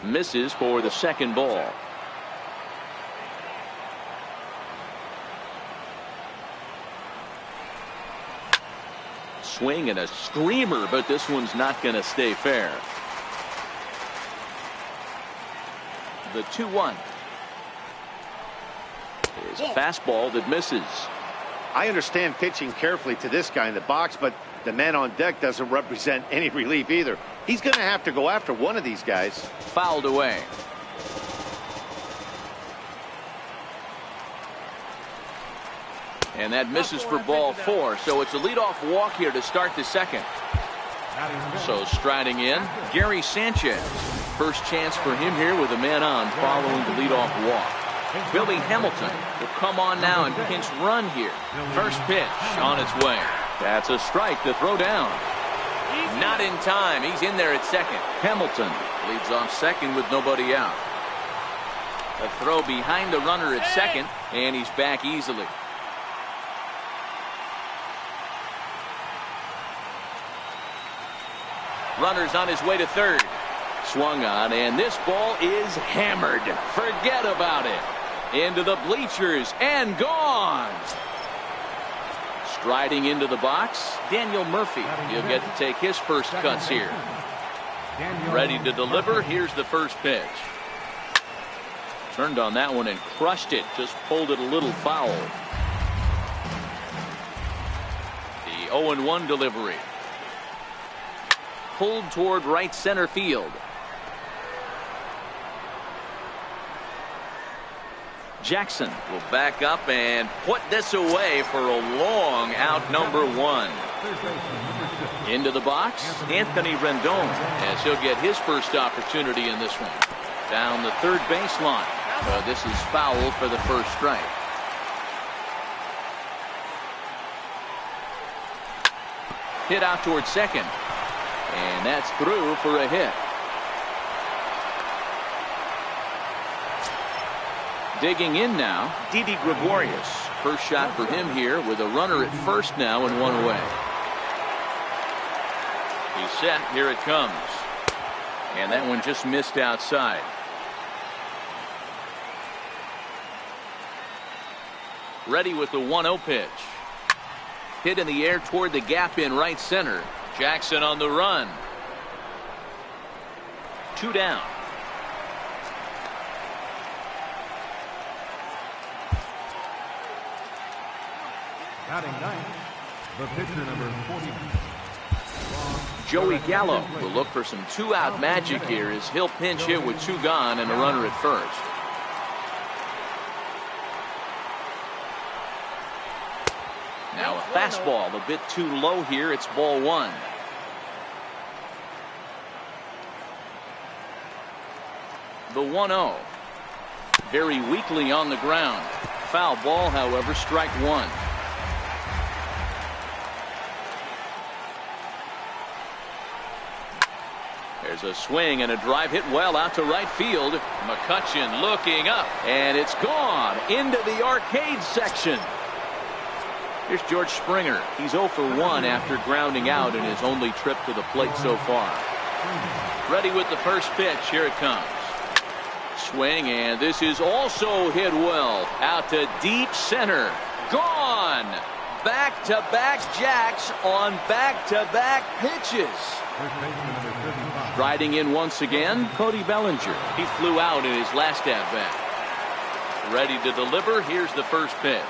Misses for the second ball. Swing and a screamer, but this one's not going to stay fair. The 2-1 is a fastball that misses. I understand pitching carefully to this guy in the box, but the man on deck doesn't represent any relief either. He's going to have to go after one of these guys. Fouled away. And that misses for ball 4. So it's a leadoff walk here to start the second. So striding in, Gary Sanchez. First chance for him here with a man on following the leadoff walk. Billy Hamilton will come on now and pinch run here. First pitch on its way. That's a strike to throw down. Not in time. He's in there at second. Hamilton leads off second with nobody out. A throw behind the runner at second, and he's back easily. Runner's on his way to third. Swung on, and this ball is hammered. Forget about it. Into the bleachers and gone. Striding into the box, Daniel Murphy. He'll get to take his first cuts here. Ready to deliver. Here's the first pitch. Turned on that one and crushed it. Just pulled it a little foul. The 0-1 delivery. Pulled toward right center field. Jackson will back up and put this away for a long out, number 1. Into the box, Anthony Rendon, as he'll get his first opportunity in this one. Down the third baseline. This is foul for the first strike. Hit out towards second. And that's through for a hit. Digging in now, Didi Gregorius. First shot for him here with a runner at first now and one away. He's set. Here it comes. And that one just missed outside. Ready with the 1-0 pitch. Hit in the air toward the gap in right center. Jackson on the run. 2 down. Batting ninth, The pitcher, number 40. Joey Gallo will look for some two-out magic here as he'll pinch hit with two gone and a runner at first. Now a fastball a bit too low here. It's ball one. The 1-0. Very weakly on the ground. Foul ball, however, strike one. There's a swing and a drive hit well out to right field. McCutchen looking up, and it's gone into the arcade section. Here's George Springer. He's 0 for 1 after grounding out in his only trip to the plate so far. Ready with the first pitch. Here it comes. Swing, and this is also hit well out to deep center. Gone. Back-to-back jacks on back-to-back pitches. Riding in once again, Cody Bellinger. He flew out in his last at-bat. Ready to deliver. Here's the first pitch.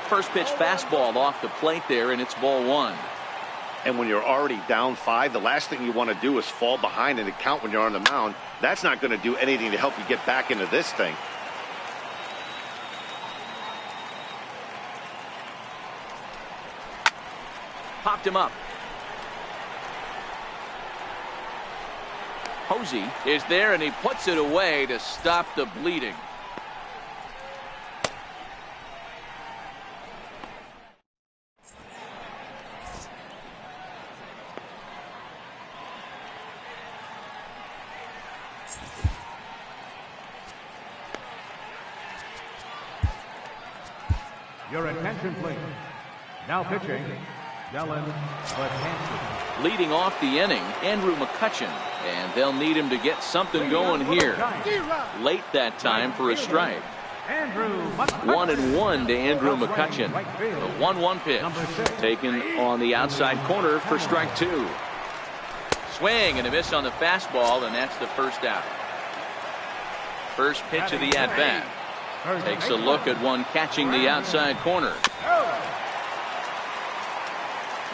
First pitch fastball off the plate there, and it's ball one. And when you're already down 5, the last thing you want to do is fall behind in the count when you're on the mound. That's not going to do anything to help you get back into this thing. Popped him up. Posey is there, and he puts it away to stop the bleeding. Your attention, please. Now pitching, Dylan Betances. Leading off the inning, Andrew McCutchen, and they'll need him to get something going here. Late that time for a strike. 1-1 to Andrew McCutchen. The 1-1 pitch taken on the outside corner for strike two. Swing and a miss on the fastball, and that's the first out. First pitch of the at-bat. Takes a look at one catching the outside corner.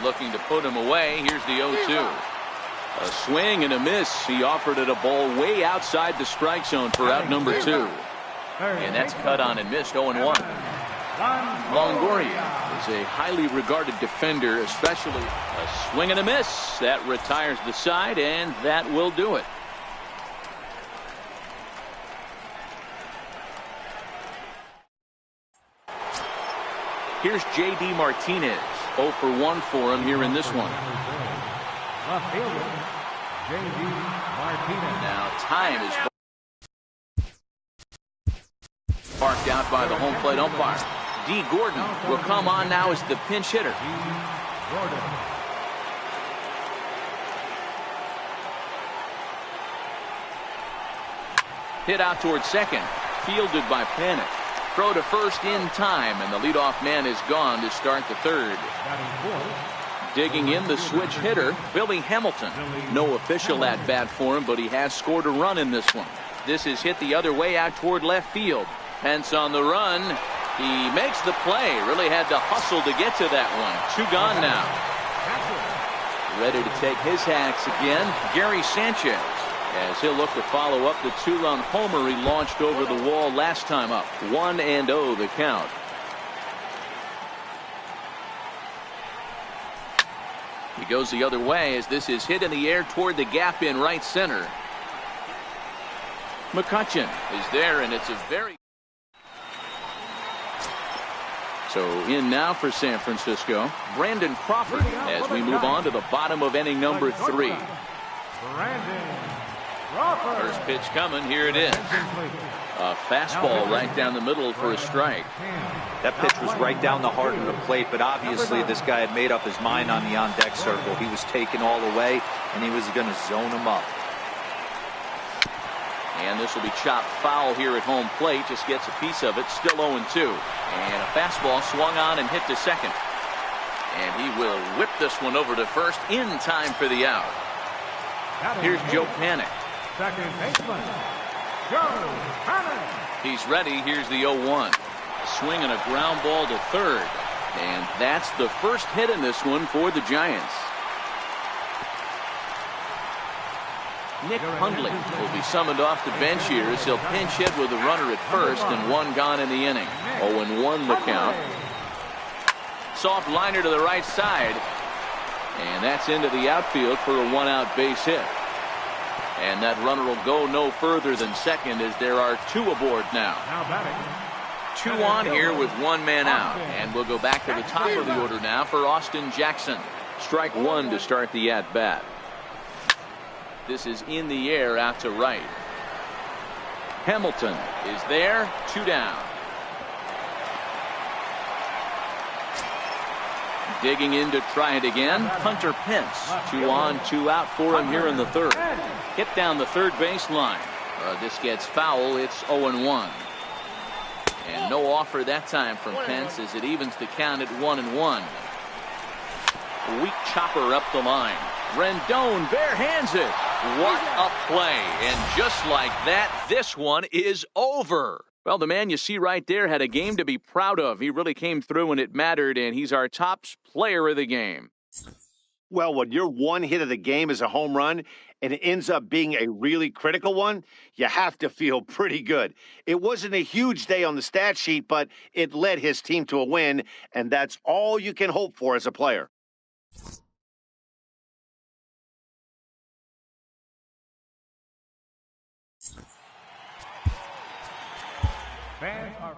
Looking to put him away. Here's the 0-2. A swing and a miss. He offered it a ball way outside the strike zone for out number 2. And that's cut on and missed. 0-1. Longoria is a highly regarded defender, especially a swing and a miss. That retires the side, and that will do it. Here's J.D. Martinez. 0 for 1 for him here in this one. Now time is marked out by the home plate umpire. D. Gordon will come on now as the pinch hitter. Hit out towards second. Fielded by Panik. Throw to first in time, and the leadoff man is gone to start the third. Digging in the switch hitter, Billy Hamilton. No official at-bat for him, but he has scored a run in this one. This is hit the other way out toward left field. Pence on the run. He makes the play. Really had to hustle to get to that one. 2 gone now. Ready to take his hacks again, Gary Sanchez, as he'll look to follow up the 2-run homer he launched over the wall last time up. 1-0 the count. He goes the other way as this is hit in the air toward the gap in right center. McCutchen is there, and it's a very... So in now for San Francisco, Brandon Crawford, as we move on to the bottom of inning number 3. First pitch coming. Here it is. A fastball right down the middle for a strike. That pitch was right down the heart of the plate, but obviously this guy had made up his mind on the on-deck circle. He was taken all the way, and he was going to zone him up. And this will be chopped foul here at home plate. Just gets a piece of it. Still 0-2. And a fastball swung on and hit to second. And he will whip this one over to first in time for the out. Here's Joe Panik. Second baseman, Joe Panik. He's ready. Here's the 0-1. Swing and a ground ball to third. And that's the first hit in this one for the Giants. Nick Hundley will be summoned off the bench here as he'll pinch hit with a runner at first and one gone in the inning. 0-1 the count. Soft liner to the right side. And that's into the outfield for a one-out base hit. And that runner will go no further than second as there are two aboard now. Two on here with one man out. And we'll go back to the top of the order now for Austin Jackson. Strike one to start the at-bat. This is in the air out to right. Hamilton is there, two down. Digging in to try it again, Hunter Pence. 2 on, 2 out for him here in the third. Hit down the third base line. This gets foul. It's 0-1. And no offer that time from Pence as it evens the count at 1-1. Weak chopper up the line. Rendon barehands it. What a play. And just like that, this one is over. Well, the man you see right there had a game to be proud of. He really came through when it mattered, and he's our top player of the game. Well, when your one hit of the game is a home run and it ends up being a really critical one, you have to feel pretty good. It wasn't a huge day on the stat sheet, but it led his team to a win, and that's all you can hope for as a player. Fans are...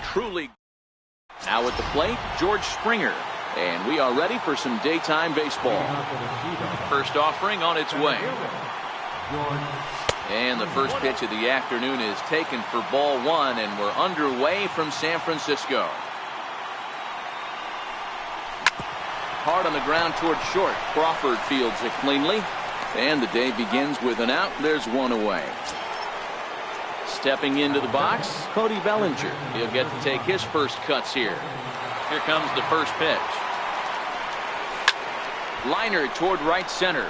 Truly. Now at the plate, George Springer. And we are ready for some daytime baseball. First offering on its way. And the first pitch of the afternoon is taken for ball one, and we're underway from San Francisco. Hard on the ground toward short. Crawford fields it cleanly. And the day begins with an out. There's one away. Stepping into the box, Cody Bellinger. He'll get to take his first cuts here. Here comes the first pitch. Liner toward right center.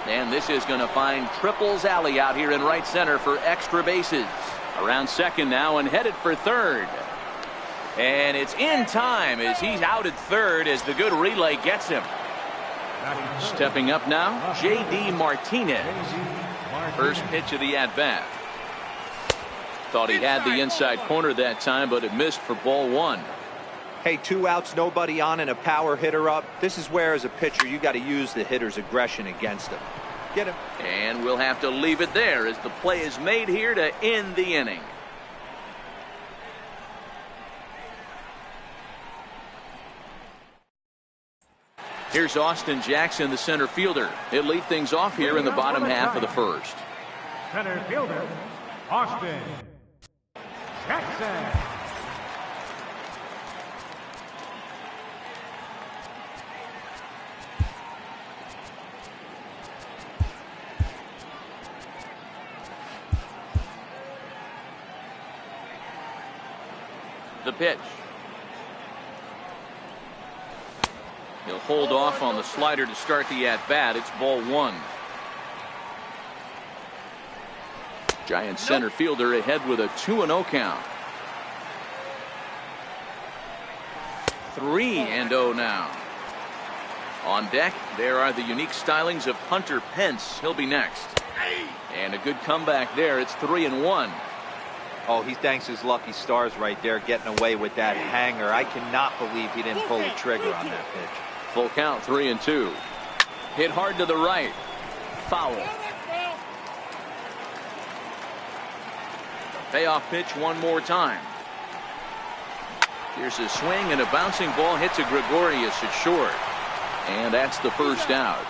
And this is going to find Triples Alley out here in right center for extra bases. Around second now and headed for third. And it's in time as he's out at third as the good relay gets him. Stepping up now, J.D. Martinez. First pitch of the at-bat. Thought he had the inside corner that time, but it missed for ball one. Hey, 2 outs, nobody on, and a power hitter up. This is where, as a pitcher, you got to use the hitter's aggression against him. Get him. And we'll have to leave it there as the play is made here to end the inning. Here's Austin Jackson, the center fielder. He'll lead things off here in the bottom half of the first. Center fielder, Austin Jackson. the pitch. He'll hold off on the slider to start the at-bat. It's ball 1. Giants center fielder ahead with a 2-0 count. 3-0 now. On deck, there are the unique stylings of Hunter Pence. He'll be next. And a good comeback there. It's 3-1. Oh, he thanks his lucky stars right there, getting away with that hanger. I cannot believe he didn't pull the trigger on that pitch. Full count, 3-2. Hit hard to the right. Foul. Payoff pitch one more time. Here's a swing, and a bouncing ball hits a Gregorius at short. And that's the first out.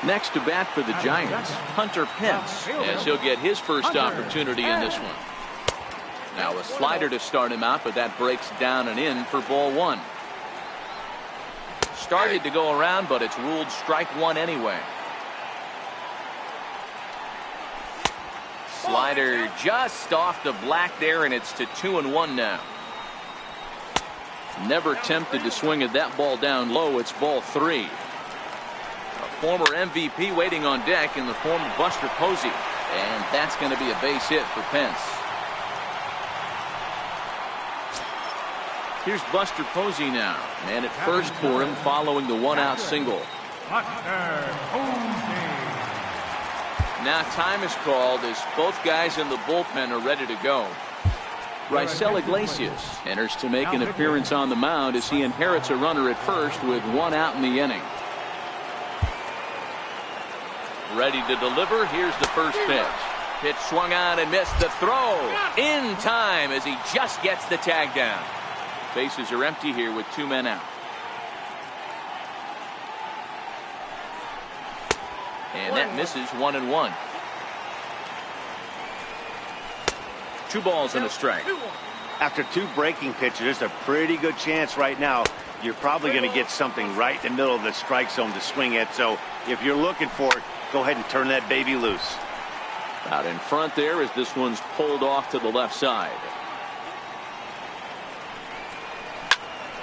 Next to bat for the Giants, Hunter Pence, as he'll get his first opportunity in this one. Now a slider to start him out, but that breaks down and in for ball 1. Started to go around, but it's ruled strike 1 anyway. Slider just off the black there, and it's to 2-1 now. Never tempted to swing at that ball down low. It's ball 3. A former MVP waiting on deck in the form of Buster Posey, and that's going to be a base hit for Pence. Here's Buster Posey now, man at first for him following the 1-out single. Buster Posey. Now time is called as both guys in the bullpen are ready to go. Raisel Iglesias enters to make an appearance on the mound as he inherits a runner at first with 1 out in the inning. Ready to deliver. Here's the first pitch. Pitch swung on and missed. The throw in time as he just gets the tag down. Bases are empty here with 2 men out. And that misses. 1-1. 2 balls and a strike. After 2 breaking pitches, there's a pretty good chance right now you're probably going to get something right in the middle of the strike zone to swing at. So if you're looking for it, go ahead and turn that baby loose. Out in front there as this one's pulled off to the left side.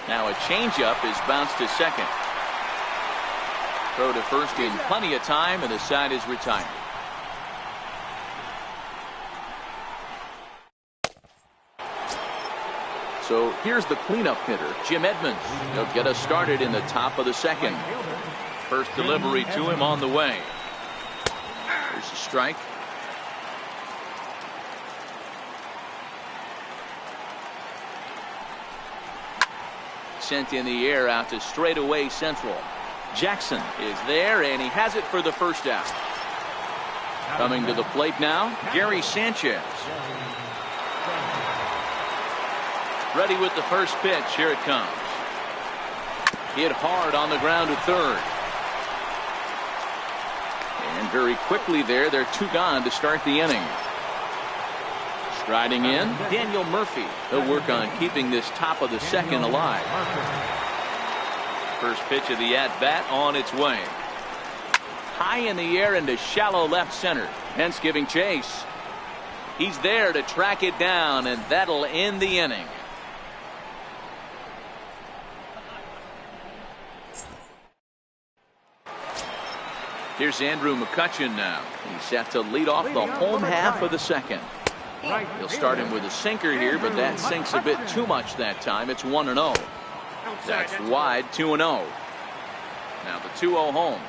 Now a changeup is bounced to second. Throw to first in plenty of time, and the side is retired. So here's the cleanup hitter, Jim Edmonds. He'll get us started in the top of the second. First delivery to him on the way. There's a strike. Sent in the air out to straightaway central. Jackson is there, and he has it for the first out. Coming to the plate now, Gary Sanchez. Ready with the first pitch. Here it comes. Hit hard on the ground to third. And very quickly there, they're 2 gone to start the inning. Striding in, Daniel Murphy. He'll work on keeping this top of the second alive. First pitch of the at-bat on its way. High in the air into shallow left center. Pence giving chase. He's there to track it down, and that'll end the inning. Here's Andrew McCutchen now. He's set to lead off the home half of the second. He'll start him with a sinker here, but that sinks a bit too much that time. It's 1-0. That's wide. 2-0. Now the 2-0 home.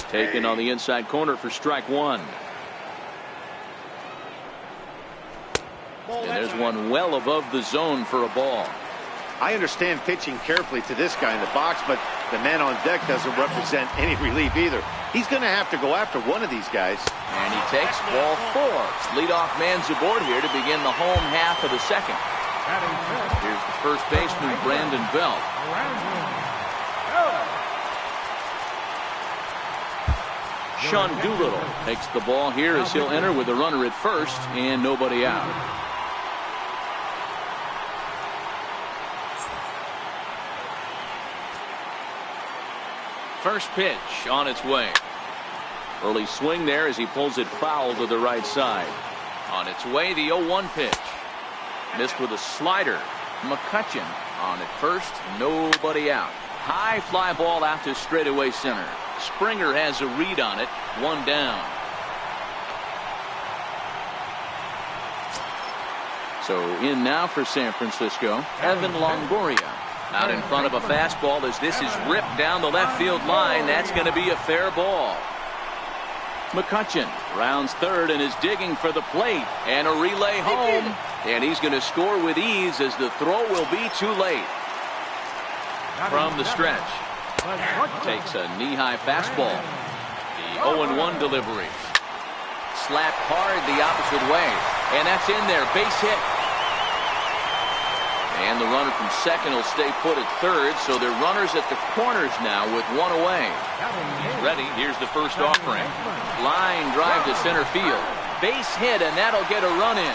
Taken on the inside corner for strike 1. And there's one well above the zone for a ball. I understand pitching carefully to this guy in the box, but the man on deck doesn't represent any relief either. He's going to have to go after one of these guys. And he takes ball 4. Leadoff man's aboard here to begin the home half of the second. Here's the first baseman, Brandon Belt. Sean Doolittle takes the ball here as he'll enter with a runner at first and nobody out. First pitch on its way. Early swing there as he pulls it foul to the right side. On its way, the 0-1 pitch. Missed with a slider. McCutcheon on at first. Nobody out. High fly ball out to straightaway center. Springer has a read on it. One down. So in now for San Francisco, Evan Longoria. Out in front of a fastball as this is ripped down the left field line. That's going to be a fair ball. McCutcheon rounds third and is digging for the plate. And a relay home. And he's going to score with ease as the throw will be too late. From the stretch. Takes a knee-high fastball. The 0-1 delivery. Slapped hard the opposite way. And that's in there. Base hit. And the runner from second will stay put at third, so they're runners at the corners now with one away. He's ready. Here's the first offering. Line drive to center field. Base hit, and that'll get a run in.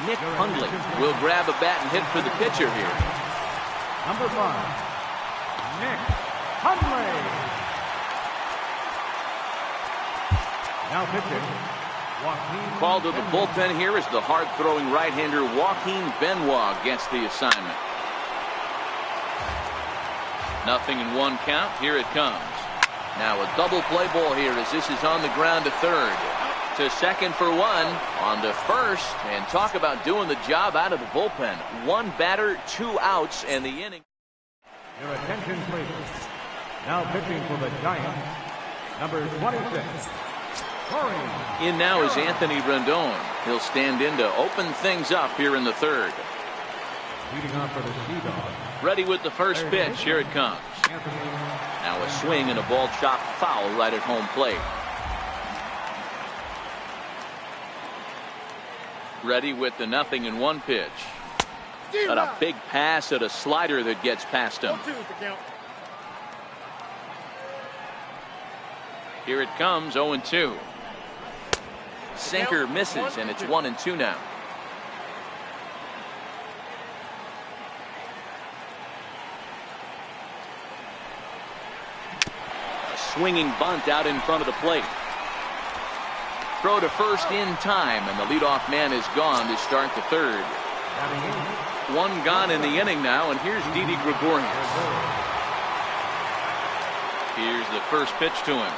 Nick Hundley will grab a bat and hit for the pitcher here. Number 5, Nick Hundley. Now pitching. Called to the bullpen here as the hard-throwing right-hander Joaquin Benoit gets the assignment. 0-1 count. Here it comes. Now a double play ball here as this is on the ground to third. To second for one. On to first. And talk about doing the job out of the bullpen. One batter, 2 outs, and the inning. Your attention, please. Now pitching for the Giants, number 26. In now is Anthony Rendon. He'll stand in to open things up here in the third. Leading off for the Sea-Dogs. Ready with the first pitch. Here it comes. Now a swing and a ball chopped foul right at home plate. Ready with the 0-1 pitch. Got a big pass at a slider that gets past him. Here it comes. 0-2. Sinker misses, and it's 1-2 now. A swinging bunt out in front of the plate. Throw to first in time, and the leadoff man is gone to start the third. One gone in the inning now, and here's Didi Gregorius. Here's the first pitch to him.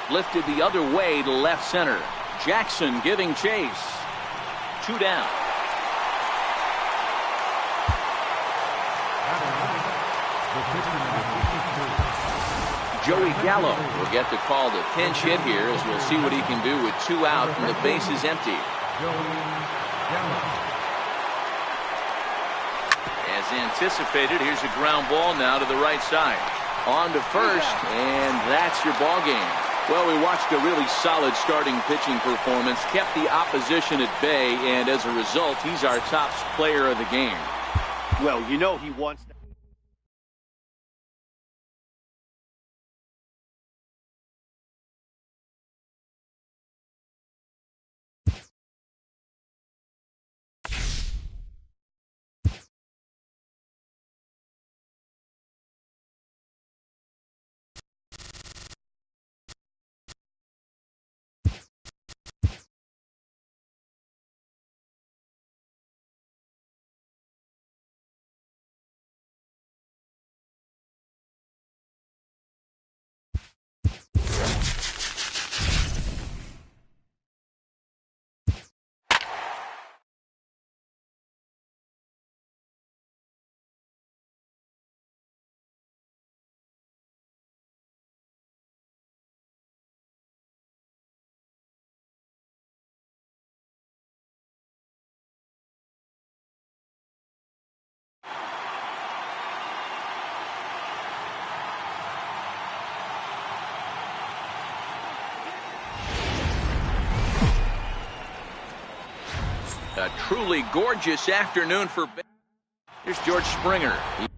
Lifted the other way to left center. Jackson giving chase. 2 down. Joey Gallo will get the call to pinch hit here as we'll see what he can do with 2 out and the base is empty. As anticipated, here's a ground ball now to the right side. On to first, and that's your ball game. Well, we watched a really solid starting pitching performance, kept the opposition at bay, and as a result, he's our top player of the game. Well, you know he wants... A truly gorgeous afternoon for... Here's George Springer. Leading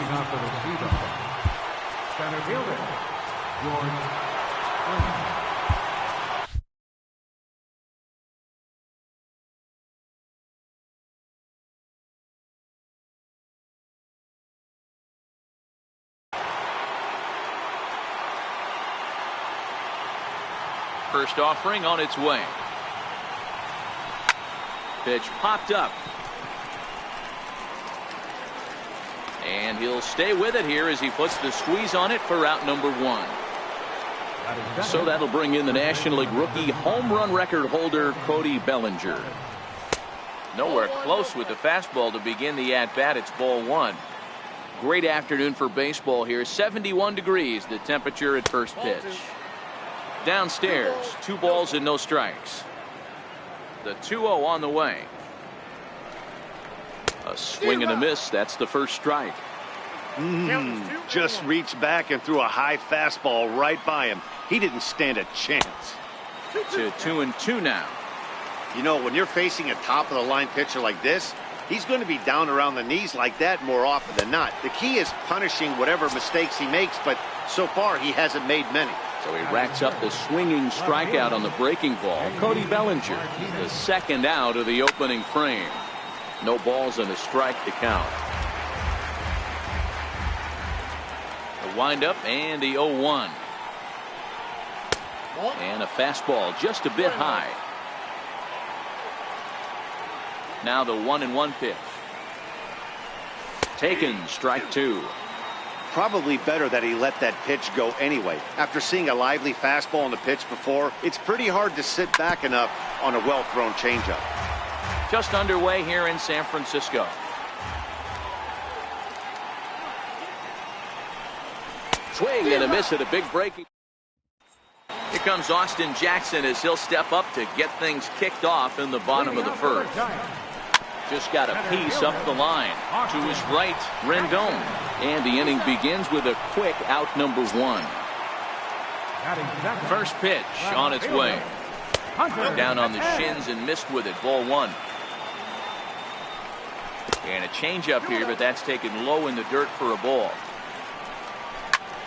off for the Sea-Dogs, center fielder, George Springer. First offering on its way. Pitch popped up. And he'll stay with it here as he puts the squeeze on it for out number 1. So that'll bring in the National League rookie home run record holder Cody Bellinger. Nowhere close with the fastball to begin the at-bat. It's ball 1. Great afternoon for baseball here. 71 degrees the temperature at first pitch. Downstairs, 2 balls and no strikes. The 2-0 on the way. A swing and a miss. That's the first strike. Just reached back and threw a high fastball right by him. He didn't stand a chance. To 2-2 now. You know, when you're facing a top-of-the-line pitcher like this, he's going to be down around the knees like that more often than not. The key is punishing whatever mistakes he makes, but so far he hasn't made many. So he racks up the swinging strikeout on the breaking ball. Cody Bellinger, the second out of the opening frame. No balls and a strike to count. The windup and the 0-1. And a fastball just a bit high. Now the 1-1 pitch. Taken, strike 2. Probably better that he let that pitch go anyway. After seeing a lively fastball on the pitch before, it's pretty hard to sit back enough on a well-thrown changeup. Just underway here in San Francisco. Swing and a miss at a big break. Here comes Austin Jackson as he'll step up to get things kicked off in the bottom of the first. Just got a piece up the line. To his right, Rendon. And the inning begins with a quick out number 1. First pitch on its way. Down on the shins and missed with it. Ball 1. And a changeup here, but that's taken low in the dirt for a ball.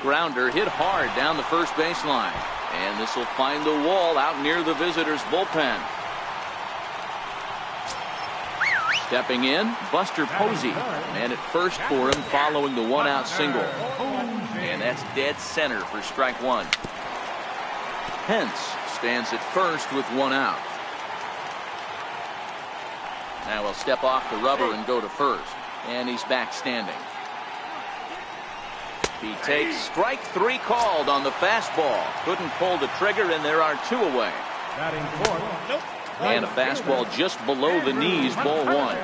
Grounder hit hard down the first baseline. And this will find the wall out near the visitors' bullpen. Stepping in, Buster Posey. Man at first for him following the 1-out single. And that's dead center for strike 1. Pence stands at first with 1 out. Now he'll step off the rubber and go to first. And he's back standing. He takes strike 3 called on the fastball. Couldn't pull the trigger, and there are 2 away. And a fastball just below the knees, ball 1.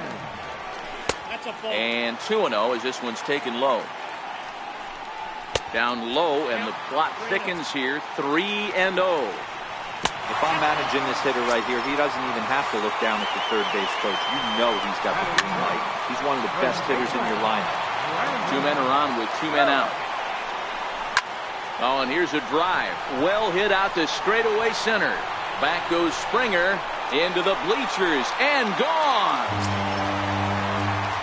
And 2-0 as this one's taken low. Down low, and the plot thickens here, 3-0. If I'm managing this hitter right here, he doesn't even have to look down at the third base coach. You know he's got the green light. He's one of the best hitters in your lineup. 2 men are on with 2 men out. Oh, and here's a drive. Well hit out to straightaway center. Back goes Springer into the bleachers and gone.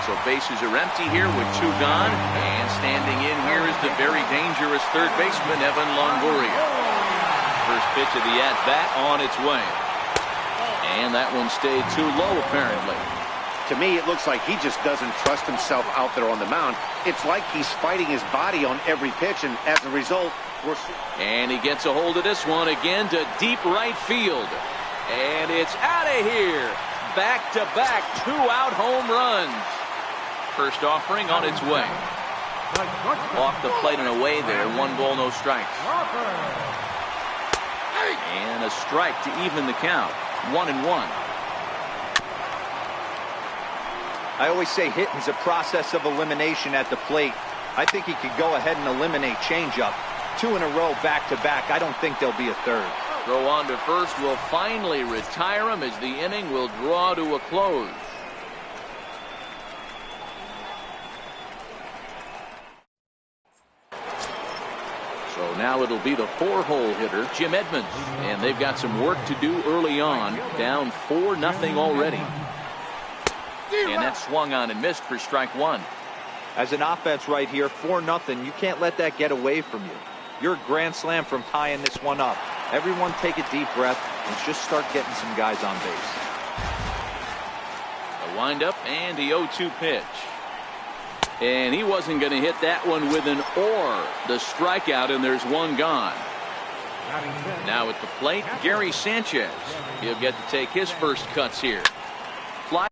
So bases are empty here with 2 gone. And standing in here is the very dangerous third baseman, Evan Longoria. First pitch of the at-bat on its way. And that one stayed too low, apparently. To me, it looks like he just doesn't trust himself out there on the mound. It's like he's fighting his body on every pitch, and as a result, and he gets a hold of this one again to deep right field. And it's out of here. Back-to-back 2-out home runs. First offering on its way. Off the plate and away there. 1 ball, no strikes. And a strike to even the count. 1-1. I always say hitting's a process of elimination at the plate. I think he could go ahead and eliminate changeup. 2 in a row back-to-back. I don't think there'll be a third. Throw on to first will finally retire him as the inning will draw to a close. So now it'll be the 4-hole hitter, Jim Edmonds. And they've got some work to do early on. Down 4-0 already. And that swung on and missed for strike 1. As an offense right here, 4-0, you can't let that get away from you. You're a grand slam from tying this one up. Everyone take a deep breath and just start getting some guys on base. A windup and the 0-2 pitch. And he wasn't going to hit that one with an or. The strikeout, and there's 1 gone. Now at the plate, Gary Sanchez. He'll get to take his first cuts here. Fly.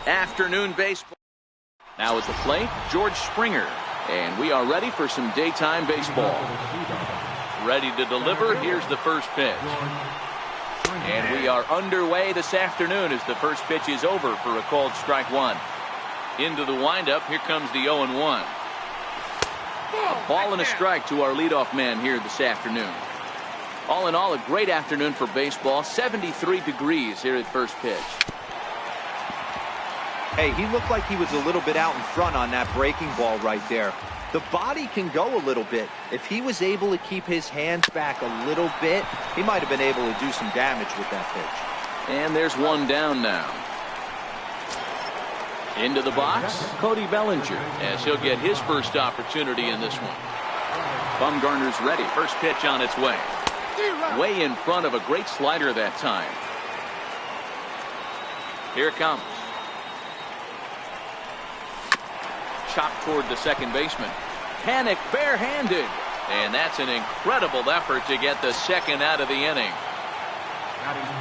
Afternoon baseball. Now at the plate, George Springer. And we are ready for some daytime baseball. Ready to deliver. Here's the first pitch. And we are underway this afternoon as the first pitch is over for a called strike one. Into the windup. Here comes the 0-1. A ball and a strike to our leadoff man here this afternoon. All in all, a great afternoon for baseball. 73 degrees here at first pitch. Hey, he looked like he was a little bit out in front on that breaking ball right there. The body can go a little bit. If he was able to keep his hands back a little bit, he might have been able to do some damage with that pitch. And there's one down now. Into the box, Cody Bellinger, as he'll get his first opportunity in this one. Bumgarner's ready. First pitch on its way. Way in front of a great slider that time. Here it comes. Chopped toward the second baseman. Panic barehanded. And that's an incredible effort to get the second out of the inning.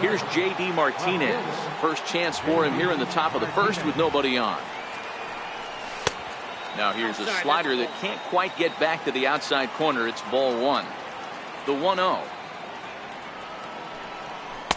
Here's J.D. Martinez. First chance for him here in the top of the first with nobody on. Now here's a slider that can't quite get back to the outside corner. It's ball one. The 1-0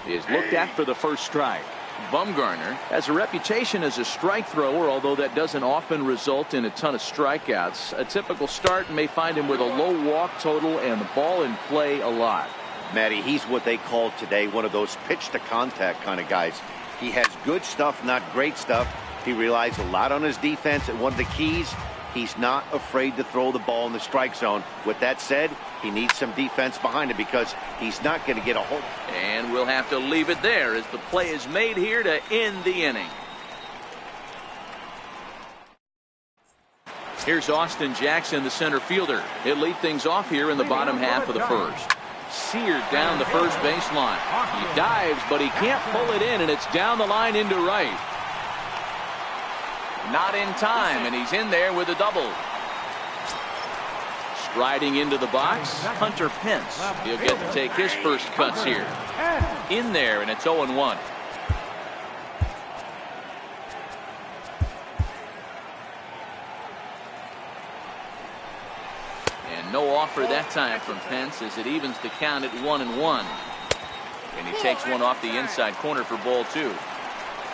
is looked at for the first strike. Bumgarner has a reputation as a strike thrower, although that doesn't often result in a ton of strikeouts. A typical start may find him with a low walk total and the ball in play a lot. Matty, he's what they call today one of those pitch to contact kind of guys. He has good stuff, not great stuff. He relies a lot on his defense, and one of the keys, he's not afraid to throw the ball in the strike zone. With that said, he needs some defense behind him because he's not going to get a hold. And we'll have to leave it there as the play is made here to end the inning. Here's Austin Jackson, the center fielder. He'll lead things off here in the bottom half of the first. Seared down the first baseline. He dives, but he can't pull it in, and it's down the line into right. Not in time, and he's in there with a double. Striding into the box, Hunter Pence. He'll get to take his first cuts here. In there, and it's 0-1. And no offer that time from Pence as it evens the count at 1-1. And he takes one off the inside corner for ball two.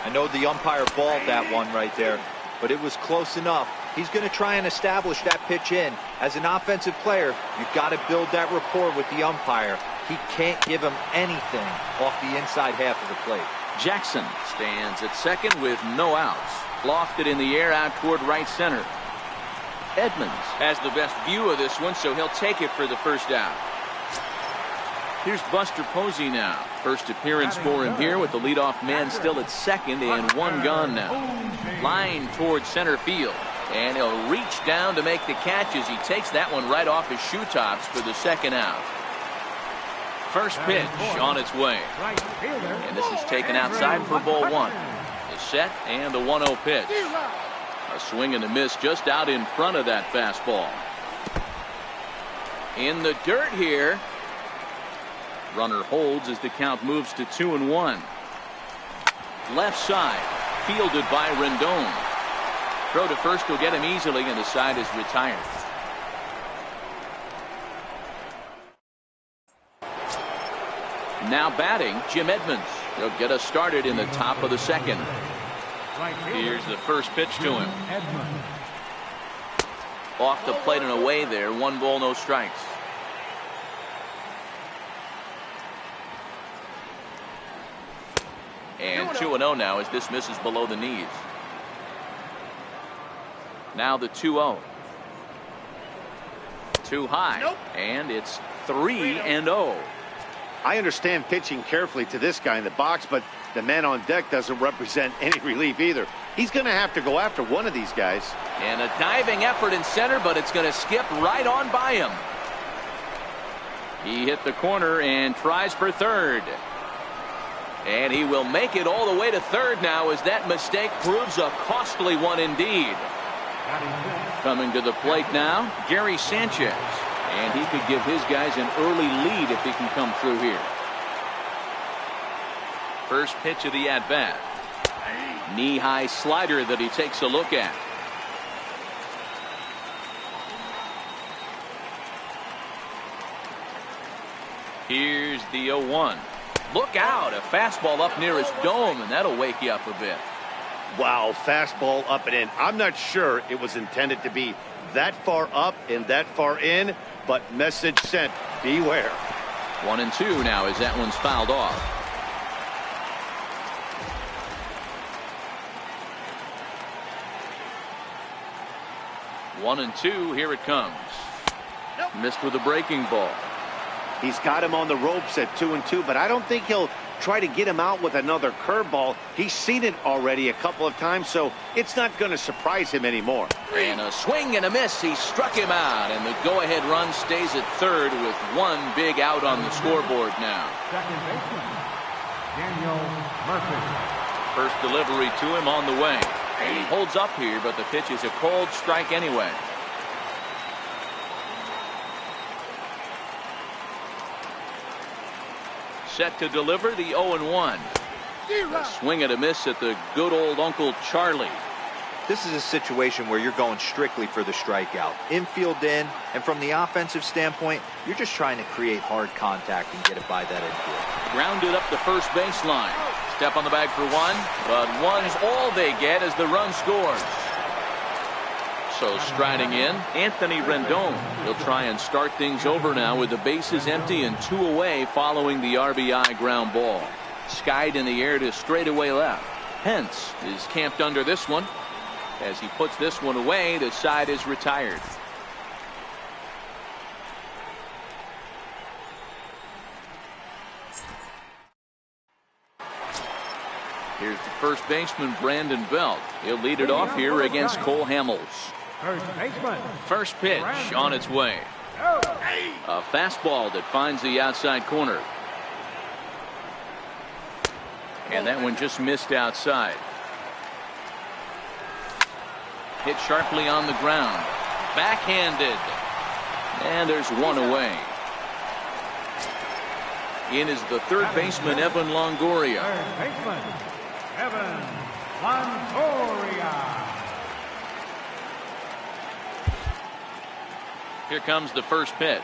I know the umpire balled that one right there, but it was close enough. He's going to try and establish that pitch in. As an offensive player, you've got to build that rapport with the umpire. He can't give him anything off the inside half of the plate. Jackson stands at second with no outs. Lofted in the air out toward right center. Edmonds has the best view of this one, so he'll take it for the first out. Here's Buster Posey now. First appearance for him here with the leadoff man still at second and one gone now. Line towards center field. And he'll reach down to make the catch as he takes that one right off his shoe tops for the second out. First pitch on its way. And this is taken outside for ball one. The set and the 1-0 pitch. A swing and a miss just out in front of that fastball. In the dirt here. Runner holds as the count moves to 2-1. Left side, fielded by Rendon. Throw to first will get him easily, and the side is retired. Now batting, Jim Edmonds. He'll get us started in the top of the second. Here's the first pitch to him. Off the plate and away there. 1 ball, no strikes. And 2-0 now as this misses below the knees. Now the 2-0. Too high. Nope. And it's 3-0. I understand pitching carefully to this guy in the box, but the man on deck doesn't represent any relief either. He's going to have to go after one of these guys. And a diving effort in center, but it's going to skip right on by him. He hit the corner and tries for third. And he will make it all the way to third now, as that mistake proves a costly one indeed. Coming to the plate now, Gary Sanchez. And he could give his guys an early lead if he can come through here. First pitch of the at-bat. Knee-high slider that he takes a look at. Here's the 0-1. Look out, a fastball up near his dome, and that'll wake you up a bit. Wow, fastball up and in. I'm not sure it was intended to be that far up and that far in, but message sent, beware. 1-2 now as that one's fouled off. One and two, here it comes. Nope. Missed with a breaking ball. He's got him on the ropes at 2-2, but I don't think he'll try to get him out with another curveball. He's seen it already a couple of times, so it's not going to surprise him anymore. And a swing and a miss. He struck him out, and the go-ahead run stays at third with one big out on the scoreboard now. Second baseman, Daniel Murphy. First delivery to him on the way. And he holds up here, but the pitch is a cold strike anyway. Set to deliver the 0-1. A swing and a miss at the good old Uncle Charlie. This is a situation where you're going strictly for the strikeout. Infield in, and from the offensive standpoint, you're just trying to create hard contact and get it by that infield. Grounded up the first baseline. Step on the bag for one, but one's all they get as the run scores. So striding in, Anthony Rendon. He'll try and start things over now with the bases empty and 2 away following the RBI ground ball. Skied in the air to straightaway left. Hence is camped under this one. As he puts this one away, the side is retired. Here's the first baseman, Brandon Belt. He'll lead it off here against Cole Hamels. First baseman. First pitch on its way. A fastball that finds the outside corner. And that one just missed outside. Hit sharply on the ground. Backhanded. And there's one away. In is the third baseman, Evan Longoria. Third baseman, Evan Longoria. Here comes the first pitch.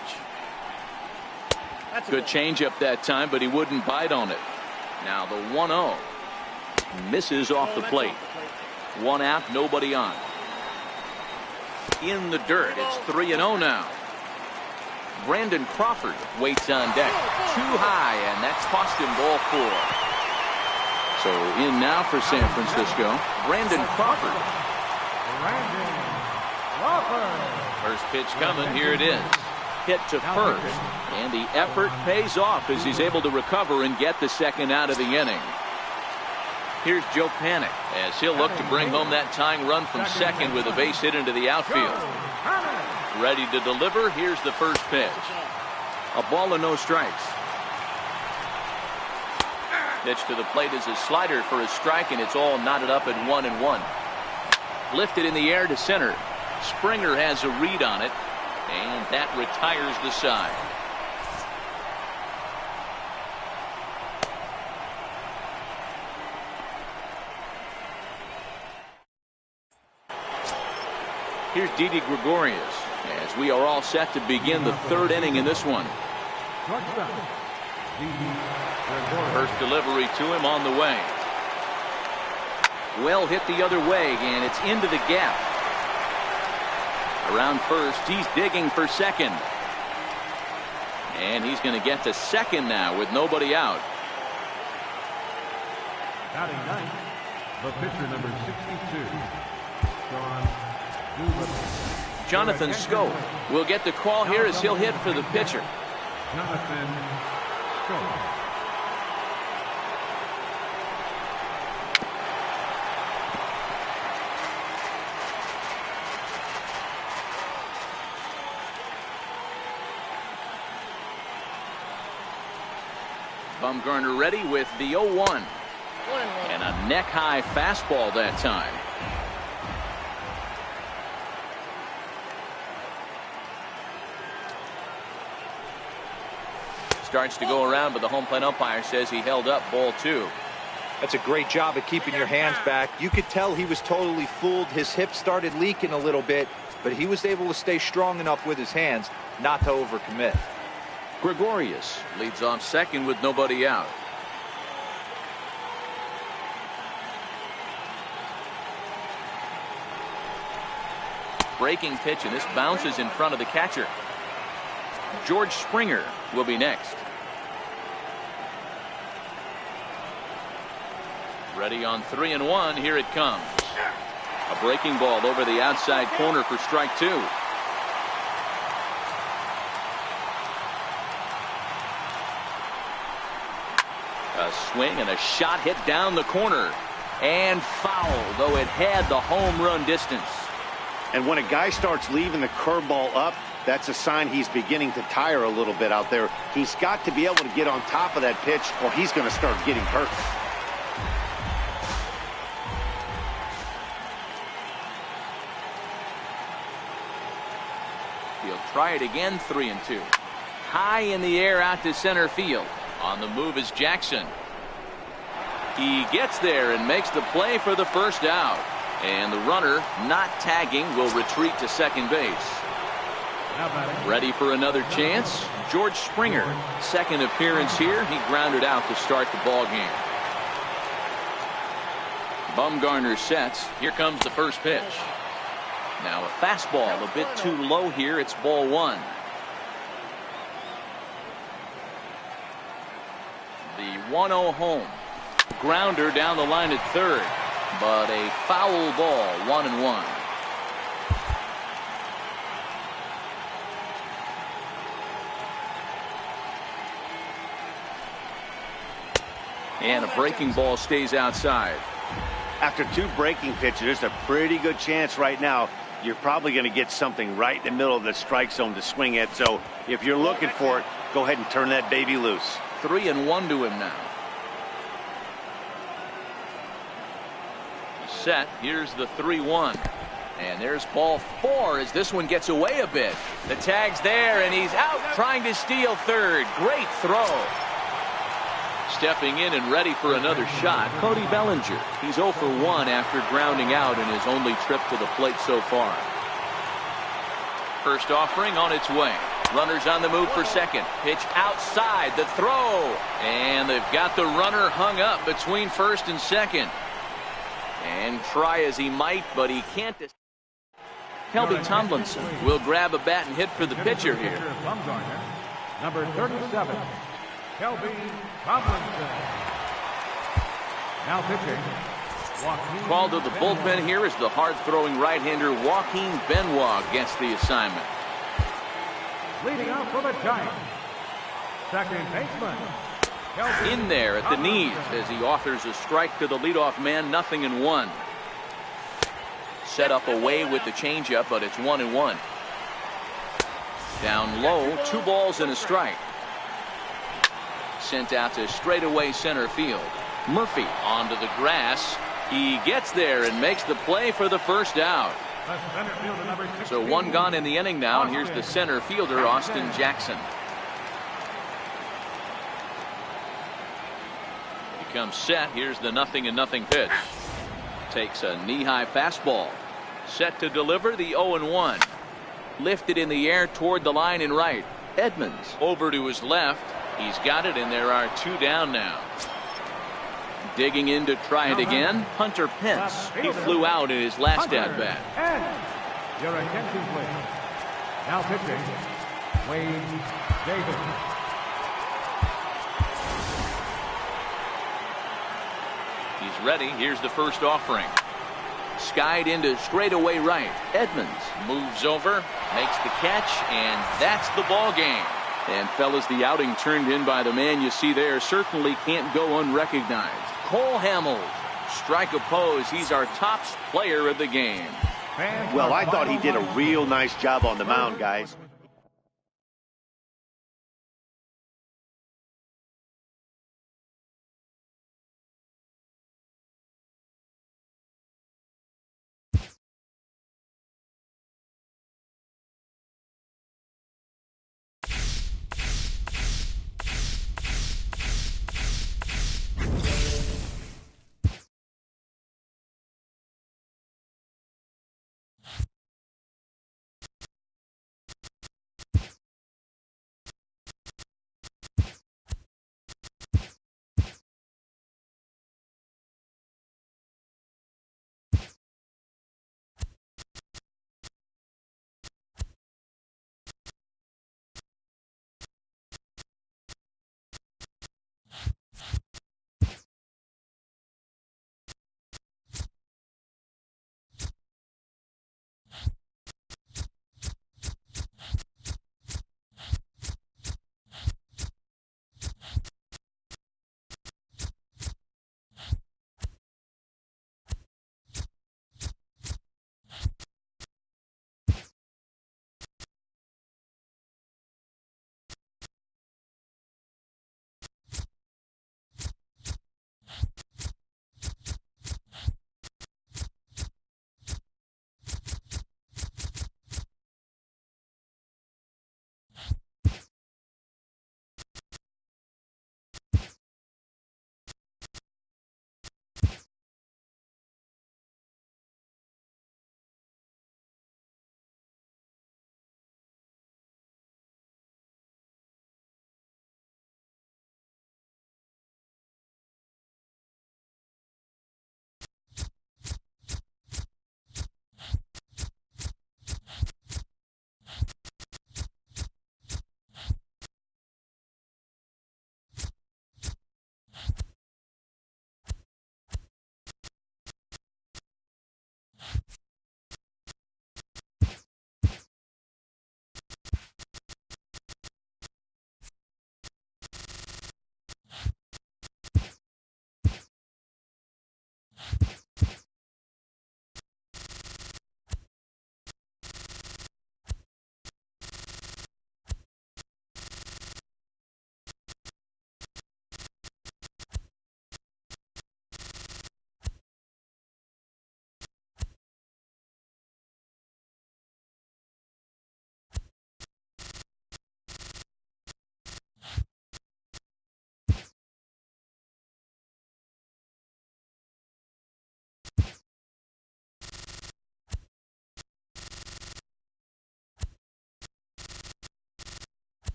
Good changeup that time, but he wouldn't bite on it. Now the 1-0. Misses off the plate. One out, nobody on. In the dirt, it's 3-0 now. Brandon Crawford waits on deck. Too high, and that's cost him ball 4. So in now for San Francisco, Brandon Crawford. Brandon Crawford. First pitch coming, here it is. Hit to first, and the effort pays off as he's able to recover and get the second out of the inning. Here's Joe Panik as he'll look to bring home that tying run from second with a base hit into the outfield. Ready to deliver. Here's the first pitch. A ball and no strikes. Pitch to the plate is a slider for a strike, and it's all knotted up at 1-1. Lifted in the air to center. Springer has a read on it, and that retires the side. Here's Didi Gregorius as we are all set to begin the third inning in this one. First delivery to him on the way. Well hit the other way, and it's into the gap. Around first, he's digging for second. And he's going to get to second now with nobody out. Batting ninth, the pitcher number 62, Sean Doolittle. Jonathan Schoop will get the call here as he'll hit for the pitcher. Jonathan Schoop. Bumgarner ready with the 0-1. And a neck-high fastball that time. Starts to go around, but the home plate umpire says he held up ball 2. That's a great job of keeping your hands back. You could tell he was totally fooled. His hip started leaking a little bit, but he was able to stay strong enough with his hands not to overcommit. Gregorius leads off second with nobody out. Breaking pitch, and this bounces in front of the catcher. George Springer will be next. Ready on 3-1. Here it comes. A breaking ball over the outside corner for strike 2. A swing and a shot hit down the corner. And foul, though it had the home run distance. And when a guy starts leaving the curveball up, that's a sign he's beginning to tire a little bit out there. He's got to be able to get on top of that pitch, or he's going to start getting hurt. He'll try it again, 3-2. High in the air out to center field. On the move is Jackson. He gets there and makes the play for the first out. And the runner, not tagging, will retreat to second base. Ready for another chance? George Springer. Second appearance here. He grounded out to start the ball game. Bumgarner sets. Here comes the first pitch. Now a fastball a bit too low here. It's ball 1. The 1-0 home. Grounder down the line at third. But a foul ball, 1-1. And a breaking ball stays outside. After 2 breaking pitches, there's a pretty good chance right now you're probably going to get something right in the middle of the strike zone to swing at. So if you're looking for it, go ahead and turn that baby loose. 3-1 to him now. Set. Here's the 3-1. And there's ball 4 as this one gets away a bit. The tag's there, and he's out trying to steal third. Great throw. Stepping in and ready for another shot, Cody Bellinger. He's 0 for 1 after grounding out in his only trip to the plate so far. First offering on its way. Runners on the move for second. Pitch outside. The throw. And they've got the runner hung up between first and second. And try as he might, but he can't. Kelby Tomlinson will grab a bat and hit for the pitcher here. Number 37, Kelby Tomlinson. Now pitching. Joaquin Called to the Benoit. bullpen here as the hard-throwing right-hander Joaquin Benoit gets the assignment. Leading off for the Giants, second baseman. Kelby In there at the knees Tomlinson. as he offers a strike to the leadoff man. 0-1. Set up away with the changeup, but it's 1-1. Down low, 2 balls and a strike. Sent out to straightaway center field. Murphy onto the grass. He gets there and makes the play for the first out. The center fielder, number 16. So 1 gone in the inning now, and here's the center fielder, Austin Jackson. He comes set. Here's the 0-0 pitch. Takes a knee-high fastball. Set to deliver the 0-1. Lifted in the air toward the line and right. Edmonds over to his left. He's got it, and there are 2 down now. Digging in to try it again. Hunter Pence. He flew out in his last at-bat. Your attention, please. Now pitching, Wade Davis. He's ready. Here's the first offering. Skied into straightaway right. Edmonds moves over, makes the catch, and that's the ball game. And fellas, the outing turned in by the man you see there certainly can't go unrecognized. Cole Hamels. Strike a pose. He's our top player of the game. Well, I thought he did a real nice job on the mound, guys.